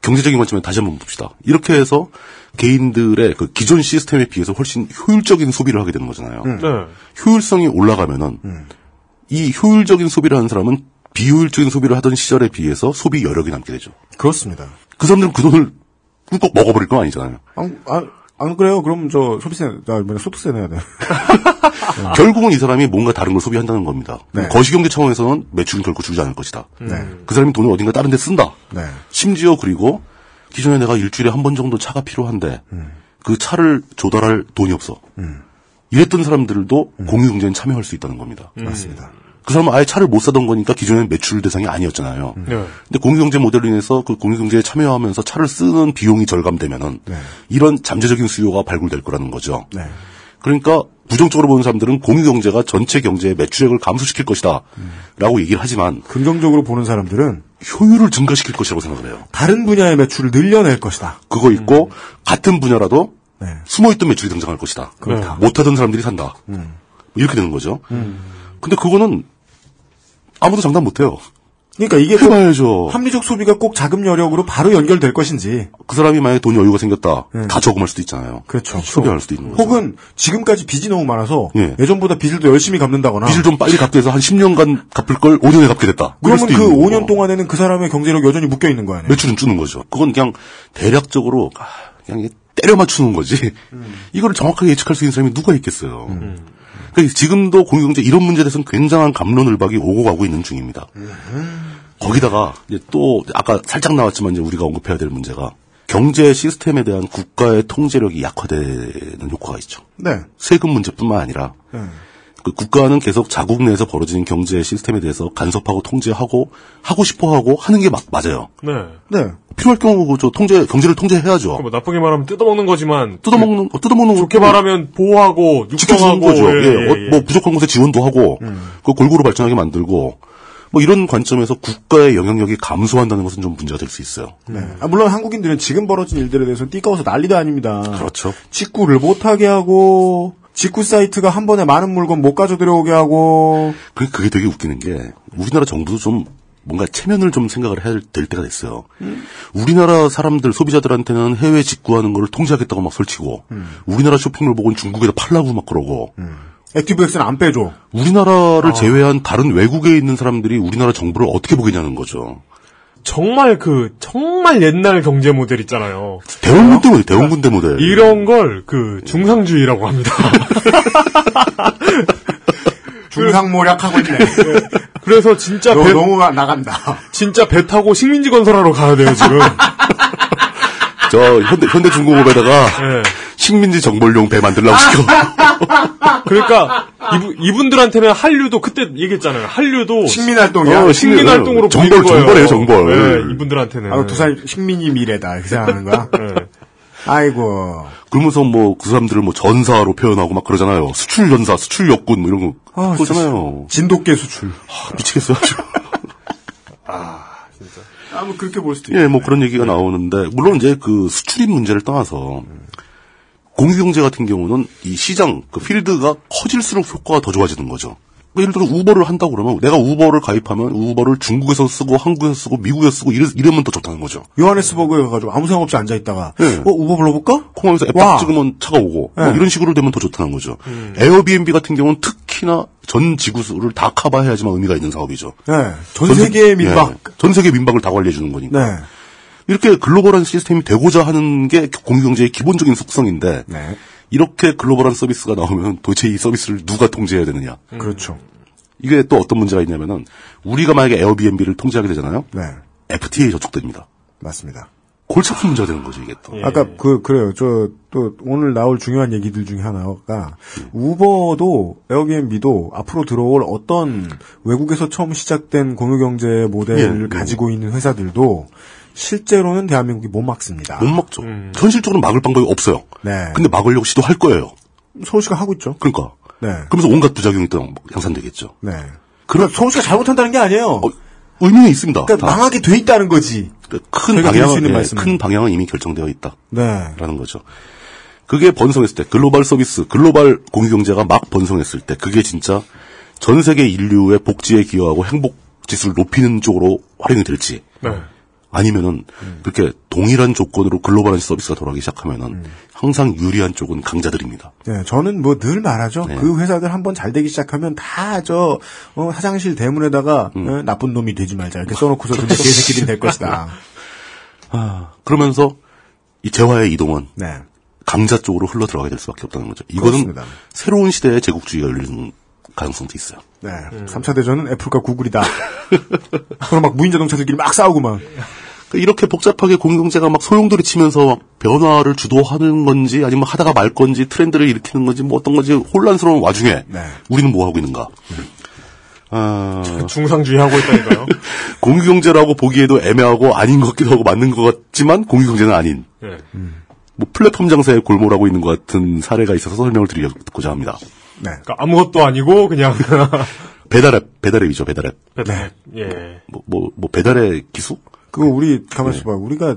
경제적인 관점에 다시 한번 봅시다. 이렇게 해서 개인들의 그 기존 시스템에 비해서 훨씬 효율적인 소비를 하게 되는 거잖아요. 네. 효율성이 올라가면은 이 효율적인 소비를 하는 사람은 비효율적인 소비를 하던 시절에 비해서 소비 여력이 남게 되죠. 그렇습니다. 그 사람들은 그 돈을 꼭 먹어버릴 건 아니잖아요. 안 그래요? 그럼 소비세, 소득세 내야 돼. 결국은 이 사람이 뭔가 다른 걸 소비한다는 겁니다. 네. 거시경제 차원에서는 매출은 결코 줄지 않을 것이다. 네. 그 사람이 돈을 어딘가 다른 데 쓴다. 네. 심지어 그리고 기존에 내가 일주일에 한 번 정도 차가 필요한데 그 차를 조달할 돈이 없어. 이랬던 사람들도 공유경제에 참여할 수 있다는 겁니다. 맞습니다. 그 사람은 아예 차를 못 사던 거니까 기존엔 매출 대상이 아니었잖아요. 근데 공유경제 모델로 인해서 그 공유경제에 참여하면서 차를 쓰는 비용이 절감되면은 이런 잠재적인 수요가 발굴될 거라는 거죠. 네. 그러니까 부정적으로 보는 사람들은 공유경제가 전체 경제의 매출액을 감소시킬 것이다 라고 얘기를 하지만 긍정적으로 보는 사람들은 효율을 증가시킬 것이라고 생각을 해요. 다른 분야의 매출을 늘려낼 것이다. 그거 있고 같은 분야라도 숨어있던 매출이 등장할 것이다. 못하던 사람들이 산다. 이렇게 되는 거죠. 근데 그거는 아무도 장담 못해요. 그러니까 이게 해봐야죠. 합리적 소비가 꼭 자금 여력으로 바로 연결될 것인지. 그 사람이 만약에 돈 여유가 생겼다. 다 저금할 수도 있잖아요. 그렇죠. 소비할 수도 있는 거죠. 혹은 지금까지 빚이 너무 많아서 예전보다 빚을 더 열심히 갚는다거나. 빚을 좀 빨리 갚게 해서 한 10년간 갚을 걸 5년에 갚게 됐다. 그러면 그 5년 동안에는 그 사람의 경제력 여전히 묶여 있는 거 아니에요? 매출은 주는 거죠. 그건 그냥 대략적으로 그냥 때려 맞추는 거지. 이거를 정확하게 예측할 수 있는 사람이 누가 있겠어요. 그러니까 지금도 공유경제 이런 문제에 대해서는 굉장한 갑론을박이 오고 가고 있는 중입니다. 거기다가 이제 또 아까 살짝 나왔지만 이제 우리가 언급해야 될 문제가 경제 시스템에 대한 국가의 통제력이 약화되는 효과가 있죠. 네. 세금 문제뿐만 아니라 그 국가는 계속 자국 내에서 벌어지는 경제 시스템에 대해서 간섭하고 통제하고 하고 싶어하고 하는 게 맞아요. 네. 네. 필요할 경우 경제를 통제해야죠. 뭐 나쁘게 말하면 뜯어먹는 거지만 뜯어먹는 좋게 말하면 보호하고 지켜주는 거죠. 뭐 부족한 곳에 지원도 하고 그 골고루 발전하게 만들고 뭐 이런 관점에서 국가의 영향력이 감소한다는 것은 좀 문제가 될 수 있어요. 네. 물론 한국인들은 지금 벌어진 일들에 대해서 띠까워서 난리도 아닙니다. 그렇죠. 직구를 못하게 하고 직구 사이트가 한 번에 많은 물건 못 가져 들어오게 하고. 그게 되게 웃기는 게 우리나라 정부도 좀 뭔가 체면을 좀 생각을 해야 될 때가 됐어요. 우리나라 사람들 소비자들한테는 해외 직구하는 걸 통제하겠다고 막 설치고 우리나라 쇼핑몰 보고는 중국에다 팔라고 막 그러고. 액티브엑스는 안 빼줘. 우리나라를 제외한 다른 외국에 있는 사람들이 우리나라 정부를 어떻게 보겠냐는 거죠. 정말 옛날 경제 모델 있잖아요. 대원군대 모델. 이런 걸 중상주의라고 합니다. 중상모략하고 있네. 그래서 진짜 너무 나간다. 진짜 배 타고 식민지 건설하러 가야 돼요, 지금. 저 현대중공업에다가 식민지 정벌용 배 만들라고 시켜. 그러니까 이분들한테는 한류도 그때 얘기했잖아요. 한류도 식민활동이야. 식민활동으로 보이는 거예요. 정벌이에요, 정벌. 네, 이분들한테는. 두살 식민이 미래다. 이렇게 생각하는 거야. 네. 아이고. 그러면서 뭐 그 사람들을 뭐 전사로 표현하고 막 그러잖아요. 수출 전사, 수출 역군 뭐 이런 거 그러잖아요. 진돗개 수출. 미치겠어요. 아주. 진짜. 뭐 그렇게 볼 수도 예, 뭐 그런 얘기가 나오는데 물론 이제 그 수출입 문제를 떠나서 공유경제 같은 경우는 이 시장 그 필드가 커질수록 효과가 더 좋아지는 거죠. 예를 들어 우버를 한다고 그러면 내가 우버를 가입하면 우버를 중국에서 쓰고 한국에서 쓰고 미국에서 쓰고 이러면 더 좋다는 거죠. 요하네스버그에 가가지고 아무 생각 없이 앉아있다가 네. 우버 불러볼까? 콩에서 앱 딱 찍으면 차가 오고 뭐 이런 식으로 되면 더 좋다는 거죠. 에어비앤비 같은 경우는 특히나 전 지구를 다 커버해야지만 의미가 있는 사업이죠. 네. 전 세계의 민박. 네. 전 세계 민박을 다 관리해주는 거니까. 네. 이렇게 글로벌한 시스템이 되고자 하는 게 공유경제의 기본적인 속성인데 네. 이렇게 글로벌한 서비스가 나오면 도대체 이 서비스를 누가 통제해야 되느냐. 그렇죠. 이게 또 어떤 문제가 있냐면은 우리가 만약에 에어비앤비를 통제하게 되잖아요. 네. FTA에 저촉됩니다. 맞습니다. 골치 아픈 문제가 되는 거죠, 이게 또. 아까 그래요. 또 오늘 나올 중요한 얘기들 중에 하나가 우버도 에어비앤비도 앞으로 들어올 어떤 외국에서 처음 시작된 공유경제 모델을 가지고 있는 회사들도 실제로는 대한민국이 못 막습니다. 못 막죠. 현실적으로 막을 방법이 없어요. 네. 근데 막으려고 시도할 거예요. 서울시가 하고 있죠. 그러니까. 네. 그러면서 온갖 부작용이 또 양산되겠죠. 네. 그럼 서울시가 잘못한다는 게 아니에요. 의미는 있습니다. 그러니까 망하게 돼 있다는 거지. 큰 방향은 이미 결정되어 있다. 네. 라는 거죠. 그게 번성했을 때, 글로벌 서비스, 글로벌 공유경제가 막 번성했을 때, 그게 진짜 전 세계 인류의 복지에 기여하고 행복 지수를 높이는 쪽으로 활용이 될지. 네. 아니면은 그렇게 동일한 조건으로 글로벌한 서비스가 돌아가기 시작하면은 항상 유리한 쪽은 강자들입니다. 네, 저는 뭐 늘 말하죠. 네. 그 회사들 한번 잘 되기 시작하면 다 화장실 대문에다가 나쁜 놈이 되지 말자 이렇게 써놓고서 근데 개새끼들이 될 것이다. 그러면서 이 재화의 이동은 네. 강자 쪽으로 흘러 들어가게 될 수밖에 없다는 거죠. 이거는 그렇습니다. 새로운 시대의 제국주의가 열리는 가능성도 있어요. 네. 3차 대전은 애플과 구글이다. 그럼 막 무인자동차들끼리 막 싸우고 막. 이렇게 복잡하게 공유경제가 막 소용돌이 치면서 막 변화를 주도하는 건지 아니면 하다가 말 건지 트렌드를 일으키는 건지 뭐 어떤 건지 혼란스러운 와중에 우리는 뭐 하고 있는가? 중상주의 하고 있다니까요. 공유경제라고 보기에도 애매하고 아닌 것 같기도 하고 맞는 것 같지만 공유경제는 아닌. 네. 뭐 플랫폼 장사에 골몰하고 있는 것 같은 사례가 있어서 설명을 드리고자 합니다. 네. 그러니까 아무것도 아니고 그냥 배달앱이죠, 배달앱. 배달앱. 예. 뭐 배달의 기수? 그거 우리 가만있어 봐. 우리가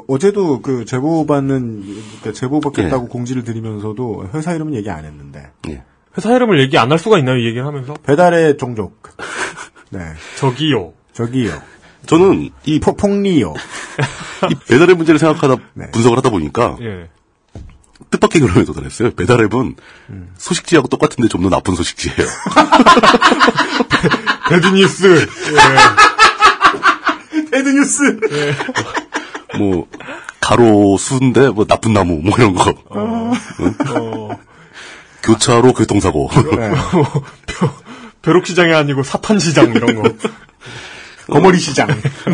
어제도 제보 받겠다고 공지를 드리면서도 회사 이름은 얘기 안 했는데. 예. 회사 이름을 얘기 안 할 수가 있나요, 이 얘기를 하면서? 배달의 종족. 네. 저기요. 저는 이 폭리요. 이 배달앱 문제를 생각하다 분석을 하다 보니까 뜻밖의 결론에 도달했어요. 배달앱은 소식지하고 똑같은데 좀 더 나쁜 소식지예요. 배드뉴스. 배드뉴스. 뭐 가로 수인데 뭐 나쁜 나무 뭐 이런 거. 교차로 교통사고. 벼룩시장이 아니고 사탄시장 이런 거. 거머리시장.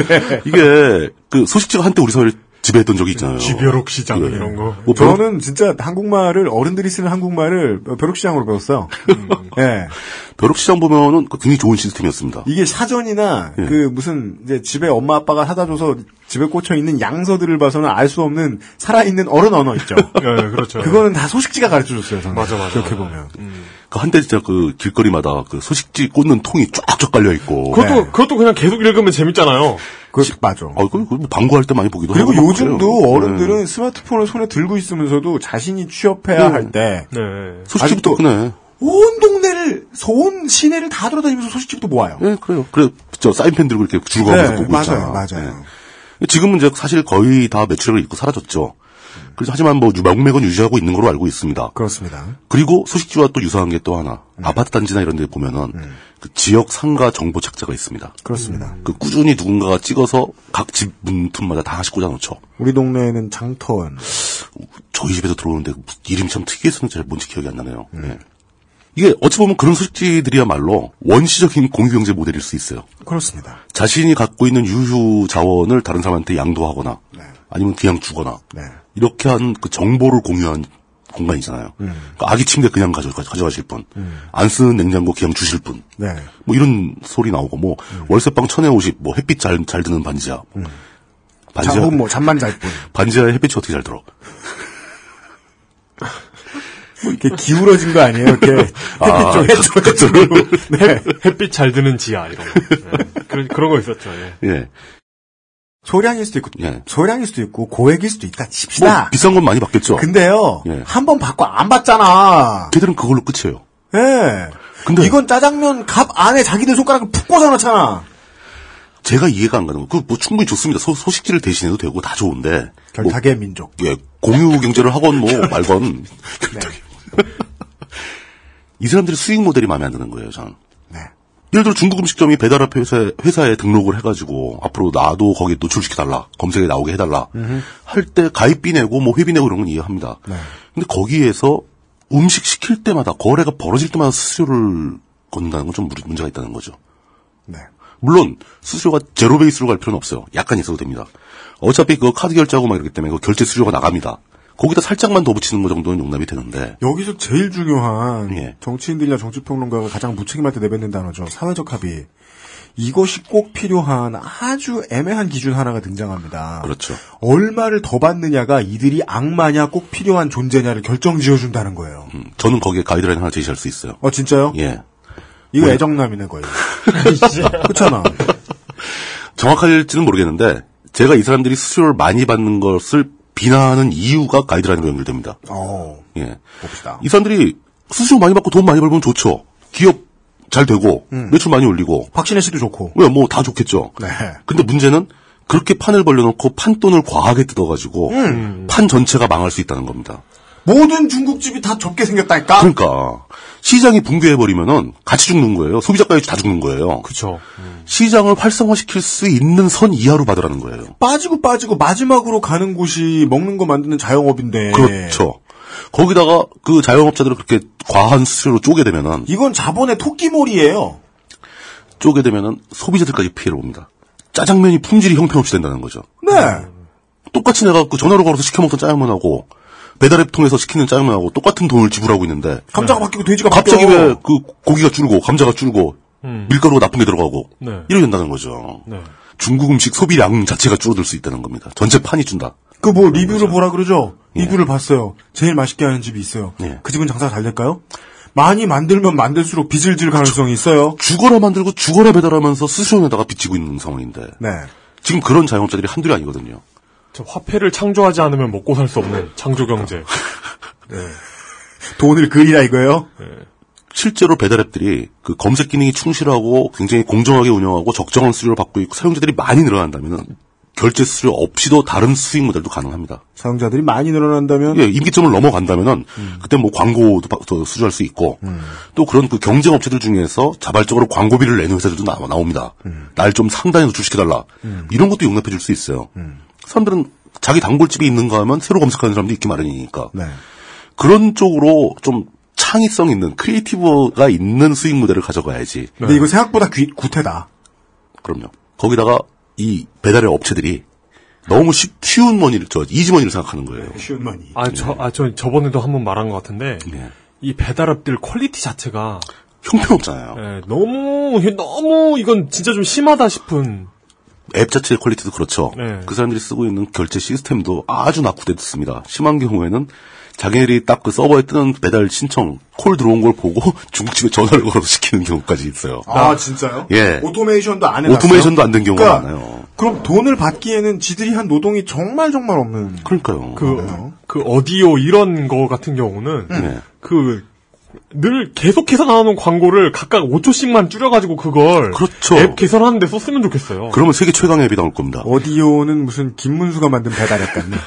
네. 이게 그 소식지가 한때 우리 사회를 지배했던 적이 있잖아요. 쥐벼룩시장 이런 거. 뭐 저는 진짜 한국말을 어른들이 쓰는 한국말을 벼룩시장으로 배웠어요. 네. 벼룩시장 보면은 굉장히 좋은 시스템이었습니다. 이게 사전이나 무슨 이제 집에 엄마 아빠가 사다 줘서 집에 꽂혀 있는 양서들을 봐서는 알 수 없는 살아있는 어른 언어 있죠. 네, 그렇죠. 그거는 다 소식지가 가르쳐 줬어요. 저는. 맞아. 그렇게 보면. 그 한때 진짜 그 길거리마다 그 소식지 꽂는 통이 쫙쫙 깔려 있고. 그것도 그냥 계속 읽으면 재밌잖아요. 맞아. 그거 뭐 방구할 때 많이 보기도 하고. 그리고 요즘도 어른들은 스마트폰을 손에 들고 있으면서도 자신이 취업해야 할 때. 소식지부터 끄네. 온 동네를, 온 시내를 다 돌아다니면서 소식지부터 모아요. 네, 그래요. 그래, 사인펜 들고 이렇게 줄 거면서 보고 있잖아. 맞아요. 지금은 이제 사실 거의 다 매출액을 잃고 사라졌죠. 그래서 하지만 뭐 명맥은 유지하고 있는 걸로 알고 있습니다. 그렇습니다. 그리고 소식지와 또 유사한 게 또 하나. 아파트 단지나 이런 데 보면은 그 지역 상가 정보 책자가 있습니다. 그렇습니다. 그 꾸준히 누군가가 찍어서 각 집 문틈마다 다 하나씩 꽂아놓죠. 우리 동네에는 장터원. 저희 집에서 들어오는데 이름이 참 특이해서는 잘 뭔지 기억이 안 나네요. 네. 이게 어찌 보면 그런 소식지들이야말로 원시적인 공유경제 모델일 수 있어요. 그렇습니다. 자신이 갖고 있는 유휴 자원을 다른 사람한테 양도하거나 아니면 그냥 주거나 이렇게 한 그 정보를 공유한 공간이잖아요. 그러니까 아기 침대 그냥 가져가실 분, 안 쓰는 냉장고 그냥 주실 분, 뭐 이런 소리 나오고 뭐 월세방 1,050, 뭐 햇빛 잘 드는 반지하, 잠만 잘 뿐. 반지하에 햇빛이 어떻게 잘 들어? 뭐 이렇게 기울어진 거 아니에요? 이렇게 햇빛 좀 네. 햇빛 잘 드는 지하 이런 거. 네. 그런 거 있었죠. 예. 예. 소량일 수도 있고, 예. 소량일 수도 있고, 고액일 수도 있다 칩시다. 뭐, 비싼 건 많이 받겠죠. 근데요, 예. 한 번 받고 안 받잖아. 걔들은 그걸로 끝이에요. 예. 근데 이건 짜장면 갑 안에 자기들 손가락을 푹 꽂아놓잖아. 제가 이해가 안 가는 거, 뭐 충분히 좋습니다. 소식지를 대신해도 되고 다 좋은데. 결탁의 민족. 예, 공유 경제를 하건 말건. 네. 이 사람들의 수익 모델이 마음에 안 드는 거예요, 저는. 네. 예를 들어 중국 음식점이 배달앱 회사에 등록을 해가지고 앞으로 나도 거기에 노출시켜달라, 검색에 나오게 해달라 할 때 가입비 내고 뭐 회비 내고 이런 건 이해합니다. 네. 근데 거기에서 음식 시킬 때마다 거래가 벌어질 때마다 수수료를 걷는다는 건 좀 문제가 있다는 거죠. 네. 물론 수수료가 제로 베이스로 갈 필요는 없어요. 약간 있어도 됩니다. 어차피 그거 카드 결제하고 막 이러기 때문에 그 결제 수수료가 나갑니다. 거기다 살짝만 더 붙이는 거 정도는 용납이 되는데. 여기서 제일 중요한 예. 정치인들이나 정치평론가가 가장 무책임할 때 내뱉는 단어죠. 사회적 합의. 이것이 꼭 필요한 아주 애매한 기준 하나가 등장합니다. 그렇죠. 얼마를 더 받느냐가 이들이 악마냐 꼭 필요한 존재냐를 결정지어준다는 거예요. 저는 거기에 가이드라인 하나 제시할 수 있어요. 진짜요? 예. 이거 애정남이네 거의. 그렇잖아. 정확할지는 모르겠는데 제가 이 사람들이 수수료를 많이 받는 것을 비난하는 이유가 가이드라인으로 연결됩니다. 예. 봅시다. 이 사람들이 수수료 많이 받고 돈 많이 벌면 좋죠. 기업 잘 되고 매출 많이 올리고 박신혜 씨도 좋고. 왜 뭐 다 좋겠죠. 네. 근데 문제는 그렇게 판을 벌려놓고 판돈을 과하게 뜯어가지고 판 전체가 망할 수 있다는 겁니다. 모든 중국집이 다 좁게 생겼다니까. 그러니까 시장이 붕괴해버리면은 같이 죽는 거예요. 소비자까지 다 죽는 거예요. 그렇죠. 시장을 활성화시킬 수 있는 선 이하로 받으라는 거예요. 빠지고 마지막으로 가는 곳이 먹는 거 만드는 자영업인데. 그렇죠. 거기다가 그 자영업자들을 그렇게 과한 수수료로 쪼개 되면은 이건 자본의 토끼몰이에요. 쪼개 되면은 소비자들까지 피해를 봅니다. 짜장면이 품질이 형편없이 된다는 거죠. 네. 똑같이 내가 그 전화로 걸어서 시켜 먹던 짜장면하고 배달앱 통해서 시키는 짜장면하고 똑같은 돈을 지불하고 있는데 감자가 바뀌고 돼지가 갑자기 바뀌어. 왜 그 고기가 줄고 감자가 줄고 밀가루가 나쁜 게 들어가고 이러게 된다는 거죠. 네. 중국 음식 소비량 자체가 줄어들 수 있다는 겁니다. 전체 판이 준다. 그 뭐 리뷰를 보라 그러죠. 리뷰를 봤어요. 제일 맛있게 하는 집이 있어요. 예. 그 집은 장사가 잘 될까요? 많이 만들면 만들수록 빚을 질 가능성이 있어요. 죽어라 만들고 죽어라 배달하면서 수수료에다가 빚지고 있는 상황인데 네. 지금 그런 자영업자들이 한둘이 아니거든요. 화폐를 창조하지 않으면 먹고 살 수 없는 창조경제. 네. 돈을 그리라 이거예요? 네. 실제로 배달앱들이 그 검색 기능이 충실하고 굉장히 공정하게 운영하고 적정한 수수료를 받고 있고 사용자들이 많이 늘어난다면 결제 수수료 없이도 다른 수익 모델도 가능합니다. 사용자들이 많이 늘어난다면? 예, 임기점을 넘어간다면은 그때 뭐 광고도 수주할 수 있고 또 그런 그 경쟁 업체들 중에서 자발적으로 광고비를 내는 회사들도 나옵니다. 날 좀 상단에 노출시켜달라. 이런 것도 용납해 줄 수 있어요. 사람들은 자기 단골집이 있는가 하면 새로 검색하는 사람도 있기 마련이니까. 네. 그런 쪽으로 좀 창의성 있는 크리에이티브가 있는 수익 모델을 가져가야지. 근데 이거 생각보다 구태다. 그럼요. 거기다가 이 배달의 업체들이 너무 쉬운 머니를, 이지머니를 생각하는 거예요. 쉬운 머니. 저번에도 한번 말한 것 같은데, 네. 이 배달앱들 퀄리티 자체가 형편없잖아요. 네, 너무, 이건 진짜 좀 심하다 싶은. 앱 자체의 퀄리티도 그렇죠. 네. 그 사람들이 쓰고 있는 결제 시스템도 아주 낙후됐습니다. 심한 경우에는 자기네들이 딱 그 서버에 뜨는 배달 신청, 콜 들어온 걸 보고 중국집에 전화를 걸어서 시키는 경우까지 있어요. 아, 진짜요? 예. 오토메이션도 안 해놨어요? 오토메이션도 안 된 경우가 많아요. 그럼 돈을 받기에는 지들이 한 노동이 정말 없는. 그러니까요. 그 오디오 이런 거 같은 경우는, 네. 늘 계속해서 나오는 광고를 각각 5초씩만 줄여가지고 그걸. 그렇죠. 앱 개선하는 데 썼으면 좋겠어요. 그러면 세계 최강 앱이 나올 겁니다. 오디오는 무슨 김문수가 만든 배달앱 같네.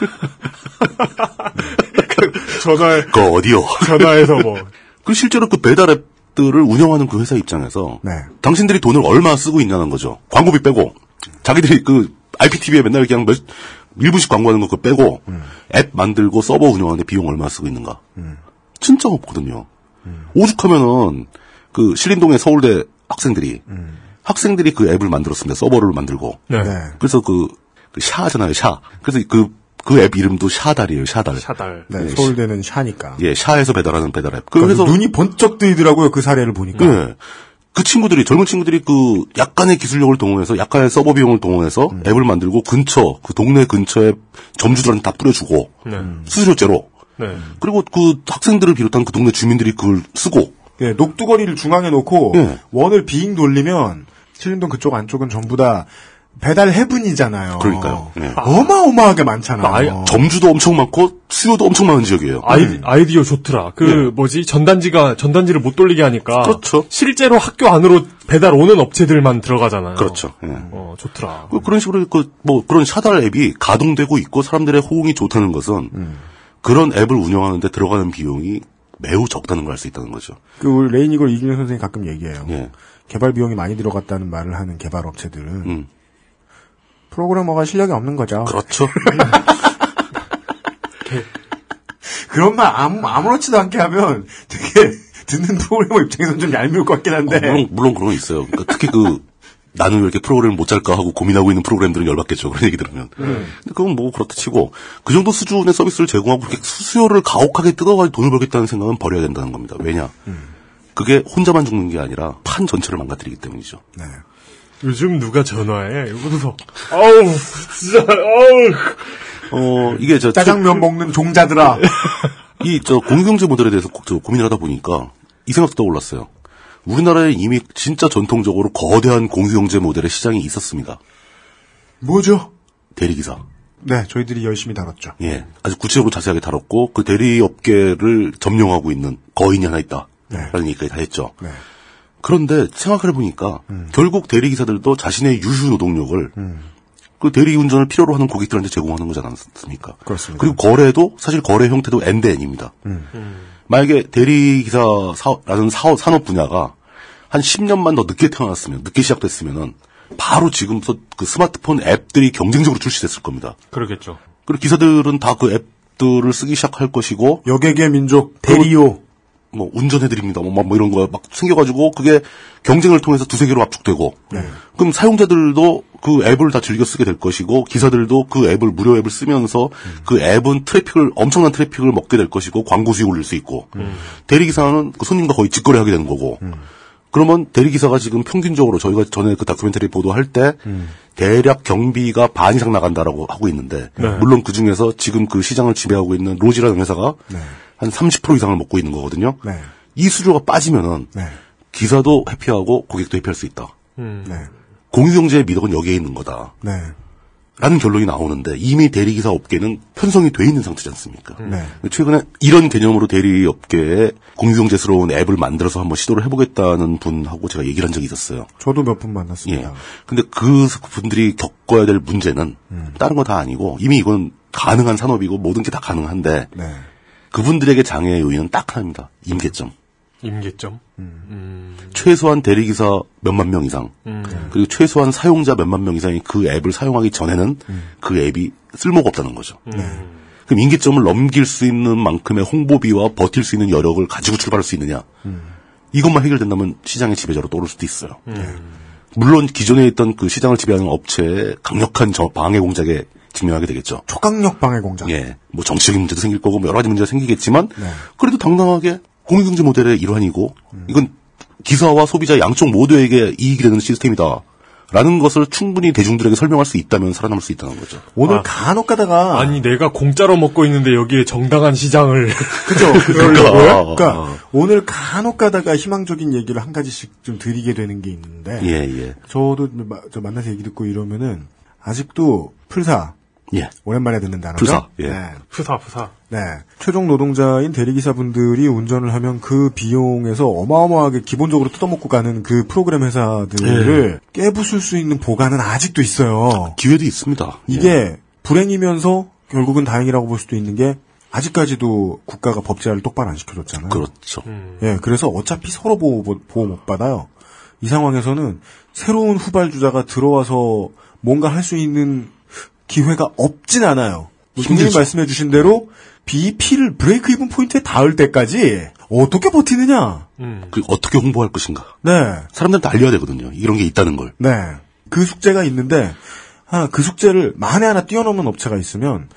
그 오디오. 전화해서 뭐. 그 실제로 그 배달앱들을 운영하는 그 회사 입장에서. 네. 당신들이 돈을 얼마나 쓰고 있냐는 거죠. 광고비 빼고. 자기들이 그 IPTV에 맨날 그냥 1분씩 광고하는 거 그거 빼고. 앱 만들고 서버 운영하는데 비용 얼마나 쓰고 있는가. 진짜 없거든요. 오죽하면은 그 신림동의 서울대 학생들이 그 앱을 만들었습니다. 서버를 만들고. 네. 그래서 그 샤잖아요, 샤. 그래서 그 앱 이름도 샤달이에요, 샤달. 네, 네. 서울대는 샤니까. 예, 샤에서 배달하는 배달앱. 그래서 눈이 번쩍 뜨이더라고요, 그 사례를 보니까. 예. 그 친구들이, 젊은 친구들이 그 약간의 기술력을 동원해서, 약간의 서버 비용을 동원해서 앱을 만들고 그 동네 근처에 점주들한테 다 뿌려주고, 수수료제로. 네. 그리고 그 학생들을 비롯한 그 동네 주민들이 그걸 쓰고. 예, 녹두거리를 중앙에 놓고, 원을 빙 돌리면, 칠림동 그쪽 안쪽은 전부 다 배달 해븐이잖아요. 그러니까요. 어마어마하게 많잖아요. 점주도 엄청 많고 수요도 엄청 많은 지역이에요. 아이디어 좋더라. 전단지를 못 돌리게 하니까. 그렇죠. 실제로 학교 안으로 배달 오는 업체들만 들어가잖아요. 그렇죠. 좋더라. 그런 식으로 그런 샤달 앱이 가동되고 있고 사람들의 호응이 좋다는 것은 그런 앱을 운영하는데 들어가는 비용이 매우 적다는 걸 알 수 있다는 거죠. 우리 레이니걸 이준현 선생님이 가끔 얘기해요. 개발 비용이 많이 들어갔다는 말을 하는 개발 업체들은 프로그래머가 실력이 없는 거죠. 그렇죠. 그런 말 아무렇지도 않게 하면 되게 듣는 프로그래머 입장에서는 좀 얄미울 것 같긴 한데. 물론 그런 거 있어요. 그러니까 특히 나는 왜 이렇게 프로그램을 못 짤까 하고 고민하고 있는 프로그램들은 열받겠죠. 그런 얘기 들으면. 근데 그건 뭐 그렇다 치고 그 정도 수준의 서비스를 제공하고 그렇게 수수료를 가혹하게 뜯어가지고 돈을 벌겠다는 생각은 버려야 된다는 겁니다. 왜냐? 그게 혼자만 죽는 게 아니라 판 전체를 망가뜨리기 때문이죠. 네. 요즘 누가 전화해? 이러고서 아우 진짜 이게 짜장면 먹는 종자들아. 공유경제 모델에 대해서 고민을 하다 보니까 이 생각도 떠올랐어요. 우리나라에 이미 진짜 전통적으로 거대한 공유경제 모델의 시장이 있었습니다. 뭐죠? 대리기사. 네, 저희들이 열심히 다뤘죠. 예, 아주 구체적으로 자세하게 다뤘고 그 대리업계를 점령하고 있는 거인이 하나 있다. 라는 얘기까지 다 했죠. 네. 그런데 생각해 보니까 결국 대리기사들도 자신의 유휴 노동력을 그 대리운전을 필요로 하는 고객들한테 제공하는 거지 않습니까? 그렇습니다. 그리고 거래도 사실 거래 형태도 N-N입니다. 만약에 대리기사라는 산업 분야가 한 10년만 더 늦게 태어났으면, 늦게 시작됐으면은 바로 지금부터 그 스마트폰 앱들이 경쟁적으로 출시됐을 겁니다. 그러겠죠. 그리고 기사들은 다 그 앱들을 쓰기 시작할 것이고 여객의 민족 대리요. 운전해드립니다. 뭐 이런 거 막 생겨가지고 그게 경쟁을 통해서 두세 개로 압축되고 그럼 사용자들도 그 앱을 다 즐겨 쓰게 될 것이고 기사들도 그 앱을 무료 앱을 쓰면서 그 앱은 엄청난 트래픽을 먹게 될 것이고 광고 수익을 올릴 수 있고 대리기사는 그 손님과 거의 직거래하게 되는 거고 그러면 대리기사가 지금 평균적으로 저희가 전에 그 다큐멘터리 보도할 때 대략 경비가 반 이상 나간다라고 하고 있는데 물론 그 중에서 지금 그 시장을 지배하고 있는 로지라는 회사가 한 30% 이상을 먹고 있는 거거든요. 이 수수료가 빠지면은 기사도 회피하고 고객도 회피할 수 있다. 공유경제의 미덕은 여기에 있는 거다. 라는 결론이 나오는데 이미 대리기사 업계는 편성이 돼 있는 상태지 않습니까? 최근에 이런 개념으로 대리업계에 공유경제스러운 앱을 만들어서 한번 시도를 해보겠다는 분하고 제가 얘기를 한 적이 있었어요. 저도 몇 분 만났습니다. 근데 그 분들이 겪어야 될 문제는 다른 거 다 아니고 이미 이건 가능한 산업이고 모든 게 다 가능한데 그분들에게 장애의 요인은 딱 하나입니다. 임계점. 최소한 대리기사 몇만 명 이상, 그리고 최소한 사용자 몇만 명 이상이 그 앱을 사용하기 전에는 그 앱이 쓸모가 없다는 거죠. 그럼 임계점을 넘길 수 있는 만큼의 홍보비와 버틸 수 있는 여력을 가지고 출발할 수 있느냐. 이것만 해결된다면 시장의 지배자로 떠오를 수도 있어요. 물론 기존에 있던 그 시장을 지배하는 업체의 강력한 방해 공작에 직면하게 되겠죠. 초강력 방해 공작. 예, 뭐 정치적인 문제도 생길 거고 여러 가지 문제가 생기겠지만 그래도 당당하게 공유경제 모델의 일환이고 이건 기사와 소비자 양쪽 모두에게 이익이 되는 시스템이다. 라는 것을 충분히 대중들에게 설명할 수 있다면 살아남을 수 있다는 거죠. 오늘 간혹 가다가 아니 내가 공짜로 먹고 있는데 여기에 정당한 시장을 그죠? 그러니까 오늘 간혹 가다가 희망적인 얘기를 한 가지씩 좀 드리게 되는 게 있는데 저도 만나서 얘기 듣고 이러면은 아직도 풀사 오랜만에 듣는 단어죠. 푸사. 네. 최종 노동자인 대리기사분들이 운전을 하면 그 비용에서 어마어마하게 기본적으로 뜯어먹고 가는 그 프로그램 회사들을 깨부술 수 있는 보관은 아직도 있어요. 기회도 있습니다. 이게 불행이면서 결국은 다행이라고 볼 수도 있는 게 아직까지도 국가가 법제화를 똑바로 안 시켜줬잖아요. 그렇죠. 그래서 어차피 서로 보호 못 받아요. 이 상황에서는 새로운 후발주자가 들어와서 뭔가 할 수 있는 기회가 없진 않아요. 선생님이 말씀해 주신 대로 BEP를 브레이크 이븐 포인트에 닿을 때까지 어떻게 버티느냐. 어떻게 홍보할 것인가. 사람들한테 알려야 되거든요. 이런 게 있다는 걸. 그 숙제가 있는데 그 숙제를 만에 하나 뛰어넘는 업체가 있으면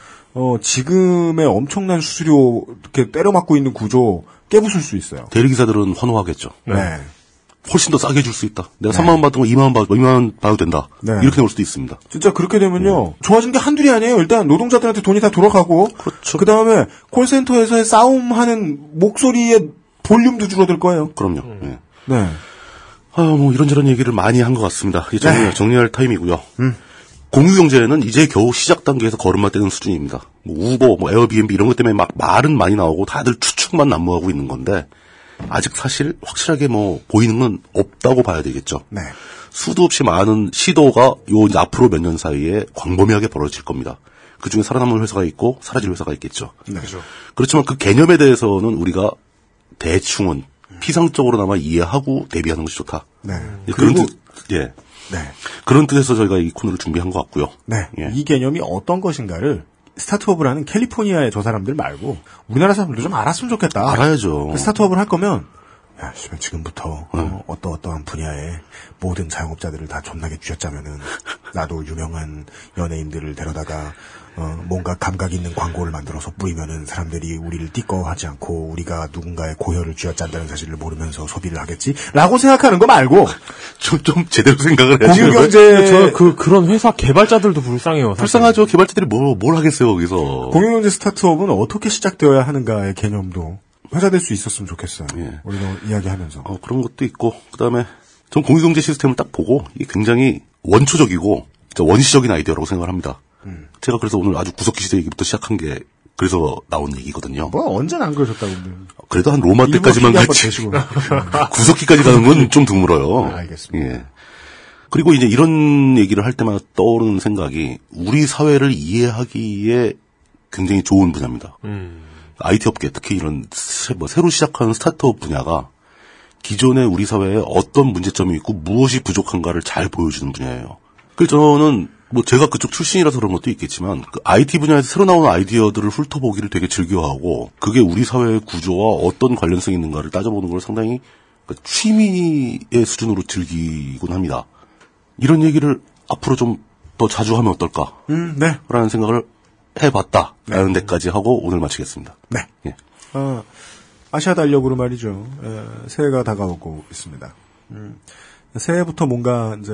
지금의 엄청난 수수료 이렇게 때려맞고 있는 구조 깨부술 수 있어요. 대리기사들은 환호하겠죠. 훨씬 더 싸게 줄 수 있다. 내가 3만 원 받던 거 2만 원 받아도 된다. 네. 이렇게 나올 수도 있습니다. 진짜 그렇게 되면요. 좋아진 게 한둘이 아니에요. 일단 노동자들한테 돈이 다 돌아가고 그렇죠. 그다음에 콜센터에서의 싸움하는 목소리의 볼륨도 줄어들 거예요. 그럼요. 네. 뭐 이런저런 얘기를 많이 한 것 같습니다. 이제 정리할 타임이고요. 공유경제는 이제 겨우 시작 단계에서 걸음마 떼는 수준입니다. 뭐 우버, 뭐 에어비앤비 이런 것 때문에 막 말은 많이 나오고 다들 추측만 난무하고 있는 건데 아직 사실 확실하게 뭐 보이는 건 없다고 봐야 되겠죠. 네. 수도 없이 많은 시도가 요 앞으로 몇 년 사이에 광범위하게 벌어질 겁니다. 그 중에 살아남을 회사가 있고 사라질 회사가 있겠죠. 네. 그렇지만 그 개념에 대해서는 우리가 대충은 피상적으로나마 이해하고 대비하는 것이 좋다. 네. 그런 뜻, 예. 네. 그런 뜻에서 저희가 이 코너를 준비한 것 같고요. 네. 예. 이 개념이 어떤 것인가를 스타트업을 하는 캘리포니아의 저 사람들 말고 우리나라 사람들도 좀 알았으면 좋겠다. 알아야죠. 스타트업을 할 거면 야, 지금부터 어떠한 분야의 모든 자영업자들을 다 존나게 쥐어짜면은 나도 유명한 연예인들을 데려다가 뭔가 감각 있는 광고를 만들어서 뿌리면은 사람들이 우리를 띠꺼워하지 않고 우리가 누군가의 고혈을 쥐어짠다는 사실을 모르면서 소비를 하겠지라고 생각하는 거 말고 좀 제대로 생각을 해야지. 공유경제 그런 회사 개발자들도 불쌍해요. 사실. 불쌍하죠. 개발자들이 뭘 하겠어요 거기서. 공유경제 스타트업은 어떻게 시작되어야 하는가의 개념도 회자될 수 있었으면 좋겠어요. 예. 우리가 이야기하면서. 그런 것도 있고, 그 다음에, 전 공유경제 시스템을 딱 보고, 이게 굉장히 원초적이고, 원시적인 아이디어라고 생각을 합니다. 제가 그래서 오늘 아주 구석기 시대 얘기부터 시작한 게, 그래서 나온 얘기거든요. 뭐, 언제나 안 그러셨다고. 그래도 한 로마 때까지만 갔지. 구석기까지 가는 건 좀 드물어요. 알겠습니다. 예. 그리고 이제 이런 얘기를 할 때마다 떠오르는 생각이, 우리 사회를 이해하기에 굉장히 좋은 분야입니다. IT 업계, 특히 이런 새로 시작하는 스타트업 분야가 기존의 우리 사회에 어떤 문제점이 있고 무엇이 부족한가를 잘 보여주는 분야예요. 그래서 저는 뭐 제가 그쪽 출신이라서 그런 것도 있겠지만 그 IT 분야에서 새로 나오는 아이디어들을 훑어보기를 되게 즐겨하고 그게 우리 사회의 구조와 어떤 관련성이 있는가를 따져보는 걸 상당히 취미의 수준으로 즐기곤 합니다. 이런 얘기를 앞으로 좀 더 자주 하면 어떨까? 네. 라는 생각을 해봤다. 라는 데까지 하고 오늘 마치겠습니다. 네. 예. 아시아 달력으로 말이죠. 새해가 다가오고 있습니다. 새해부터 뭔가 이제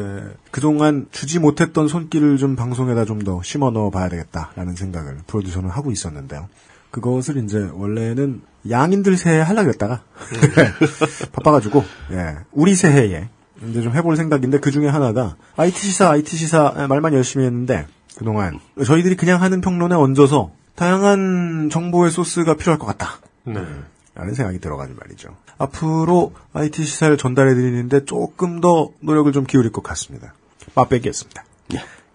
그동안 주지 못했던 손길을 좀 방송에다 좀 더 심어 넣어 봐야 되겠다라는 생각을 프로듀서는 하고 있었는데요. 그것을 이제 원래는 양인들 새해 하려고 했다가 바빠가지고 우리 새해에 이제 좀 해볼 생각인데 그 중에 하나가 IT 시사 말만 열심히 했는데 그동안 저희들이 그냥 하는 평론에 얹어서 다양한 정보의 소스가 필요할 것 같다. 네. 라는 생각이 들어가는 말이죠. 앞으로 IT 시사를 전달해드리는데 조금 더 노력을 좀 기울일 것 같습니다. 맛배기였습니다.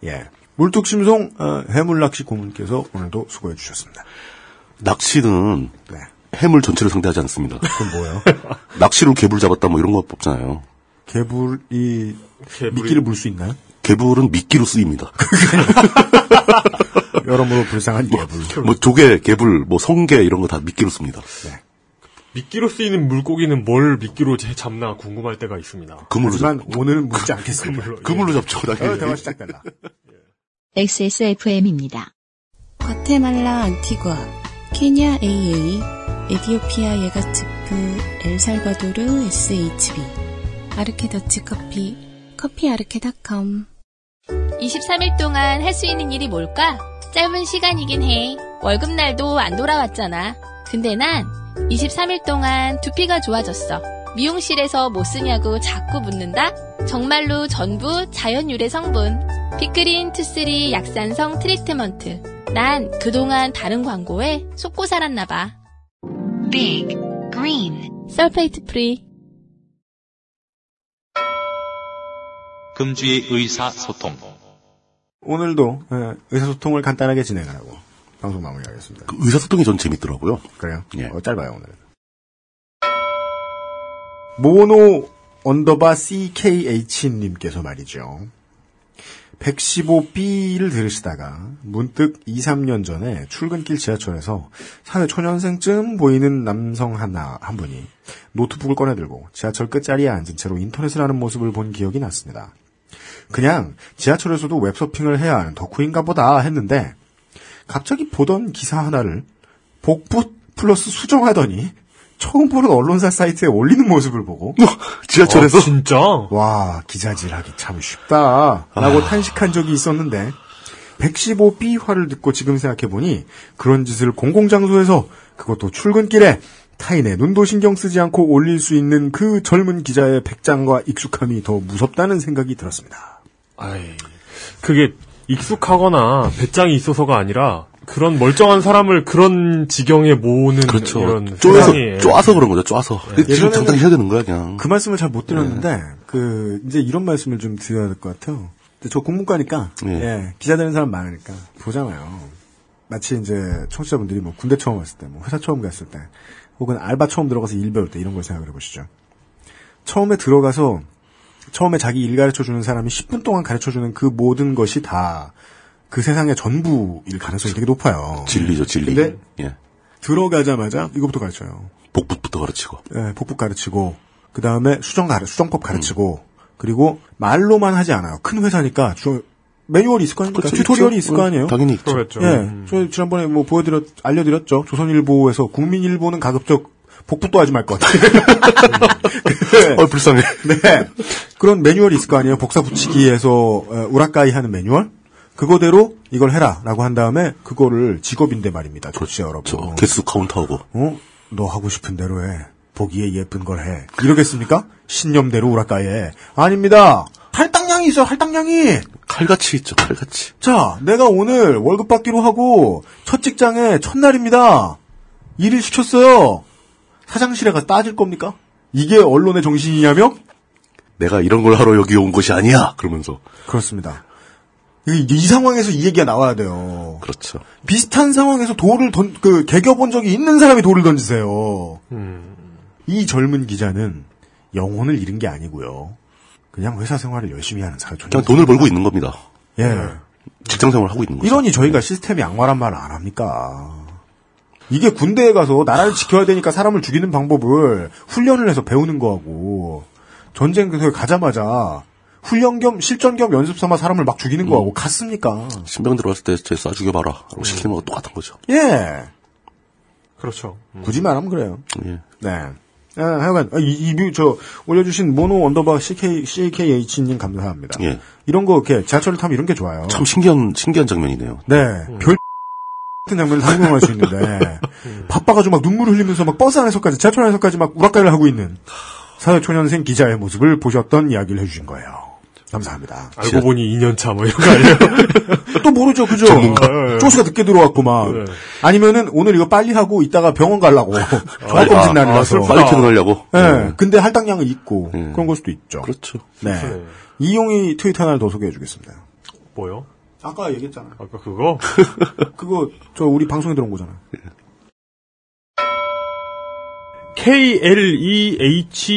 예. 물뚝심송 해물낚시 고문께서 오늘도 수고해 주셨습니다. 낚시는 해물 전체를 상대하지 않습니다. 그건 뭐예요? 낚시로 개불 잡았다 뭐 이런 거 없잖아요. 개불이 미끼를 물 수 있나요? 개불은 미끼로 쓰입니다. 여러모로 불쌍한 개불. 뭐 조개, 개불, 뭐 성게 이런 거 다 미끼로 씁니다. 네. 미끼로 쓰이는 물고기는 뭘 미끼로 잡나 궁금할 때가 있습니다. 하지만 오늘은 묻지 않겠습니다. 그물로 잡죠. 대화 시작된다. XSFM입니다. 과테말라 안티과, 케냐 AA, 에디오피아 예가츠프, 엘살바도르 SHB, 아르케 더치커피, 커피아르케닷컴. 23일 동안 할 수 있는 일이 뭘까? 짧은 시간이긴 해. 월급날도 안 돌아왔잖아. 근데 난 23일 동안 두피가 좋아졌어. 미용실에서 뭐 쓰냐고 자꾸 묻는다? 정말로 전부 자연 유래 성분. 피크린 투쓰리 약산성 트리트먼트. 난 그동안 다른 광고에 속고 살았나봐. Big Green 설페이트 프리. 금주의 의사소통. 오늘도 의사소통을 간단하게 진행하라고 방송 마무리하겠습니다. 그 의사소통이 전 재밌더라고요. 그래요? 예. 짧아요 오늘은. 모노 언더바 CKH님께서 말이죠. 115B를 들으시다가 문득 2, 3년 전에 출근길 지하철에서 사회 초년생쯤 보이는 남성 한 분이 노트북을 꺼내들고 지하철 끝자리에 앉은 채로 인터넷을 하는 모습을 본 기억이 났습니다. 그냥 지하철에서도 웹서핑을 해야 하는 덕후인가 보다 했는데 갑자기 보던 기사 하나를 복붙 플러스 수정하더니 처음 보는 언론사 사이트에 올리는 모습을 보고 지하철에서 진짜 와 기자질하기 참 쉽다라고 탄식한 적이 있었는데 115B 화를 듣고 지금 생각해보니 그런 짓을 공공장소에서 그것도 출근길에 타인의 눈도 신경 쓰지 않고 올릴 수 있는 그 젊은 기자의 백장과 익숙함이 더 무섭다는 생각이 들었습니다. 그게 익숙하거나 배짱이 있어서가 아니라 그런 멀쩡한 사람을 그런 지경에 모으는 그렇죠. 이런 쪼아서 그런 거죠. 쪼아서. 지금 당장 해야 되는 거야 그냥. 그 말씀을 잘 못 드렸는데 이제 이런 말씀을 좀 드려야 될 것 같아요. 저 국문과니까 기자 되는 사람 많으니까 보잖아요. 마치 이제 청취자분들이 뭐 군대 처음 왔을 때, 뭐 회사 처음 갔을 때, 혹은 알바 처음 들어가서 일 배울 때 이런 걸 생각을 해보시죠. 처음에 들어가서 처음에 자기 일 가르쳐주는 사람이 10분 동안 가르쳐주는 그 모든 것이 다 그 세상의 전부일 가능성이 되게 높아요. 진리죠, 진리. 근데 들어가자마자 이것부터 가르쳐요. 복붙부터 가르치고. 네, 복붙 가르치고 그 다음에 수정법 가르치고 그리고 말로만 하지 않아요. 큰 회사니까 매뉴얼이 있을 거 아닙니까? 그렇죠, 튜토리얼이 있죠. 있을 거 아니에요? 당연히 있죠. 그렇죠. 저 지난번에 뭐 알려드렸죠. 조선일보에서 국민일보는 가급적 복붙도 하지 말 것 같아요. 불쌍해. 네. 그런 매뉴얼이 있을 거 아니에요? 복사 붙이기에서 우라카이 하는 매뉴얼? 그거대로 이걸 해라라고 한 다음에 그거를 직업인데 말입니다. 좋지 여러분. 개수 카운트하고. 너 하고 싶은 대로 해. 보기에 예쁜 걸 해. 이러겠습니까? 신념대로 우라카이 해. 아닙니다. 할당량이 있어요. 할당량이. 칼같이 있죠. 칼같이. 자, 내가 오늘 월급 받기로 하고 첫 직장에 첫날입니다. 일을 시켰어요. 사장실에 가서 따질 겁니까? 이게 언론의 정신이냐며? 내가 이런 걸 하러 여기 온 것이 아니야. 그러면서. 그렇습니다. 이 상황에서 이 얘기가 나와야 돼요. 그렇죠. 비슷한 상황에서 개겨본 적이 있는 사람이 돌을 던지세요. 이 젊은 기자는 영혼을 잃은 게 아니고요. 그냥 회사 생활을 열심히 하는 사람. 그냥 돈을 벌고 있는 겁니다. 예. 직장 생활을 하고 있는 거죠. 이러니 저희가 시스템이 악마란 말을 안 합니까? 이게 군대에 가서 나라를 지켜야 되니까 사람을 죽이는 방법을 훈련을 해서 배우는 거하고 전쟁터에 가자마자 훈련 겸 실전 겸 연습 삼아 사람을 막 죽이는 거하고 같습니까? 신병 들어왔을 때 쟤 쏴 죽여봐라 라고 시키는 거가 똑같은 거죠. 예. 그렇죠. 굳이 말하면 그래요. 예. 네. 하여간 올려주신 모노 언더바 CKH님 감사합니다. 예. 이런 거 이렇게 지하철을 타면 이런 게 좋아요. 참 신기한 장면이네요. 네. 별 같은 장면을 상상할 수 있는데 바빠가지고 막 눈물을 흘리면서 막 버스 안에서까지 지하철 안에서까지 막 우락가를 하고 있는 사회초년생 기자의 모습을 보셨던 이야기를 해주신 거예요. 감사합니다. 알고 보니 2년차 뭐 이런 거 아니에요? 또 모르죠, 그죠? 쪼수가 늦게 들어왔고 막. 아니면은 오늘 이거 빨리 하고 이따가 병원 가려고. 종합검진 날이라서. 빨리 퇴근하려고. 네. 근데 할당량은 있고 그런 걸 수도 있죠. 그렇죠. 네. 이용이 트윗 하나를 더 소개해주겠습니다. 뭐요? 아까 얘기했잖아요. 아까 그거? 그거 우리 방송에 들어온 거잖아요. KLEHEX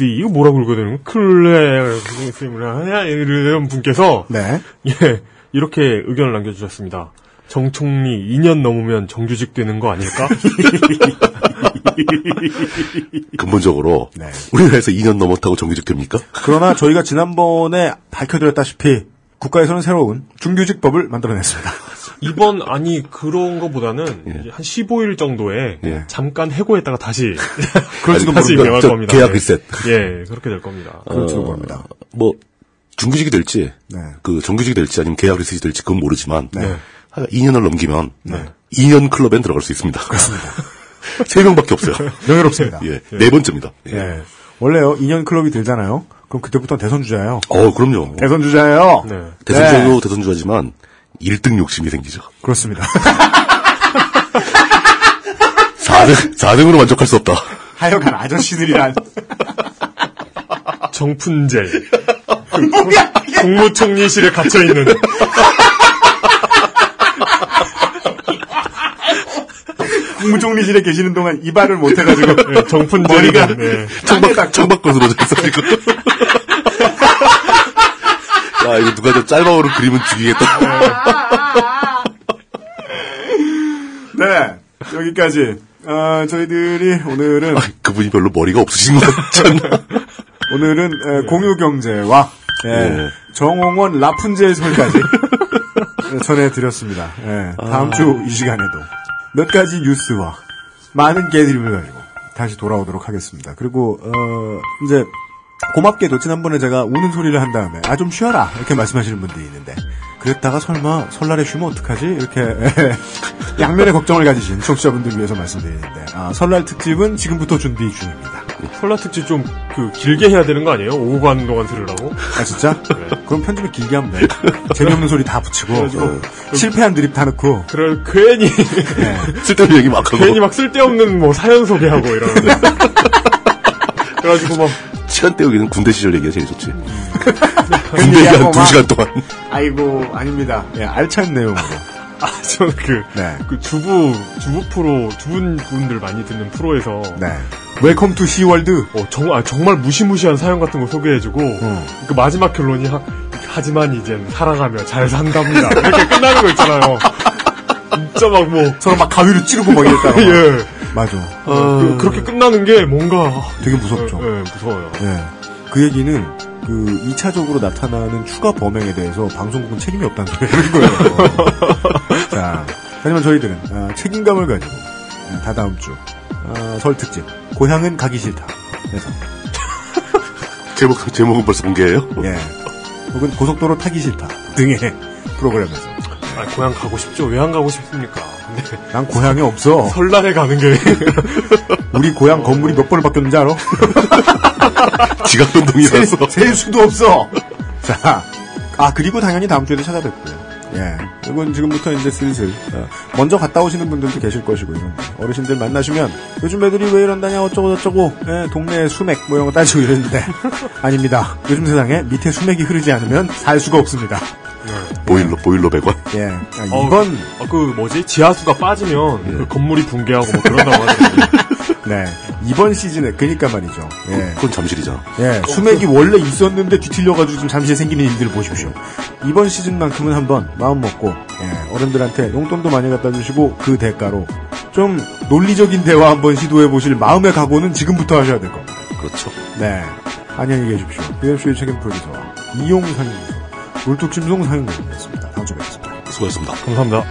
이거 뭐라고 읽어야 되는 거야? 이런 분께서 이렇게 의견을 남겨주셨습니다. 정 총리 2년 넘으면 정규직 되는 거 아닐까? 근본적으로 우리나라에서 2년 넘었다고 정규직 됩니까? 그러나 저희가 지난번에 밝혀드렸다시피 국가에서는 새로운 중규직법을 만들어냈습니다. 이번 그런 거보다는 한 15일 정도에 잠깐 해고했다가 다시 그럴지도 다시 모릅니다. 명할 겁니다. 계약 리셋. 예, 그렇게 될 겁니다. 그럴지도 모릅니다. 뭐 중규직이 될지 그 정규직이 될지 아니면 계약 리셋이 될지 그건 모르지만 2년을 넘기면 2년 클럽엔 들어갈 수 있습니다. 그렇습니다. 3명밖에 없어요. 명예롭습니다. 예, 4번째입니다. 예. 원래요 2년 클럽이 들잖아요. 그럼 그때부터는 대선 주자예요. 그럼요. 대선 주자예요. 대선 주자도 대선 주자지만 1등 욕심이 생기죠. 그렇습니다. 4등으로 만족할 수 없다. 하여간 아저씨들이란. 정푼젤. 국무총리실에 갇혀있는. 국무총리실에 계시는 동안 이발을 못해가지고. 정푼젤이가. 청박것으로 있어가지고. 야, 이거 누가 저 짤방으로 그리면 죽이겠다. 네. 여기까지. 저희들이 오늘은. 그분이 별로 머리가 없으신 것 같지 않나? 오늘은 공유경제와 정홍원 라푼젤 설까지 전해드렸습니다. 다음 주 이 시간에도 몇 가지 뉴스와 많은 개드립을 가지고 다시 돌아오도록 하겠습니다. 그리고 이제 고맙게도 지난번에 제가 우는 소리를 한 다음에 좀 쉬어라 이렇게 말씀하시는 분들이 있는데 그랬다가 설마 설날에 쉬면 어떡하지? 이렇게 양면의 걱정을 가지신 청취자분들 위해서 말씀드리는데 설날 특집은 지금부터 준비 중입니다. 설날 특집 좀 길게 해야 되는 거 아니에요? 5관 동안 들으라고? 진짜? 네. 그럼 편집을 길게 하면 돼. 재미없는 소리 다 붙이고 실패한 드립 다 넣고 그럴 괜히 네. 쓸데없는 얘기 막 하고 괜히 막 쓸데없는 사연 소개하고 이러는데 그래가지고 막 시간 때우기는 군대 시절 얘기가 제일 좋지. 군대 얘기 한 2시간 동안. 아이고, 아닙니다. 예, 알찬 내용으로. 저는 주부분들 많이 듣는 프로에서. 네. 웰컴 투 시월드. 정말 무시무시한 사연 같은 거 소개해주고, 그 마지막 결론이, 하지만 이젠 사랑하며 잘 산답니다. 이렇게 끝나는 거 있잖아요. 진짜 서로 막 가위로 찌르고 막 이랬다가. 예. 맞아. 그렇게 끝나는 게 뭔가. 되게 무섭죠. 네, 무서워요. 네. 그 얘기는, 2차적으로 나타나는 추가 범행에 대해서 방송국은 책임이 없다는 거예요. 자, 하지만 저희들은, 책임감을 가지고, 다다음 주, 설 특집, 고향은 가기 싫다. 그래서. 제목은 벌써 공개해요? 예. 혹은 고속도로 타기 싫다. 등의 프로그램에서. 고향 가고 싶죠. 왜 안 가고 싶습니까? 근데 난 고향이 없어. 설날에 가는 게. 우리 고향 건물이 몇 번을 바뀌었는지 알아? 지각변동이라서. 셀 수도 없어. 자, 그리고 당연히 다음 주에도 찾아뵙고요. 예. 이건 지금부터 이제 슬슬, 먼저 갔다 오시는 분들도 계실 것이고요. 어르신들 만나시면, 요즘 애들이 왜 이런다냐, 어쩌고저쩌고, 예, 동네 수맥, 이런 거 따지고 이러는데, 아닙니다. 요즘 세상에 밑에 수맥이 흐르지 않으면 살 수가 없습니다. 보일러 배관? 예. 이번. 지하수가 빠지면, 건물이 붕괴하고 그런다고 하더라고요. 네. 이번 시즌에, 그니까 말이죠. 예. 그건 잠실이잖아. 예. 수맥이 원래 있었는데 뒤틀려가지고 지금 잠시에 생기는 일들을 보십시오. 이번 시즌만큼은 한번 마음 먹고, 어른들한테 용돈도 많이 갖다 주시고, 그 대가로 좀 논리적인 대화 한번 시도해 보실 마음의 각오는 지금부터 하셔야 될 겁니다. 그렇죠. 네. 안녕히 계십시오. BMC의 책임 프로듀서, 이용 상임부서, 물뚝심송 상임부였습니다. 다음 주에 뵙겠습니다. 수고하셨습니다. 감사합니다.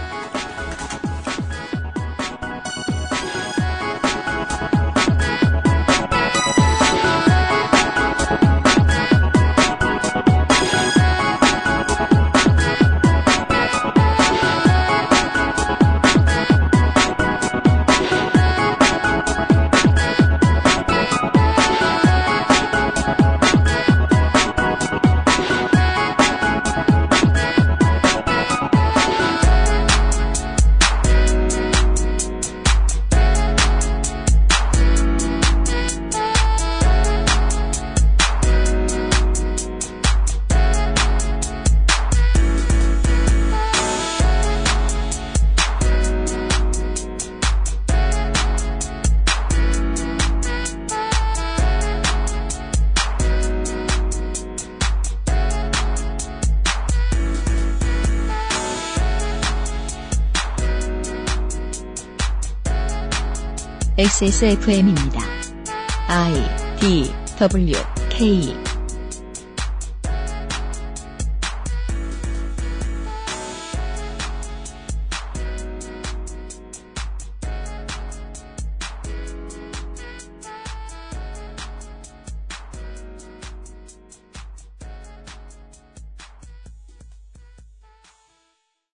XSFM입니다. I, D, W, K